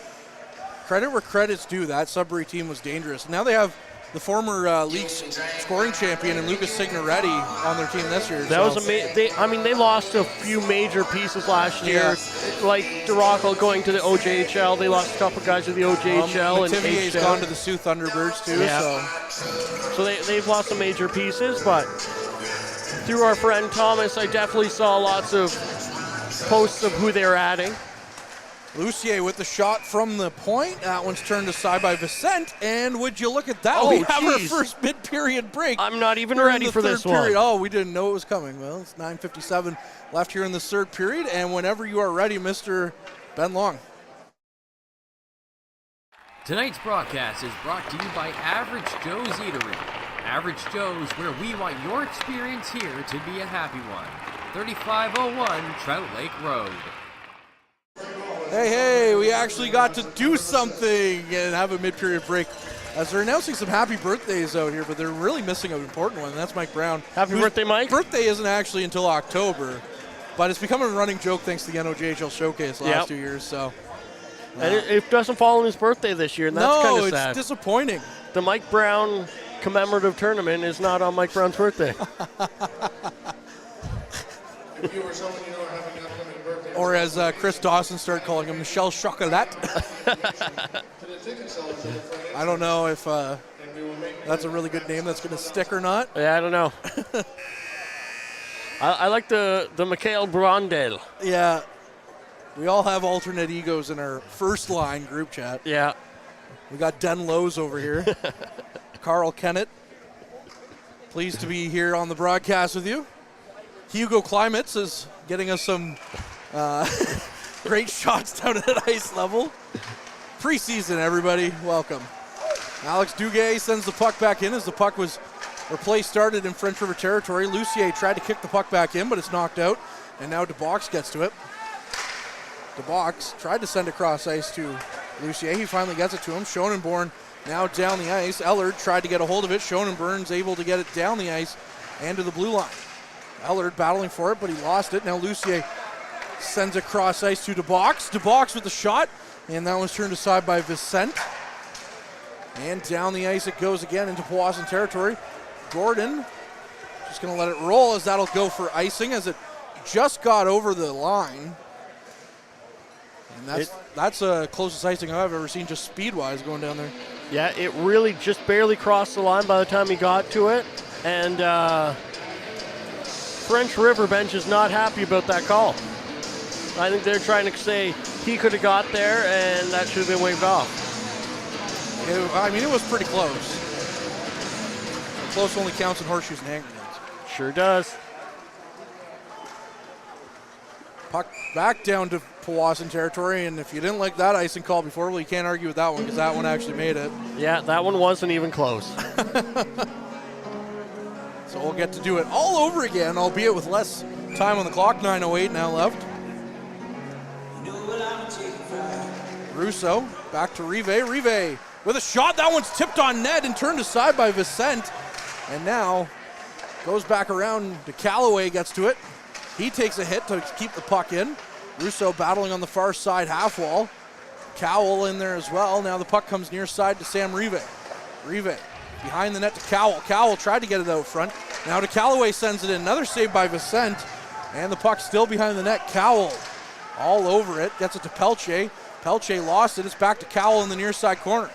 C: Credit where credit's due. That Sudbury team was dangerous. Now they have the former league scoring champion and Lucas Signoretti on their team this year.
D: That was amazing. They lost a few major pieces last year, like Duracolo going to the OJHL. They lost a couple guys to the OJHL.
C: Mativier's gone to the Sioux Thunderbirds too.
D: Yeah. So they've lost some major pieces, but through our friend Thomas, I definitely saw lots of posts of who they're adding.
C: Lucier with the shot from the point. That one's turned aside by Vicente, and would you look at that?
D: Oh,
C: we have our first mid-period break.
D: I'm not even ready for this one.
C: Period. Oh, we didn't know it was coming. Well, it's 9:57 left here in the third period, and whenever you are ready, Mr. Ben Long.
A: Tonight's broadcast is brought to you by Average Joe's Eatery. Average Joe's, where we want your experience here to be a happy one. 3501 Trout Lake Road.
C: Hey, we actually got to do something and have a mid-period break as they're announcing some happy birthdays out here, but they're really missing an important one, and that's Mike Brown.
D: Happy birthday, Mike.
C: Birthday isn't actually until October, but it's become a running joke thanks to the NOJHL Showcase the last 2 years. So,
D: and it doesn't fall on his birthday this year, and that's kind of sad.
C: No, it's disappointing.
D: The Mike Brown commemorative tournament is not on Mike Brown's birthday.
I: If you or someone you know are having an upcoming birthday,
C: or as Chris Dawson started calling him, Michelle Chocolat. I don't know if that's a really good name that's going to stick or not.
D: Yeah, I don't know. I like the Mikhail Brondel.
C: Yeah. We all have alternate egos in our first line group chat.
D: Yeah.
C: We got Den Lowe's over here. Carl Kennett. Pleased to be here on the broadcast with you. Hugo Klimitz is getting us some great shots down at ice level. Preseason, everybody. Welcome. Alex Duguay sends the puck back in as the puck was, or play started in French River territory. Lucier tried to kick the puck back in, but it's knocked out. And now DeBox gets to it. DeBox tried to send across ice to Lucier. He finally gets it to him. Schonenborn now down the ice. Ellard tried to get a hold of it. Schonenborn's able to get it down the ice and to the blue line. Ellard battling for it, but he lost it. Now Lucier sends it across ice to DeBox. DeBox with the shot, and that one's turned aside by Vicente. And down the ice it goes again into Powassan territory. Gordon just going to let it roll as that'll go for icing as it just got over the line. And that's the closest icing I've ever seen just speed-wise going down there.
D: Yeah, it really just barely crossed the line by the time he got to it. And French River bench is not happy about that call. I think they're trying to say he could have got there and that should have been waved off.
C: It was pretty close. Close only counts in horseshoes and hand grenades.
D: Sure does.
C: Puck back down to Powassan territory, and if you didn't like that icing call before, well, you can't argue with that one because that one actually made it.
D: Yeah, that one wasn't even close.
C: So we'll get to do it all over again, albeit with less time on the clock. 9:08 now left. Russo back to Rive. Rive with a shot. That one's tipped on net and turned aside by Vicente. And now Goes back around to Callaway, gets to it. He takes a hit to keep the puck in. Russo battling on the far side half wall. Cowell in there as well. Now the puck comes near side to Sam Rive. Rive behind the net to Cowell. Cowell tried to get it out front. Now to Callaway, sends it in. Another save by Vicente. And the puck still behind the net. Cowell all over it. Gets it to Pelche. Pelche lost it. It's back to Cowell in the near side corner.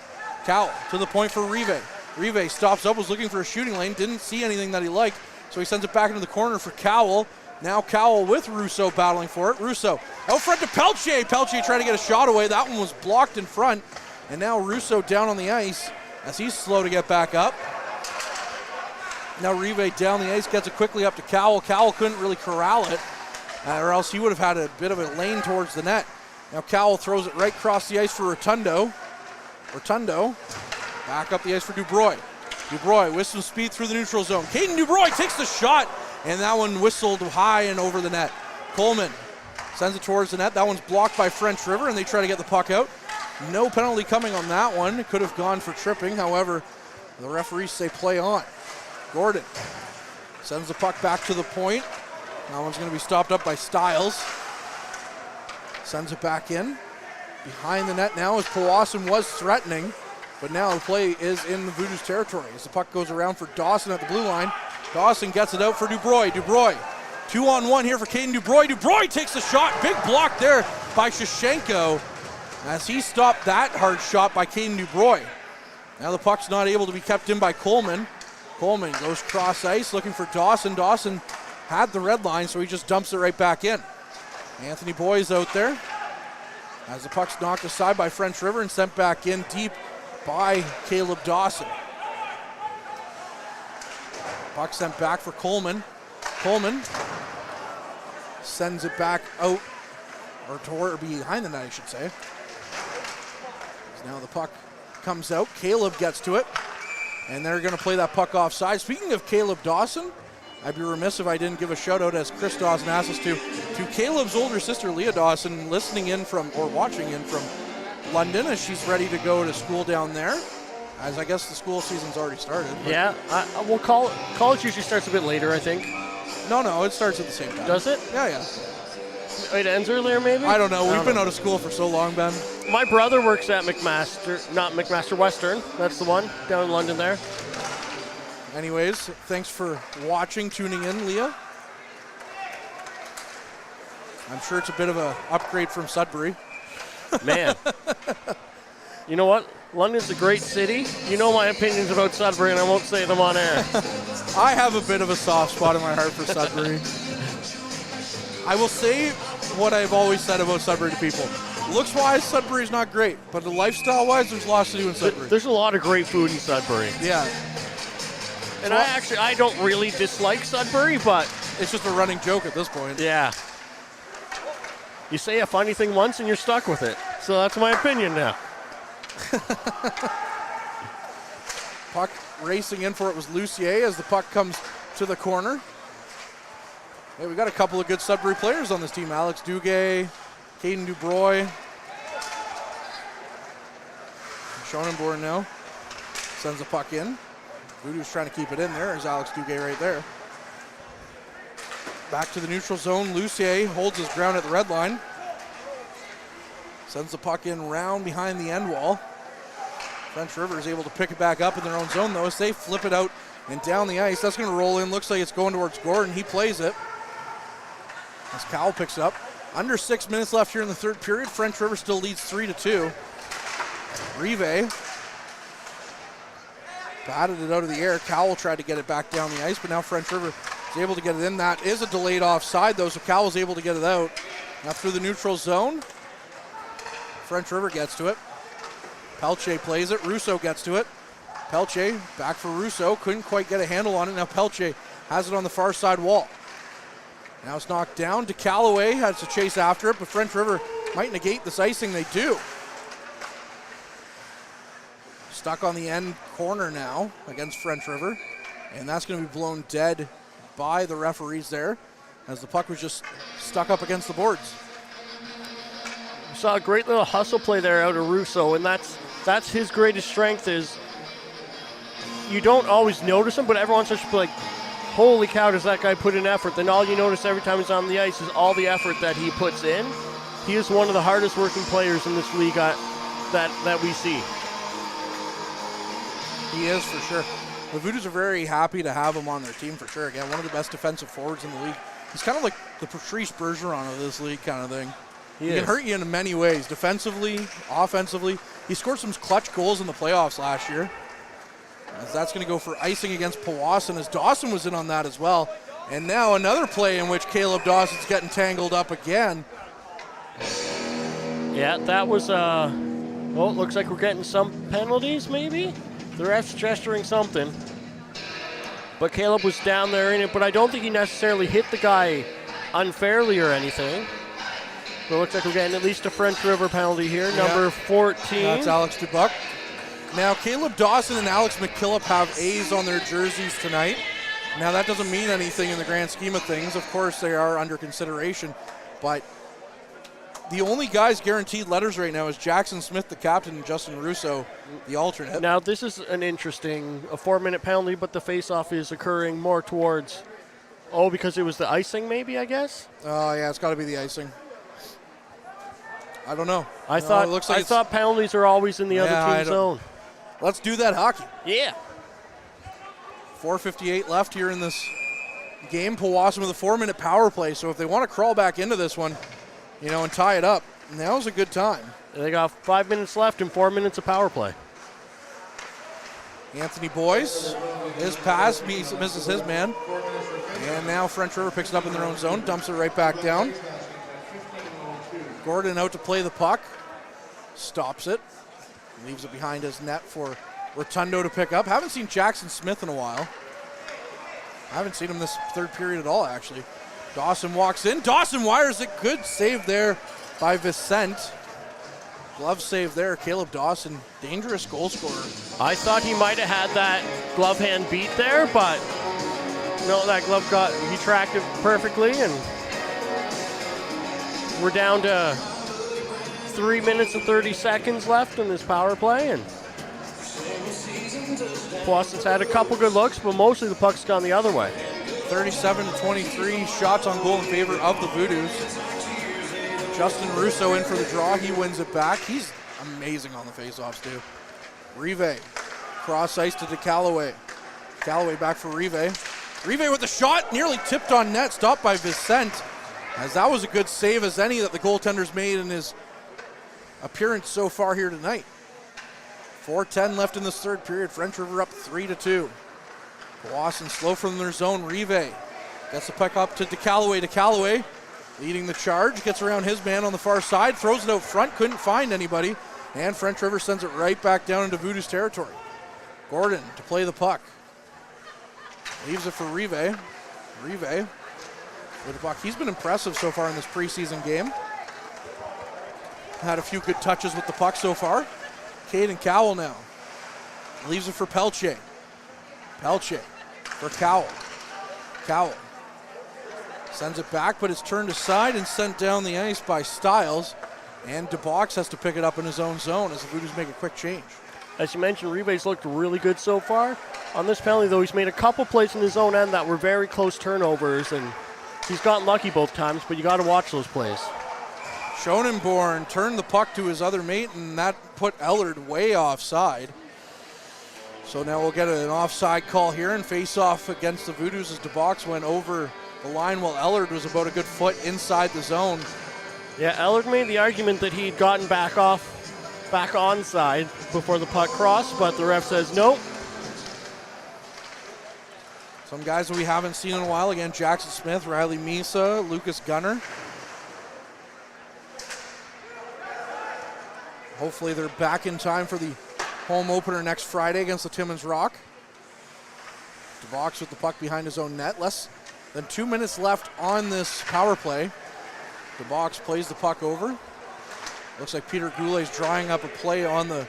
C: Cowell to the point for Rive. Rive stops up, was looking for a shooting lane. Didn't see anything that he liked. So he sends it back into the corner for Cowell. Now Cowell with Russo battling for it. Russo out front to Pelche. Pelche trying to get a shot away. That one was blocked in front. And now Russo down on the ice as he's slow to get back up. Now Rive down the ice, gets it quickly up to Cowell. Cowell couldn't really corral it, or else he would have had a bit of a lane towards the net. Now Cowell throws it right across the ice for Rotundo. Rotundo back up the ice for Dubroy. Dubroy with some speed through the neutral zone. Caden Dubroy takes the shot, and that one whistled high and over the net. Coleman sends it towards the net. That one's blocked by French River, and they try to get the puck out. No penalty coming on that one. It could have gone for tripping. However, the referees say play on. Gordon sends the puck back to the point. That one's going to be stopped up by Stiles. Sends it back in. Behind the net now as Powassan was threatening, but now the play is in the Voodoos territory as the puck goes around for Dawson at the blue line. Dawson gets it out for Dubroy. Dubroy, 2-on-1 here for Caden Dubroy. Dubroy takes the shot. Big block there by Shashenko as he stopped that hard shot by Caden Dubroy. Now the puck's not able to be kept in by Coleman. Coleman goes cross ice looking for Dawson. Dawson had the red line, so he just dumps it right back in. Anthony Boy's out there as the puck's knocked aside by French River and sent back in deep by Caleb Dawson. Puck sent back for Coleman. Coleman sends it back out, or toward behind the net, I should say. Now the puck comes out. Caleb gets to it, and they're going to play that puck offside. Speaking of Caleb Dawson, I'd be remiss if I didn't give a shout out, as Chris Dawson asked us to Caleb's older sister, Leah Dawson, listening in from, or watching in from London as she's ready to go to school down there, as I guess the school season's already started.
D: Yeah, well, college usually starts a bit later, I think.
C: No, it starts at the same time.
D: Does it?
C: Yeah.
D: It ends earlier, maybe?
C: I don't know. We've been out of school for so long, Ben.
D: My brother works at McMaster Western. That's the one down in London there.
C: Anyways, thanks for watching, tuning in, Leah. I'm sure it's a bit of an upgrade from Sudbury.
D: Man. You know what? London's a great city. You know my opinions about Sudbury, and I won't say them on air.
C: I have a bit of a soft spot in my heart for Sudbury. I will say what I've always said about Sudbury to people. Looks-wise, Sudbury's not great, but the lifestyle-wise, there's lots to do in Sudbury.
D: There's a lot of great food in Sudbury.
C: Yeah.
D: And I don't really dislike Sudbury, but
C: it's just a running joke at this point.
D: Yeah. You say a funny thing once and you're stuck with it. So that's my opinion now.
C: Puck racing in for it was Lucier as the puck comes to the corner. Hey, we got a couple of good Sudbury players on this team. Alex Duguay, Caden Dubroy. Schonenborn now sends the puck in. Voodoos trying to keep it in there. There's Alex Duguay right there. Back to the neutral zone. Lucier holds his ground at the red line. Sends the puck in round behind the end wall. French River is able to pick it back up in their own zone, though, as they flip it out and down the ice. That's going to roll in. Looks like it's going towards Gordon. He plays it. As Cowell picks it up. Under 6 minutes left here in the third period. French River still leads 3-2. Rive batted it out of the air. Cowell tried to get it back down the ice, but now French River is able to get it in. That is a delayed offside, though, so Cowell's able to get it out. Now through the neutral zone. French River gets to it. Pelche plays it. Russo gets to it. Pelche back for Russo. Couldn't quite get a handle on it. Now Pelche has it on the far side wall. Now it's knocked down to Callaway. Has to chase after it, but French River might negate this icing. They do. Stuck on the end corner now against French River. And that's going to be blown dead by the referees there, as the puck was just stuck up against the boards.
D: Saw a great little hustle play there out of Russo, and that's his greatest strength. Is you don't always notice him, but every once in a while, like holy cow, does that guy put in effort. Then all you notice every time he's on the ice is all the effort that he puts in. He is one of the hardest working players in this league that we see.
C: He is, for sure. The Voodoos are very happy to have him on their team, for sure. Again, one of the best defensive forwards in the league. He's kind of like the Patrice Bergeron of this league kind of thing. He can hurt you in many ways, defensively, offensively. He scored some clutch goals in the playoffs last year. As that's going to go for icing against Powassan, as Dawson was in on that as well. And now another play in which Caleb Dawson's getting tangled up again.
D: Yeah, that was, well, it looks like we're getting some penalties maybe. The ref's gesturing something. But Caleb was down there in it, but I don't think he necessarily hit the guy unfairly or anything. But it looks like we're getting at least a French River penalty here, number 14.
C: That's Alex Dubuc. Now, Caleb Dawson and Alex McKillop have A's on their jerseys tonight. Now, that doesn't mean anything in the grand scheme of things. Of course, they are under consideration. But the only guys guaranteed letters right now is Jackson Smith, the captain, and Justin Russo, the alternate.
D: Now, this is an interesting, a 4-minute penalty, but the face-off is occurring more towards, because it was the icing maybe, I guess?
C: Oh, yeah, it's got to be the icing. I don't know.
D: I thought penalties are always in the other team's zone.
C: Let's do that hockey.
D: Yeah.
C: 4:58 left here in this game. Powassan with a 4-minute power play, so if they want to crawl back into this one, and tie it up, now's a good time.
D: They got 5 minutes left and 4 minutes of power play.
C: Anthony Boyce, his pass misses his man. And now French River picks it up in their own zone, dumps it right back down. Gordon out to play the puck. Stops it. Leaves it behind his net for Rotundo to pick up. Haven't seen Jackson Smith in a while. I haven't seen him this third period at all, actually. Dawson walks in. Dawson wires it. Good save there by Vicente. Glove save there. Caleb Dawson, dangerous goal scorer.
D: I thought he might have had that glove hand beat there, but no, that glove he tracked it perfectly, and we're down to 3 minutes and 30 seconds left in this power play, and Powassan's had a couple good looks, but mostly the puck's gone the other way.
C: 37-23 shots on goal in favor of the Voodoos. Justin Russo in for the draw. He wins it back. He's amazing on the faceoffs too. Rive, cross ice to DeCallaway. Callaway back for Rive. Rive with the shot, nearly tipped on net, stopped by Vicente. As that was a good save as any that the goaltender's made in his appearance so far here tonight. 4:10 left in this third period. French River up 3-2. Powassan slow from their zone. Rive gets the puck up to DeCallaway. DeCallaway leading the charge, gets around his man on the far side, throws it out front, couldn't find anybody, and French River sends it right back down into Voodoos territory. Gordon to play the puck. Leaves it for Rive. Rive with the puck. He's been impressive so far in this preseason game. Had a few good touches with the puck so far. Caden Cowell now. Leaves it for Pelche. Pelche for Cowell. Cowell sends it back, but it's turned aside and sent down the ice by Stiles. And DeBox has to pick it up in his own zone as the Voodoos make a quick change.
D: As you mentioned, Rive's looked really good so far. On this penalty, though, he's made a couple plays in his own end that were very close turnovers, and he's gotten lucky both times, but you got to watch those plays.
C: Schonenborn turned the puck to his other mate, and that put Ellard way offside. So now we'll get an offside call here and face off against the Voodoos as DeBox went over the line while Ellard was about a good foot inside the zone.
D: Yeah, Ellard made the argument that he'd gotten back onside before the puck crossed, but the ref says nope.
C: Some guys that we haven't seen in a while, again, Jackson Smith, Riley Misa, Lucas Gunner. Hopefully they're back in time for the home opener next Friday against the Timmins Rock. DeVox with the puck behind his own net. Less than 2 minutes left on this power play. DeVox plays the puck over. Looks like Peter Goulet's drawing up a play on the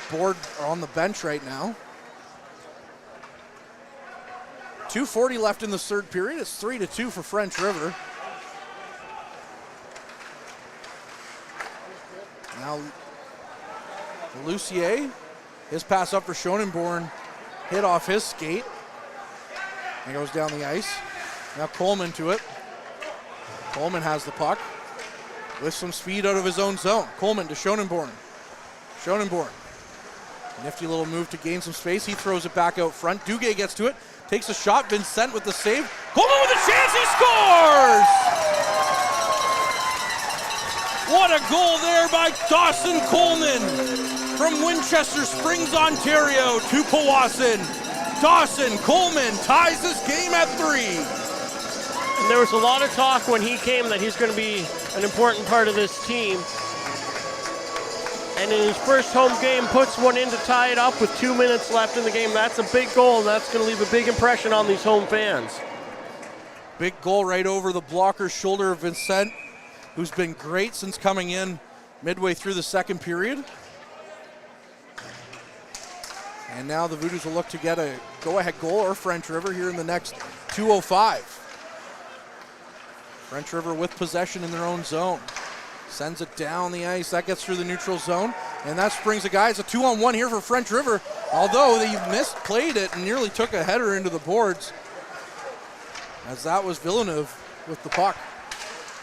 C: board, or on the bench right now. 2:40 left in the third period. It's 3-2 for French River. Now Lucier, his pass up for Schonenborn, hit off his skate. And goes down the ice. Now Coleman to it. Coleman has the puck with some speed out of his own zone. Coleman to Schonenborn. Schonenborn. Nifty little move to gain some space. He throws it back out front. Duguay gets to it. Takes a shot. Vincent with the save. Coleman with a chance. He scores! What a goal there by Dawson Coleman. From Winchester Springs, Ontario to Powassan. Dawson Coleman ties this game at 3.
D: And there was a lot of talk when he came that he's going to be an important part of this team. And in his first home game, puts one in to tie it up with 2 minutes left in the game. That's a big goal, and that's going to leave a big impression on these home fans.
C: Big goal right over the blocker's shoulder of Vincent, who's been great since coming in midway through the second period. And now the Voodoos will look to get a go-ahead goal or French River here in the next 2:05. French River with possession in their own zone. Sends it down the ice. That gets through the neutral zone. And that springs a guy. It's a 2-on-1 here for French River. Although they misplayed it and nearly took a header into the boards. As that was Villeneuve with the puck.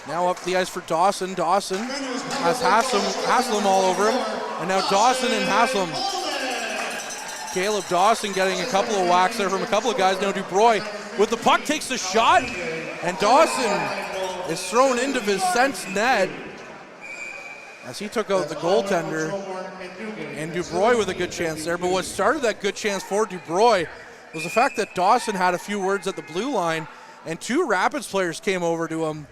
C: Now up the ice for Dawson. Dawson has Haslam all over him. And now Dawson and Haslam. Caleb Dawson getting a couple of whacks there from a couple of guys. Now Dubroy with the puck takes the shot. And Dawson is thrown into Vincent's net as he took out the goaltender. And Dubroy with a good chance there. But what started that good chance for Dubroy was the fact that Dawson had a few words at the blue line and 2 Rapids players came over to him.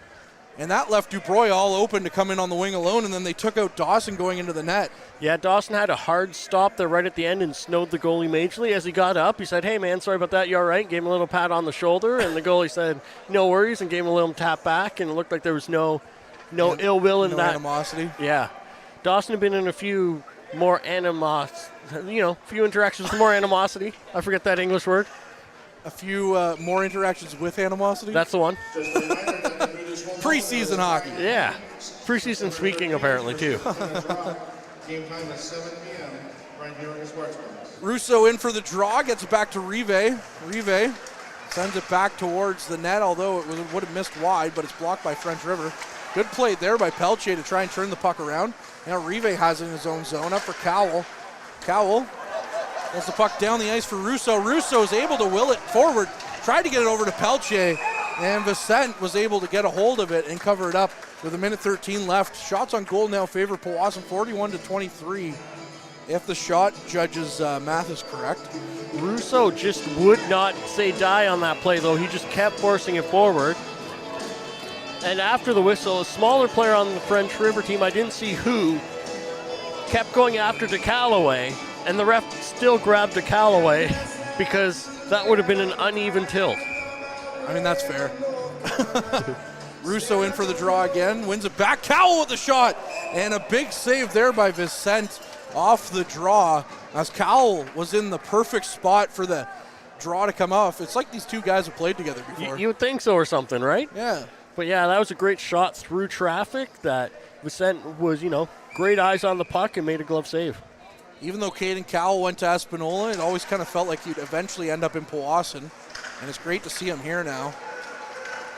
C: And that left Dubroy all open to come in on the wing alone, and then they took out Dawson going into the net.
D: Yeah, Dawson had a hard stop there right at the end and snowed the goalie majorly. As he got up, he said, "Hey, man, sorry about that. You all right?" Gave him a little pat on the shoulder, and the goalie said, "No worries," and gave him a little tap back, and it looked like there was no ill will in
C: no
D: that.
C: Animosity.
D: Yeah. Dawson had been in a few more few interactions with more animosity. I forget that English word.
C: A few more interactions with animosity?
D: That's the one.
C: Preseason hockey.
D: Yeah. Preseason speaking, apparently, too.
I: Game time at 7 p.m. right here on the Sportsplex.
C: Russo in for the draw, gets it back to Rive. Rive sends it back towards the net, although it would have missed wide, but it's blocked by French River. Good play there by Pelche to try and turn the puck around. Now Rive has it in his own zone. Up for Cowell. Cowell gets the puck down the ice for Russo. Russo is able to will it forward. Tried to get it over to Pelche, and Vicente was able to get a hold of it and cover it up with 1:13 left. Shots on goal now favor Powassan 41-23. If the shot judge's math is correct.
D: Russo just would not say die on that play, though. He just kept forcing it forward. And after the whistle, a smaller player on the French River team, I didn't see who, kept going after DeCallaway, and the ref still grabbed DeCallaway because that would have been an uneven tilt.
C: I mean, that's fair. Russo in for the draw again, wins it back. Cowell with the shot, and a big save there by Vicente off the draw, as Cowell was in the perfect spot for the draw to come off. It's like these two guys have played together before.
D: You would think so or something, right?
C: Yeah.
D: But yeah, that was a great shot through traffic that Vicente was, great eyes on the puck and made a glove save.
C: Even though Caden Cowell went to Espanola, it always kind of felt like he'd eventually end up in Powassan. And it's great to see him here now.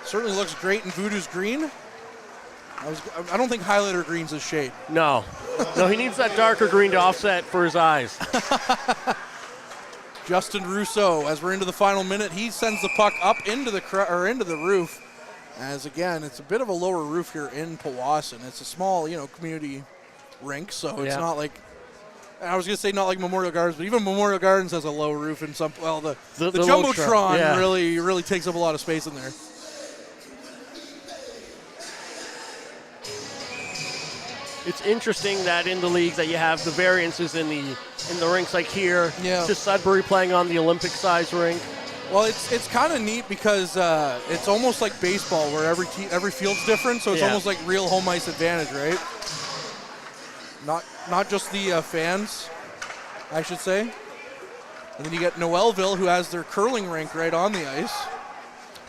C: Certainly looks great in Voodoo's green. I don't think highlighter green's his shade.
D: No, he needs that darker green to offset for his eyes.
C: Justin Russo, as we're into the final minute, he sends the puck up into the roof. As again, it's a bit of a lower roof here in Powassan. It's a small, community rink, so it's not like, I was going to say not like Memorial Gardens, but even Memorial Gardens has a low roof in some, the Jumbotron really takes up a lot of space in there.
D: It's interesting that in the league that you have the variances in the rinks, like here, to Sudbury playing on the Olympic size rink.
C: Well, it's kind of neat because it's almost like baseball where every field's different, so it's almost like real home ice advantage, right? Not just the fans, I should say. And then you get Noelville, who has their curling rink right on the ice.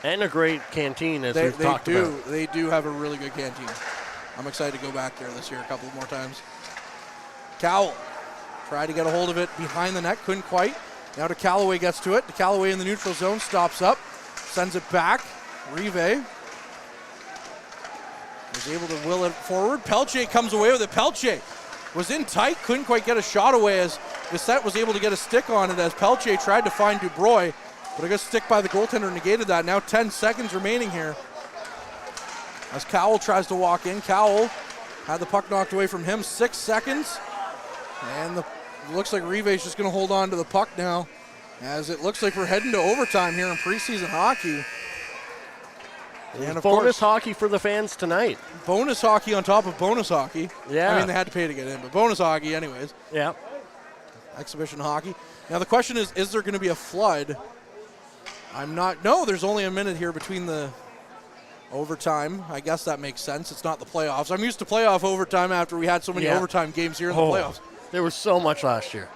D: And a great canteen, as we've talked about.
C: They do have a really good canteen. I'm excited to go back there this year a couple more times. Cowell tried to get a hold of it behind the net, couldn't quite. Now to Callaway gets to it. To Callaway in the neutral zone, stops up, sends it back. Rive was able to will it forward. Pelche comes away with it. Pelche was in tight, couldn't quite get a shot away as Bissett was able to get a stick on it as Pelche tried to find Dubroy, but I guess stick by the goaltender negated that. Now 10 seconds remaining here as Cowell tries to walk in. Cowell had the puck knocked away from him. 6 seconds, and it looks like Rive's just going to hold on to the puck now as it looks like we're heading to overtime here in preseason hockey. And of
D: bonus
C: course,
D: hockey for the fans tonight.
C: Bonus hockey on top of bonus hockey.
D: Yeah.
C: I mean, they had to pay to get in, but bonus hockey anyways.
D: Yeah.
C: Exhibition hockey. Now the question is there going to be a flood? No, there's only a minute here between the overtime. I guess that makes sense. It's not the playoffs. I'm used to playoff overtime after we had so many overtime games here in the playoffs.
D: There was so much last year.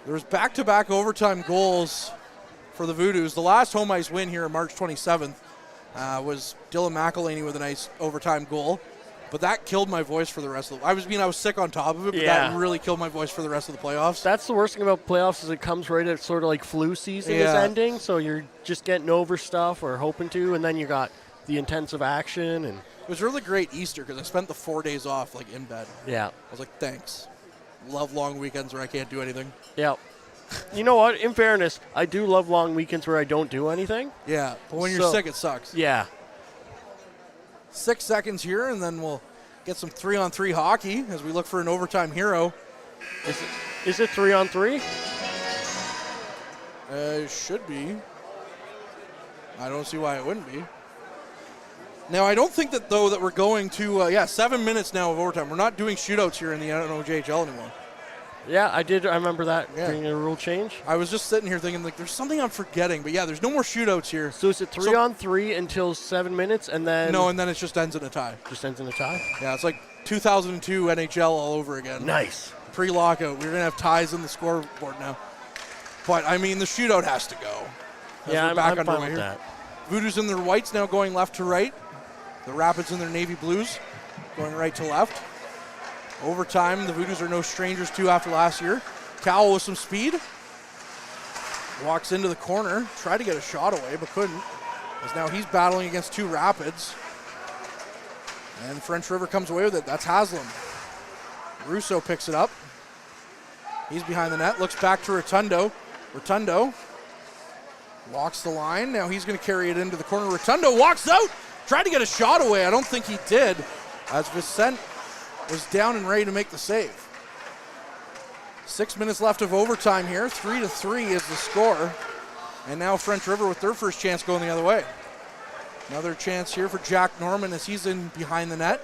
C: There was back-to-back overtime goals for the Voodoos. The last home ice win here on March 27th was Dylan McElhaney with a nice overtime goal. But that killed my voice for the rest of the... I was sick on top of it, but that really killed my voice for the rest of the playoffs.
D: That's the worst thing about playoffs is it comes right at sort of like flu season is ending, so you're just getting over stuff or hoping to, and then you got the intensive action. And
C: it was really great Easter because I spent the 4 days off like in bed.
D: Yeah.
C: I was like, thanks. Love long weekends where I can't do anything.
D: Yeah. You know what? In fairness, I do love long weekends where I don't do anything.
C: Yeah, but when you're sick, it sucks.
D: Yeah.
C: 6 seconds here, and then we'll get some 3-on-3 hockey as we look for an overtime hero.
D: Is it 3-on-3?
C: Should be. I don't see why it wouldn't be. Now, I don't think that, though, that we're going to, 7 minutes now of overtime. We're not doing shootouts here in the NOJHL anymore.
D: Yeah, I remember that during a rule change.
C: I was just sitting here thinking, like, there's something I'm forgetting. But, yeah, there's no more shootouts here.
D: So is it 3-on-3 until 7 minutes, and then...
C: No, and then it just ends in a tie.
D: Just ends in a tie?
C: Yeah, it's like 2002 NHL all over again.
D: Nice.
C: Pre-lockout. We're going to have ties in the scoreboard now. But, I mean, the shootout has to go.
D: Yeah, I'm fine with that.
C: Voodoos in their whites now going left to right. The Rapids in their navy blues going right to left. Overtime, the Voodoos are no strangers to after last year. Cowell with some speed. Walks into the corner. Tried to get a shot away, but couldn't. As now he's battling against two Rapids. And French River comes away with it. That's Haslam. Russo picks it up. He's behind the net. Looks back to Rotundo. Rotundo walks the line. Now he's going to carry it into the corner. Rotundo walks out. Tried to get a shot away. I don't think he did. As Vicente was down and ready to make the save. 6 minutes left of overtime here. 3-3 is the score. And now French River with their first chance going the other way. Another chance here for Jack Norman as he's in behind the net.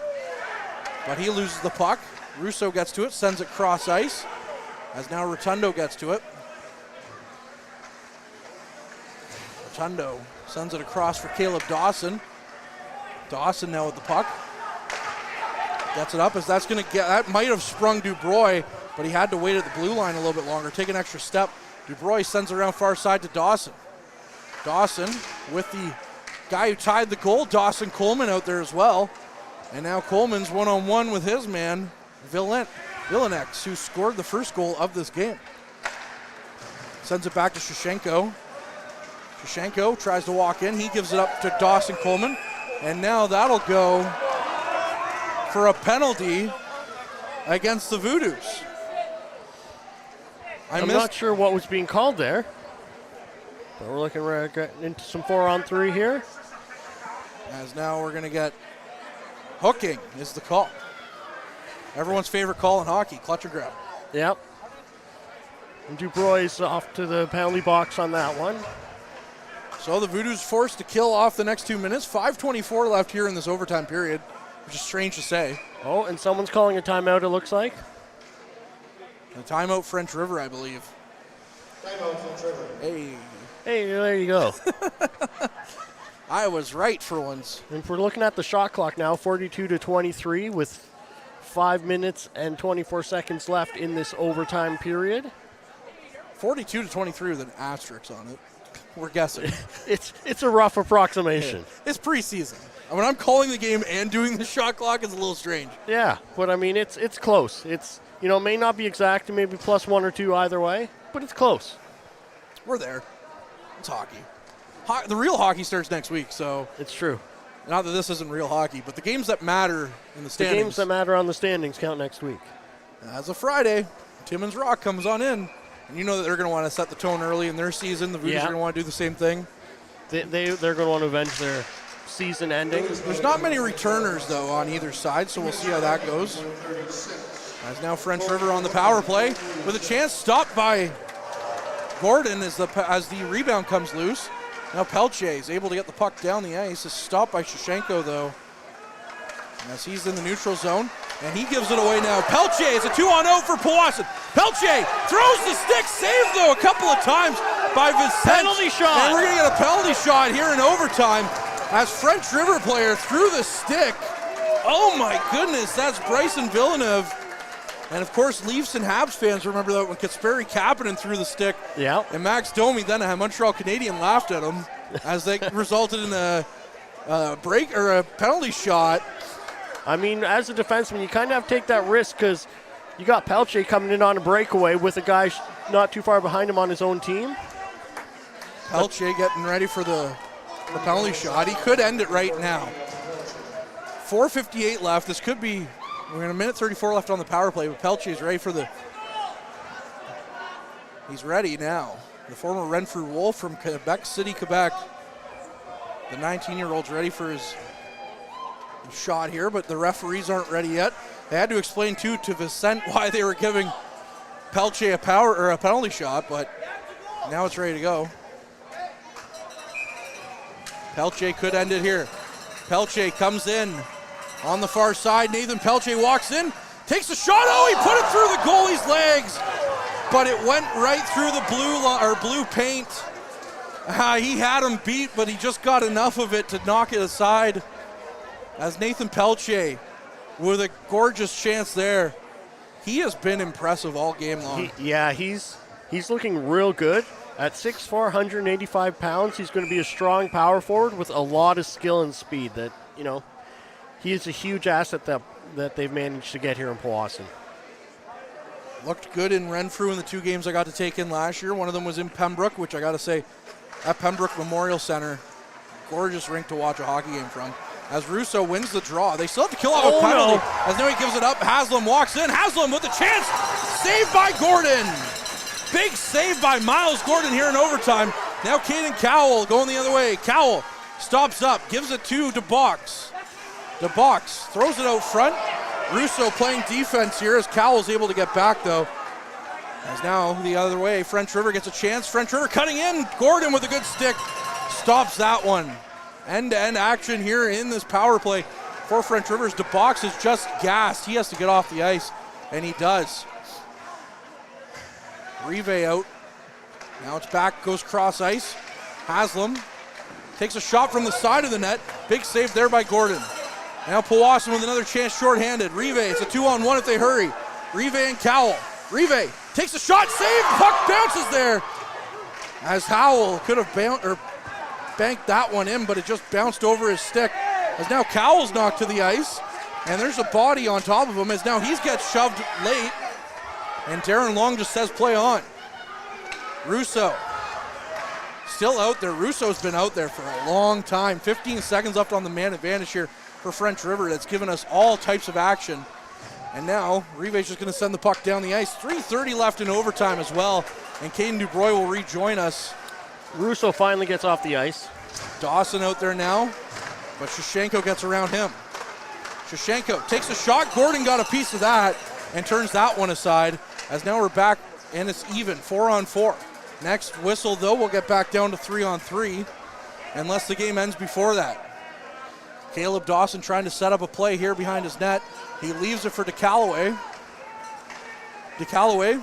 C: But he loses the puck. Russo gets to it, sends it cross ice. As now Rotundo gets to it. Rotundo sends it across for Caleb Dawson. Dawson now with the puck. Gets it up as that's going to get, that might have sprung Dubroy, but he had to wait at the blue line a little bit longer, take an extra step. Dubroy sends it around far side to Dawson. Dawson with the guy who tied the goal, Dawson Coleman out there as well. And now Coleman's one-on-one with his man, Villanex, who scored the first goal of this game. Sends it back to Shushenko. Shushenko tries to walk in. He gives it up to Dawson Coleman. And now that'll go for a penalty against the Voodoos.
D: I'm not sure what was being called there. But we're looking right into some 4-on-3 here.
C: As now we're going to get hooking is the call. Everyone's favorite call in hockey, clutch and grab.
D: Yep. And Dubroy's off to the penalty box on that one.
C: So the Voodoos forced to kill off the next 2 minutes. 5:24 left here in this overtime period, which is strange to say.
D: Oh, and someone's calling a timeout, it looks like.
C: A timeout French River, I believe.
I: Timeout French River.
D: Hey, there you go.
C: I was right for once.
D: And we're looking at the shot clock now, 42-23 with 5 minutes and 24 seconds left in this overtime period.
C: 42-23 with an asterisk on it. We're guessing.
D: It's a rough approximation.
C: It's preseason. When I'm calling the game and doing the shot clock, it's a little strange.
D: Yeah, but I mean, it's close. It's, may not be exact, maybe +1 or 2 either way, but it's close.
C: we're there. It's hockey. The real hockey starts next week, so.
D: It's true.
C: Not that this isn't real hockey, but the games that matter in the standings.
D: The games that matter on the standings count next week.
C: As of Friday, Timmins Rock comes on in. And you know that they're going to want to set the tone early in their season. The Voodoos are going to want to do the same thing.
D: They're going to want to avenge their season ending.
C: There's not many returners, though, on either side, so we'll see how that goes. As now French River on the power play with a chance stopped by Gordon as the rebound comes loose. Now Pelche is able to get the puck down the ice. It's stopped by Shushenko, though, as he's in the neutral zone. And he gives it away now. Pelche, it's a 2-on-0 for Powassan. Pelche throws the stick, saved though a couple of times by Vicente.
D: Penalty shot.
C: And we're going to get a penalty shot here in overtime as French River player threw the stick. Oh my goodness, that's Bryson Villeneuve. And of course, Leafs and Habs fans remember that when Kasperi Kapanen threw the stick.
D: Yeah.
C: And Max Domi, then a Montreal Canadian, laughed at him as they resulted in a break or a penalty shot.
D: I mean, as a defenseman, you kind of have to take that risk because you got Pelche coming in on a breakaway with a guy not too far behind him on his own team.
C: Pelche getting ready for the penalty shot. He could end it right now. 4:58 left. This could be, we're in a minute 34 left on the power play, but Pelche is ready for he's ready now. The former Renfrew Wolf from Quebec City, Quebec. The 19-year-old's ready for his shot here, but the referees aren't ready yet. They had to explain to Vicente why they were giving Pelche a penalty shot, but now it's ready to go. Pelche could end it here. Pelche comes in on the far side. Nathan Pelche walks in, takes a shot. Oh, he put it through the goalie's legs, but it went right through the blue paint. He had him beat, but he just got enough of it to knock it aside. As Nathan Pelche with a gorgeous chance there. He has been impressive all game long.
D: He's looking real good. At 6'4", 185 pounds, he's going to be a strong power forward with a lot of skill and speed. That, you know, he is a huge asset that they've managed to get here in Powassan.
C: Looked good in Renfrew in the 2 games I got to take in last year. One of them was in Pembroke, which I got to say, at Pembroke Memorial Center, gorgeous rink to watch a hockey game from. As Russo wins the draw. They still have to kill off a penalty. No. As now he gives it up. Haslam walks in. Haslam with a chance. Saved by Gordon. Big save by Miles Gordon here in overtime. Now Caden Cowell going the other way. Cowell stops up. Gives it to DeBox. DeBox throws it out front. Russo playing defense here as Cowell's able to get back though. As now the other way. French River gets a chance. French River cutting in. Gordon with a good stick. Stops that one. End-to-end action here in this power play for French Rivers. DeBox is just gassed. He has to get off the ice, and he does. Rive out. Now it's back, goes cross ice. Haslam takes a shot from the side of the net. Big save there by Gordon. Now Powassan with another chance shorthanded. Rive, it's a 2-on-1 if they hurry. Rive and Cowell. Rive takes a shot, save, puck bounces there. As Howell could have banked that one in, but it just bounced over his stick. As now Cowell's knocked to the ice, and there's a body on top of him as now he gets shoved late, and Darren Long just says play on. Russo still out there. Russo's been out there for a long time. 15 seconds left on the man advantage here for French River. That's given us all types of action. And now Rive's just going to send the puck down the ice. 3:30 left in overtime as well, and Caden Dubroy will rejoin us.
D: Russo finally gets off the ice.
C: Dawson out there now, but Shushenko gets around him. Shushenko takes a shot. Gordon got a piece of that and turns that one aside. As now we're back and it's even, 4-on-4. Next whistle though, we'll get back down to 3-on-3 unless the game ends before that. Caleb Dawson trying to set up a play here behind his net. He leaves it for DeCallaway. DeCallaway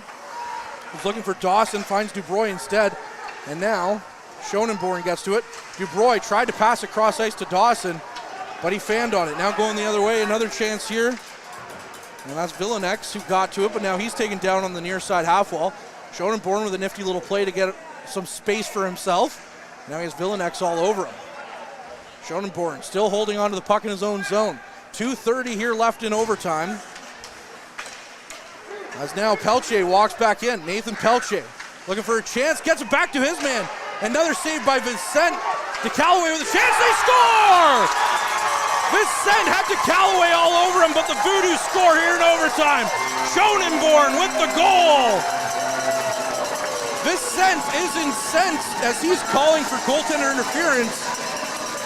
C: is looking for Dawson, finds Dubroy instead. And now Schonenborn gets to it. Dubroy tried to pass across ice to Dawson, but he fanned on it. Now going the other way, another chance here. And that's Villenex who got to it, but now he's taken down on the near side half wall. Schonenborn with a nifty little play to get some space for himself. Now he has Villenex all over him. Schonenborn still holding on to the puck in his own zone. 2:30 here left in overtime. As now Pelche walks back in. Nathan Pelche looking for a chance, gets it back to his man. Another save by Vincent. To Callaway with a chance, they score! Vincent had to Callaway all over him, but the Voodoos score here in overtime. Schonenborn with the goal. Vincent is incensed as he's calling for goaltender interference,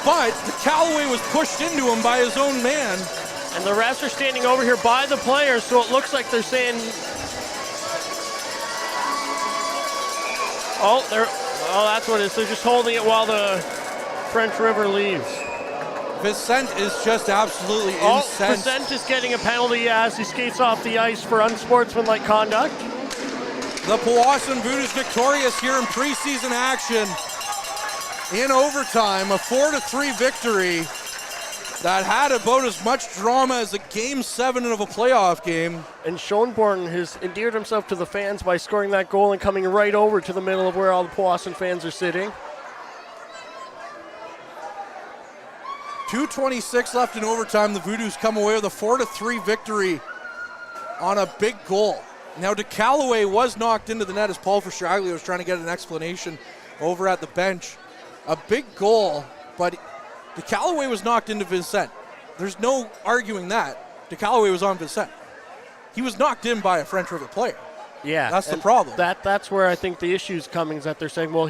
C: but the Callaway was pushed into him by his own man.
D: And the refs are standing over here by the players, so it looks like they're saying, oh, that's what it is. They're just holding it while the French River leaves.
C: Vincent is just absolutely incensed.
D: Vincent is getting a penalty as he skates off the ice for unsportsmanlike conduct.
C: The Powassan Voodoos victorious here in preseason action in overtime, a 4-3 victory that had about as much drama as a Game 7 of a playoff game.
D: And Schonborn has endeared himself to the fans by scoring that goal and coming right over to the middle of where all the Powassan fans are sitting.
C: 2:26 left in overtime. The Voodoos come away with a 4-3 victory on a big goal. Now, DeCallaway was knocked into the net as Paul Verstraglio was trying to get an explanation over at the bench. A big goal, but DeCallaway was knocked into Vincent. There's no arguing that. DeCallaway was on Vincent. He was knocked in by a French River player.
D: Yeah.
C: That's the problem.
D: That's where I think the issue's coming, is that they're saying, well,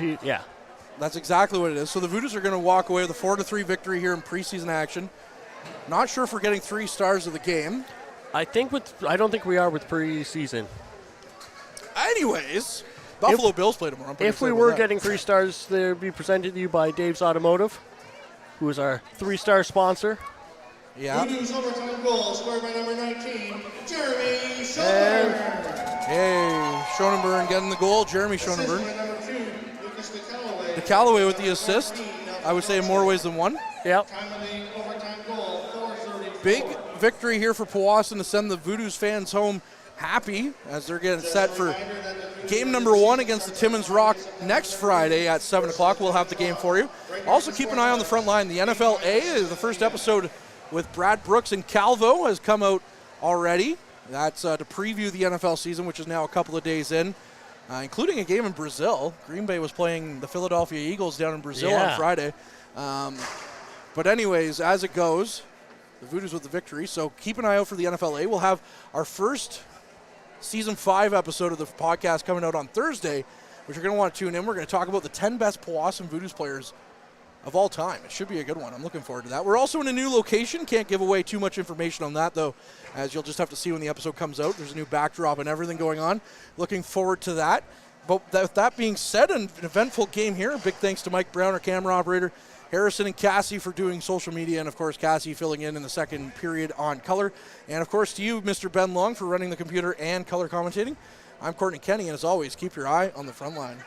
C: That's exactly what it is. So the Voodoos are going to walk away with a 4-3 victory here in preseason action. Not sure if we're getting 3 stars of the game.
D: I don't think we are with preseason.
C: Anyways, Buffalo Bills play tomorrow.
D: If we were getting 3 stars, they would be presented to you by Dave's Automotive, who is our 3-star sponsor.
C: Yeah.
I: Voodoos overtime goal scored by number 19, Jeremy Schonenberg.
C: Hey, Schonenberg getting the goal. Jeremy Schonenberg.
I: Assist by number 2, Lucas DeCallaway.
C: DeCallaway with the assist. I would say in more ways than one.
D: Yep.
I: Time of the overtime goal, 4:34.
C: Big victory here for Powassan to send the Voodoos fans home happy as they're getting set for game number 1 against the Timmins Rock next Friday at 7 o'clock. We'll have the game for you. Also keep an eye on the front line. The NFL-A, the first episode with Brad Brooks and Calvo has come out already. That's to preview the NFL season, which is now a couple of days in, including a game in Brazil. Green Bay was playing the Philadelphia Eagles down in Brazil on Friday. But anyways, as it goes, the Voodoos with the victory. So keep an eye out for the NFL-A. We'll have our first Season 5 episode of the podcast coming out on Thursday, which you're going to want to tune in. We're going to talk about the 10 best Powassan Voodoos players of all time. It should be a good one. I'm looking forward to that. We're also in a new location. Can't give away too much information on that, though, as you'll just have to see when the episode comes out. There's a new backdrop and everything going on. Looking forward to that. But with that being said, an eventful game here. Big thanks to Mike Brown, our camera operator, Harrison and Cassie for doing social media, and, of course, Cassie filling in the second period on color. And, of course, to you, Mr. Ben Long, for running the computer and color commentating. I'm Courtney Kenny, and as always, keep your eye on the front line.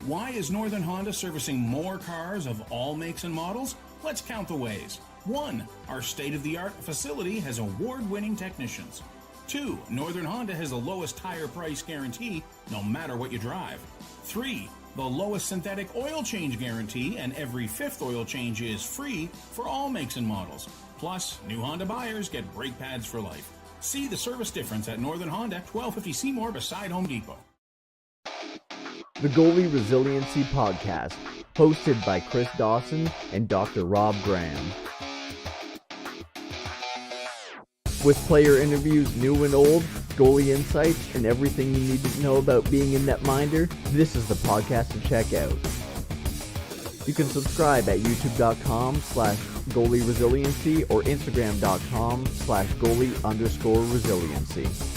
F: Why is Northern Honda servicing more cars of all makes and models? Let's count the ways. 1. Our state-of-the-art facility has award-winning technicians. 2. Northern Honda has the lowest tire price guarantee, no matter what you drive. 3. The lowest synthetic oil change guarantee, and every 5th oil change is free for all makes and models. Plus, new Honda buyers get brake pads for life. See the service difference at Northern Honda, 1250 Seymour beside Home Depot.
B: The Goalie Resiliency Podcast, hosted by Chris Dawson and Dr. Rob Graham. With player interviews new and old, goalie insights, and everything you need to know about being a netminder, this is the podcast to check out. You can subscribe at youtube.com/goalie resiliency or instagram.com/goalie_resiliency.